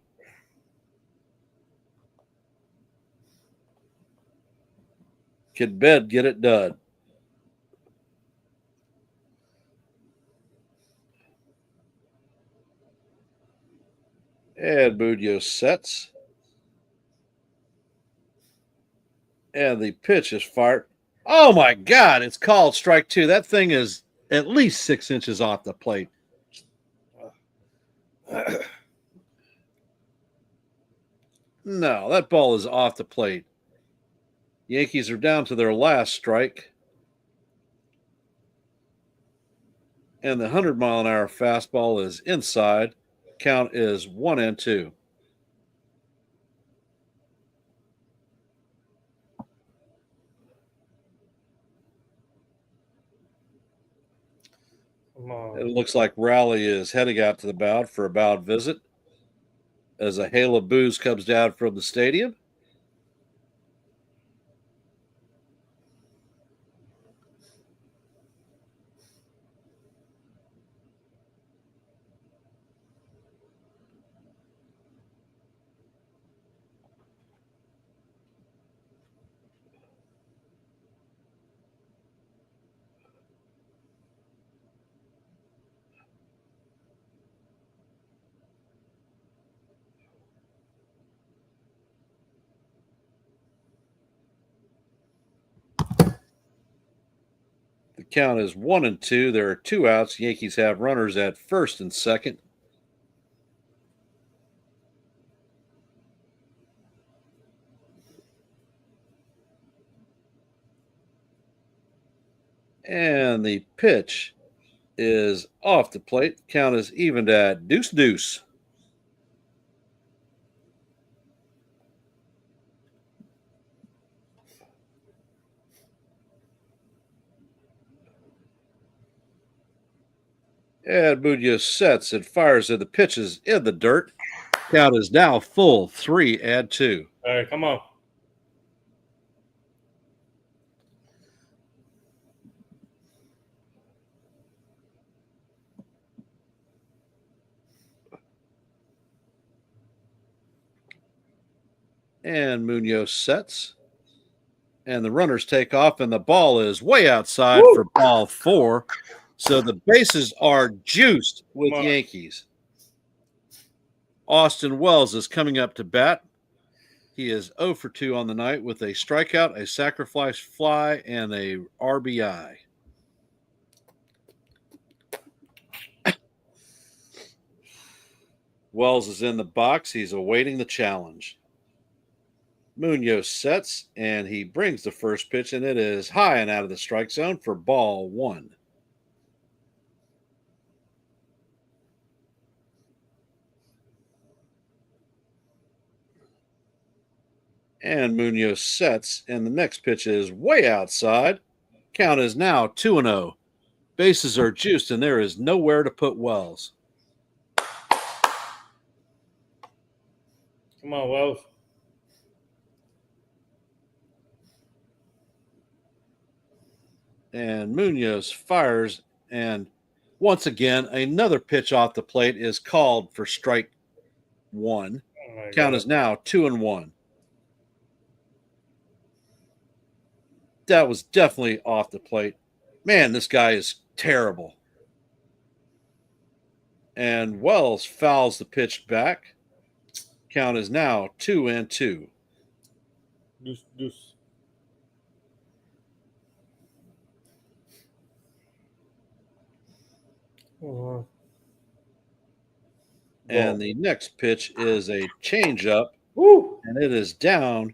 Could Bed get it done? And Munoz sets. And the pitch is fired. Oh, my God. It's called strike two. That thing is at least 6 inches off the plate. No, that ball is off the plate. Yankees are down to their last strike. And the 100-mile-an-hour fastball is inside. Count is 1-2. Come on. It looks like Rowley is heading out to the mound for a mound visit as a hail of boos comes down from the stadium. The count is 1-2. There are 2 outs. Yankees have runners at first and second. And the pitch is off the plate. The count is evened at 2-2. And Munoz sets and fires, and the pitch is in the dirt. Count is now full, 3-2. All right, come on. And Munoz sets. And the runners take off, and the ball is way outside for ball 4. So the bases are juiced with Yankees. Austin Wells is coming up to bat. He is 0 for 2 on the night with a strikeout, a sacrifice fly, and a RBI. Wells is in the box. He's awaiting the challenge. Munoz sets, and he brings the first pitch, and it is high and out of the strike zone for ball 1. And Munoz sets, and the next pitch is way outside. Count is now 2-0. Bases are juiced, and there is nowhere to put Wells. Come on, Wells. And Munoz fires, and once again, another pitch off the plate is called for strike 1. Oh my Count God. is now 2-1. That was definitely off the plate. Man, this guy is terrible. And Wells fouls the pitch back. Count is now 2-2. Deuce. Oh, And the next pitch is a changeup, woo! and it is down.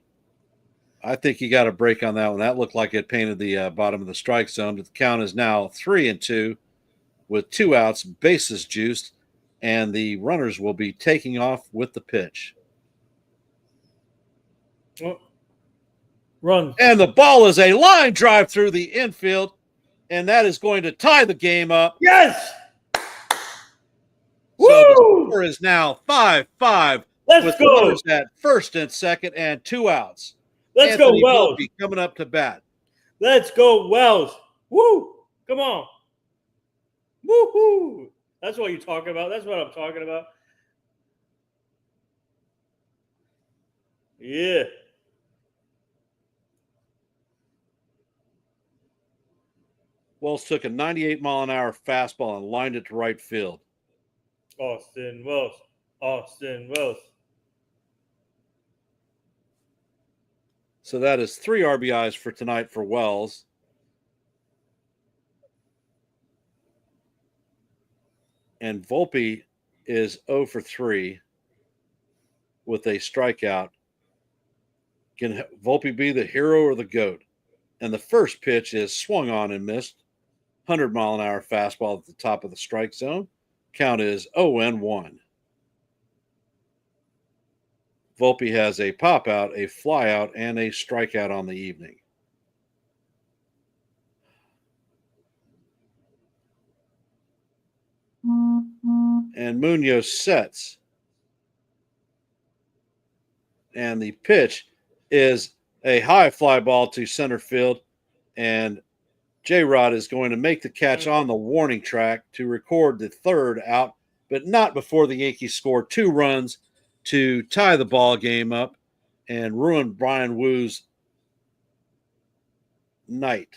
I think you got a break on that one. That looked like it painted the bottom of the strike zone. But the count is now 3-2 with 2 outs, bases juiced, and the runners will be taking off with the pitch. Oh. Run. And the ball is a line drive through the infield, and that is going to tie the game up. Yes. So the Woo! score is now 5-5 Let's with go. runners at first and second and 2 outs. Let's Anthony go, Wells. Volpe coming up to bat. Let's go, Wells. Woo! Come on. Woo-hoo! That's what you're talking about. That's what I'm talking about. Yeah. Wells took a 98-mile-an-hour fastball and lined it to right field. Austin Wells. So that is 3 RBIs for tonight for Wells. And Volpe is 0 for 3 with a strikeout. Can Volpe be the hero or the GOAT? And the first pitch is swung on and missed. 100-mile-an-hour fastball at the top of the strike zone. Count is 0-1. Volpe has a pop out, a fly out, and a strikeout on the evening. And Munoz sets. And the pitch is a high fly ball to center field. And J-Rod is going to make the catch on the warning track to record the third out, but not before the Yankees score 2 runs to tie the ball game up and ruin Brian Woo's night.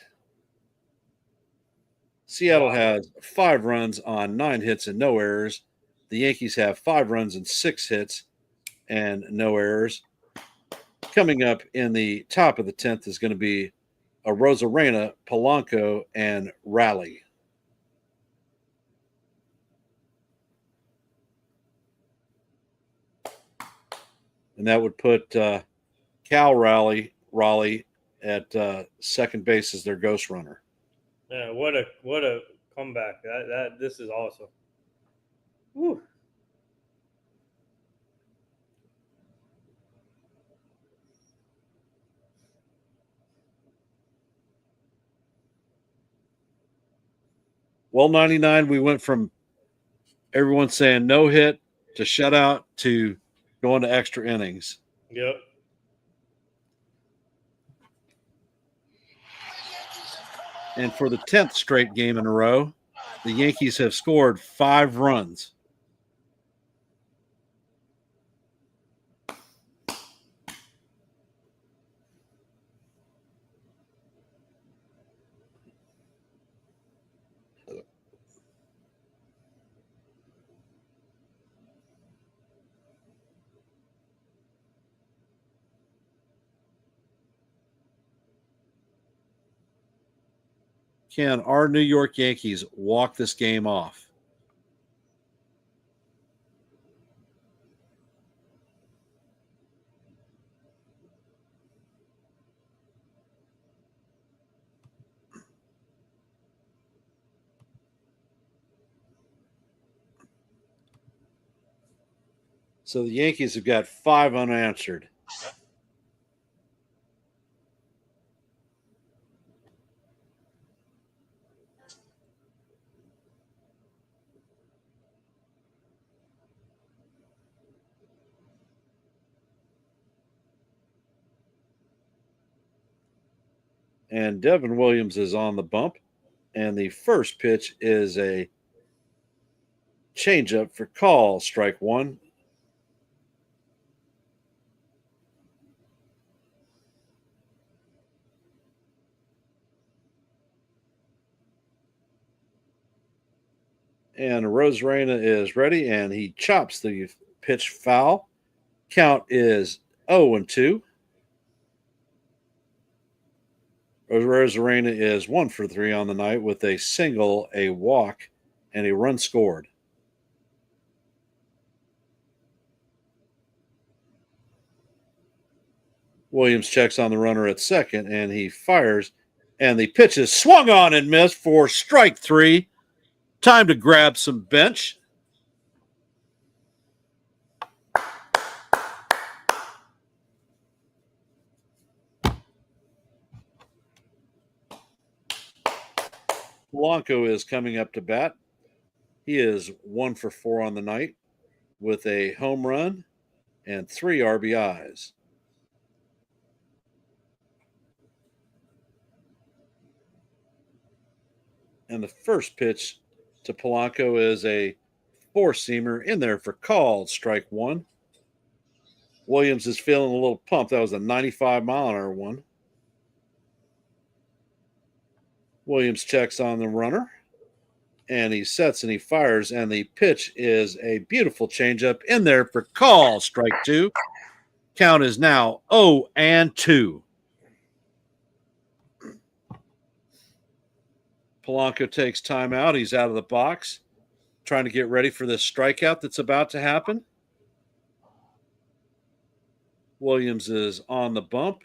Seattle has 5 runs on 9 hits and no errors. The Yankees have 5 runs and 6 hits and no errors. Coming up in the top of the 10th is going to be a Rosarena, Polanco, and Raleigh. And that would put Cal Raleigh at second base as their ghost runner. Yeah, what a comeback. This is awesome. Woo. Well, 99, we went from everyone saying no hit to shutout to going to extra innings. Yep. And for the 10th straight game in a row, the Yankees have scored 5 runs. Can our New York Yankees walk this game off? So the Yankees have got 5 unanswered. And Devin Williams is on the bump. And the first pitch is a changeup for call, strike 1. And Rosarena is ready, and he chops the pitch foul. Count is 0-2. Rosarena is 1 for 3 on the night with a single, a walk, and a run scored. Williams checks on the runner at second, and he fires, and the pitch is swung on and missed for strike 3. Time to grab some bench. Polanco is coming up to bat. He is 1 for 4 on the night with a home run and 3 RBIs. And the first pitch to Polanco is a 4-seamer in there for called, strike 1. Williams is feeling a little pumped. That was a 95-mile-an-hour one. Williams checks on the runner, and he sets and he fires, and the pitch is a beautiful changeup in there for call, strike 2. Count is now 0-2. Polanco takes time out. He's out of the box, trying to get ready for this strikeout that's about to happen. Williams is on the bump.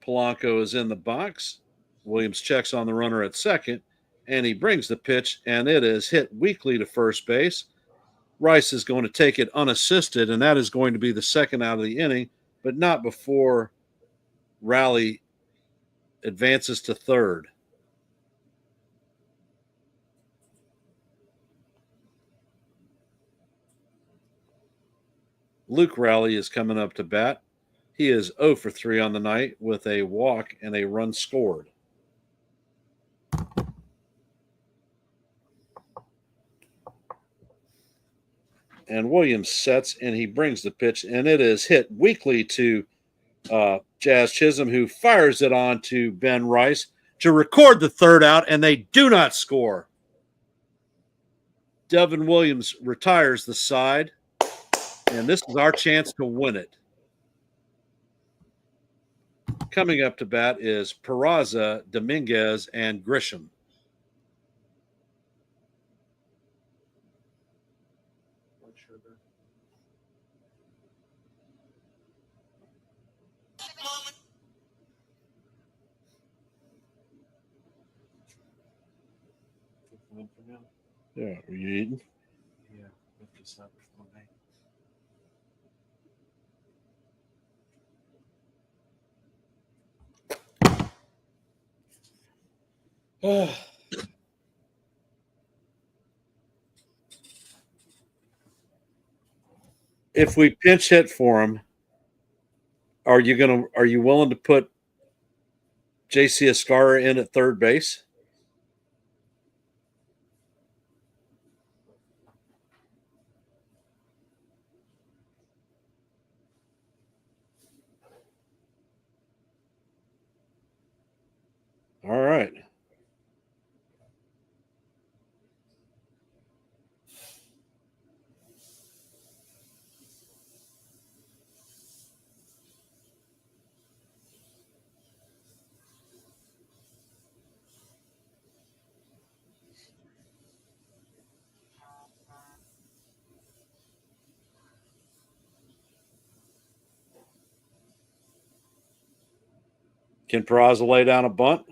Polanco is in the box. Williams checks on the runner at second, and he brings the pitch, and it is hit weakly to first base. Rice is going to take it unassisted, and that is going to be the second out of the inning, but not before Raleigh advances to third. Luke Raleigh is coming up to bat. He is 0 for 3 on the night with a walk and a run scored. And Williams sets, and he brings the pitch, and it is hit weakly to Jazz Chisholm, who fires it on to Ben Rice to record the third out, and they do not score. Devin Williams retires the side, and this is our chance to win it. Coming up to bat is Peraza, Dominguez, and Grisham. Yeah, are you eating? Yeah, this up for me. If we pinch hit for him, are you willing to put JC Escarra in at third base? All right. Can Peraza lay down a bunt?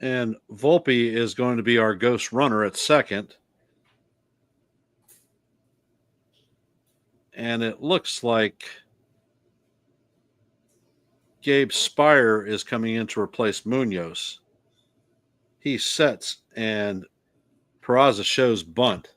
And Volpe is going to be our ghost runner at second. And it looks like Gabe Spire is coming in to replace Munoz. He sets, and Peraza shows bunt.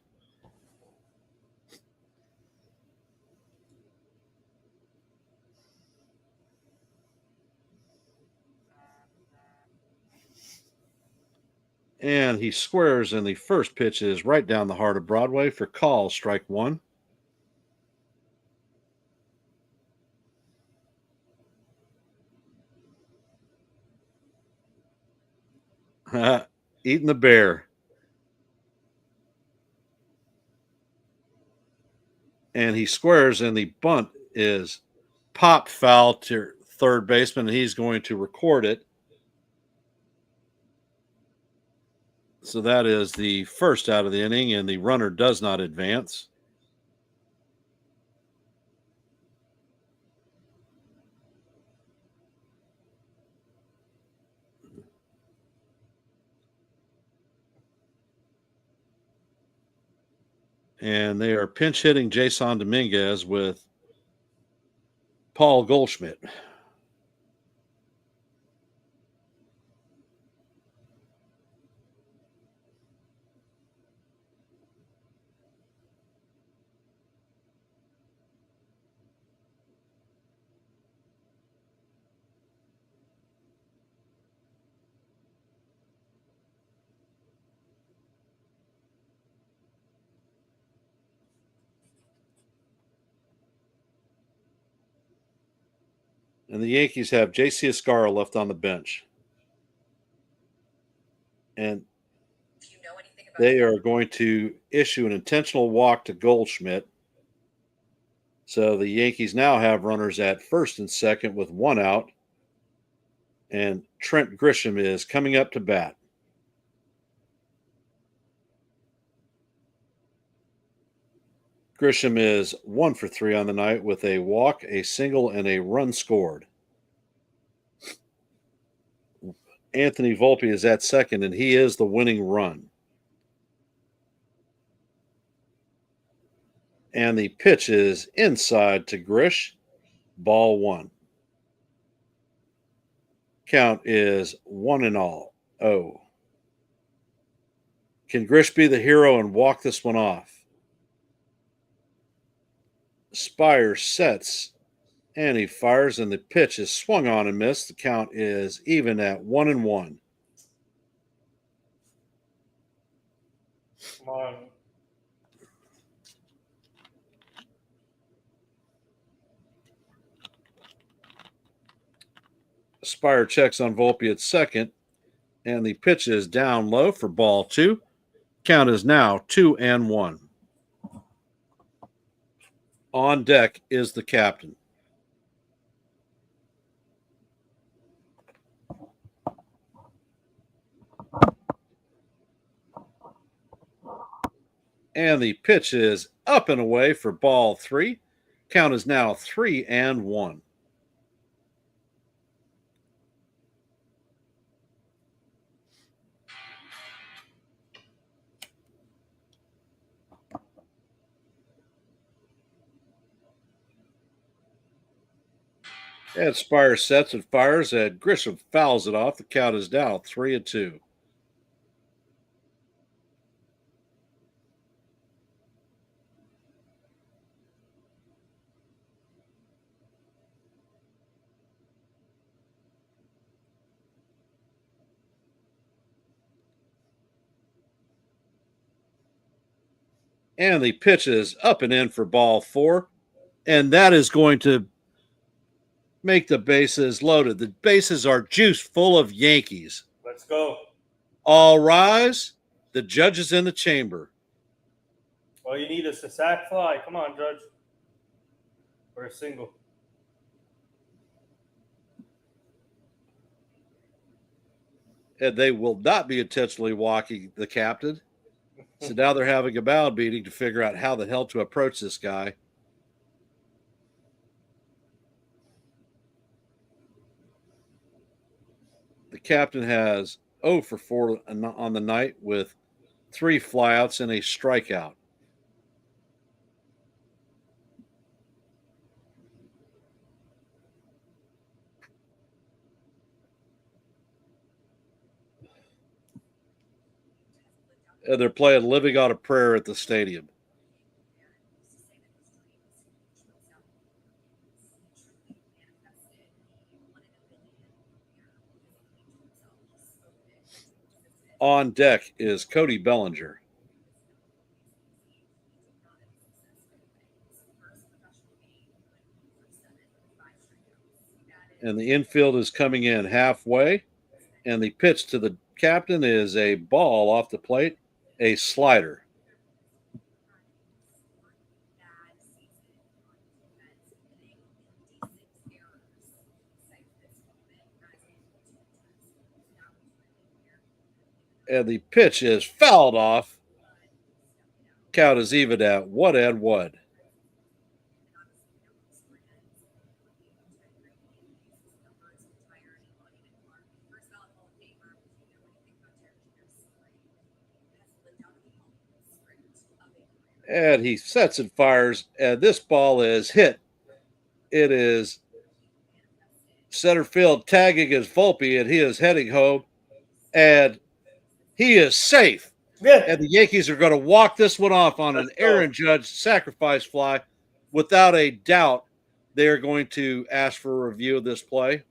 And he squares, and the first pitch is right down the heart of Broadway for call, strike one. Eating the bear. And he squares, and the bunt is pop foul to third baseman, and he's going to record it. So that is the first out of the inning, and the runner does not advance. And they are pinch hitting Jason Dominguez with Paul Goldschmidt. And the Yankees have J.C. Escarra left on the bench. And they are going to issue an intentional walk to Goldschmidt. So the Yankees now have runners at first and second with one out. And Trent Grisham is coming up to bat. Grisham is 1 for 3 on the night with a walk, a single, and a run scored. Anthony Volpe is at second, and he is the winning run. And the pitch is inside to Grish. Ball one. Count is 1-0. Can Grish be the hero and walk this one off? Spire sets, and he fires, and the pitch is swung on and missed. The count is even at 1-1. Come on. Spire checks on Volpe at second, and the pitch is down low for ball two. Count is now 2-1. On deck is the captain. And the pitch is up and away for ball three. Count is now 3-1. And Spire sets and fires, and Grisham fouls it off. The count is now 3-2. And the pitch is up and in for ball 4. And that is going to make the bases loaded. The bases are juice full of Yankees. Let's go. All rise. The judge is in the chamber. All you need is a sack fly. Come on, Judge. Or a single. And they will not be intentionally walking the captain. So now they're having a bow meeting to figure out how the hell to approach this guy. The captain has 0 for 4 on the night with 3 flyouts and a strikeout. And they're playing Living on a Prayer at the stadium. On deck is Cody Bellinger. And the infield is coming in halfway. And the pitch to the captain is a ball off the plate, a slider. And the pitch is fouled off. Count is even at 1-1. And he sets and fires, and this ball is hit. It is center field tagging his Volpe, and he is heading home, and he is safe. Yeah. And the Yankees are going to walk this one off on an Aaron Judge sacrifice fly. Without a doubt, they are going to ask for a review of this play.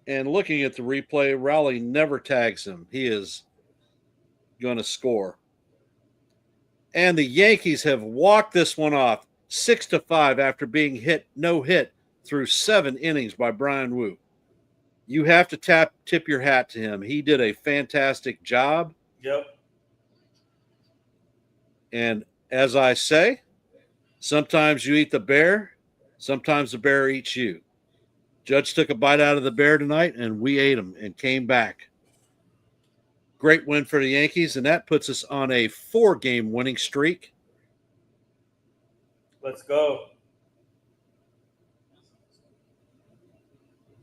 And looking at the replay, Rowley never tags him. He is going to score. And the Yankees have walked this one off 6-5 after being hit no hit through 7 innings by Brian Wu. You have to tip your hat to him. He did a fantastic job. Yep. And as I say, sometimes you eat the bear, sometimes the bear eats you. Judge took a bite out of the bear tonight, and we ate him and came back. Great win for the Yankees, and that puts us on a 4-game winning streak. Let's go.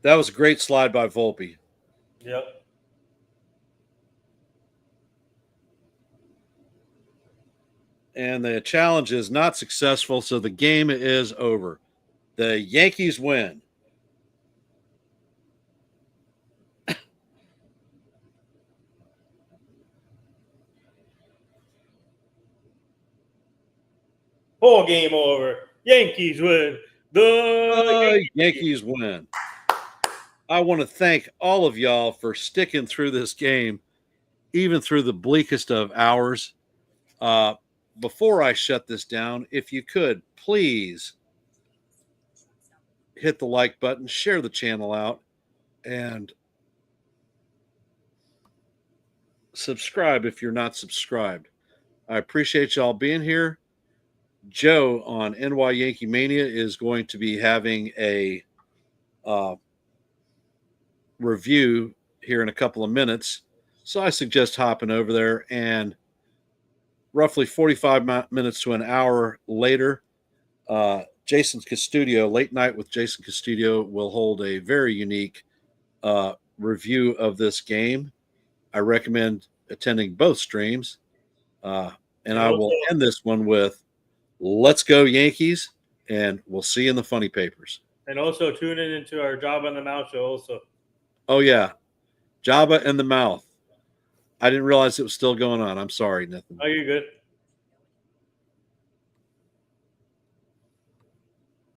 That was a great slide by Volpe. Yep. And the challenge is not successful, so the game is over. The Yankees win. Whole game over. Yankees win. The Yankees win. I want to thank all of y'all for sticking through this game, even through the bleakest of hours. Before I shut this down, if you could, please hit the like button, share the channel out, and subscribe if you're not subscribed. I appreciate y'all being here. Joe on NY Yankee Mania is going to be having a review here in a couple of minutes. So I suggest hopping over there, and roughly 45 minutes to an hour later, Jason Custodio, Late Night with Jason Custodio, will hold a very unique review of this game. I recommend attending both streams. And I will end this one with let's go Yankees, and we'll see you in the funny papers. And also tune in into our Jabba and the Mouth show also. Oh, yeah. Jabba and the Mouth. I didn't realize it was still going on. I'm sorry, Nathan. Oh, you're good.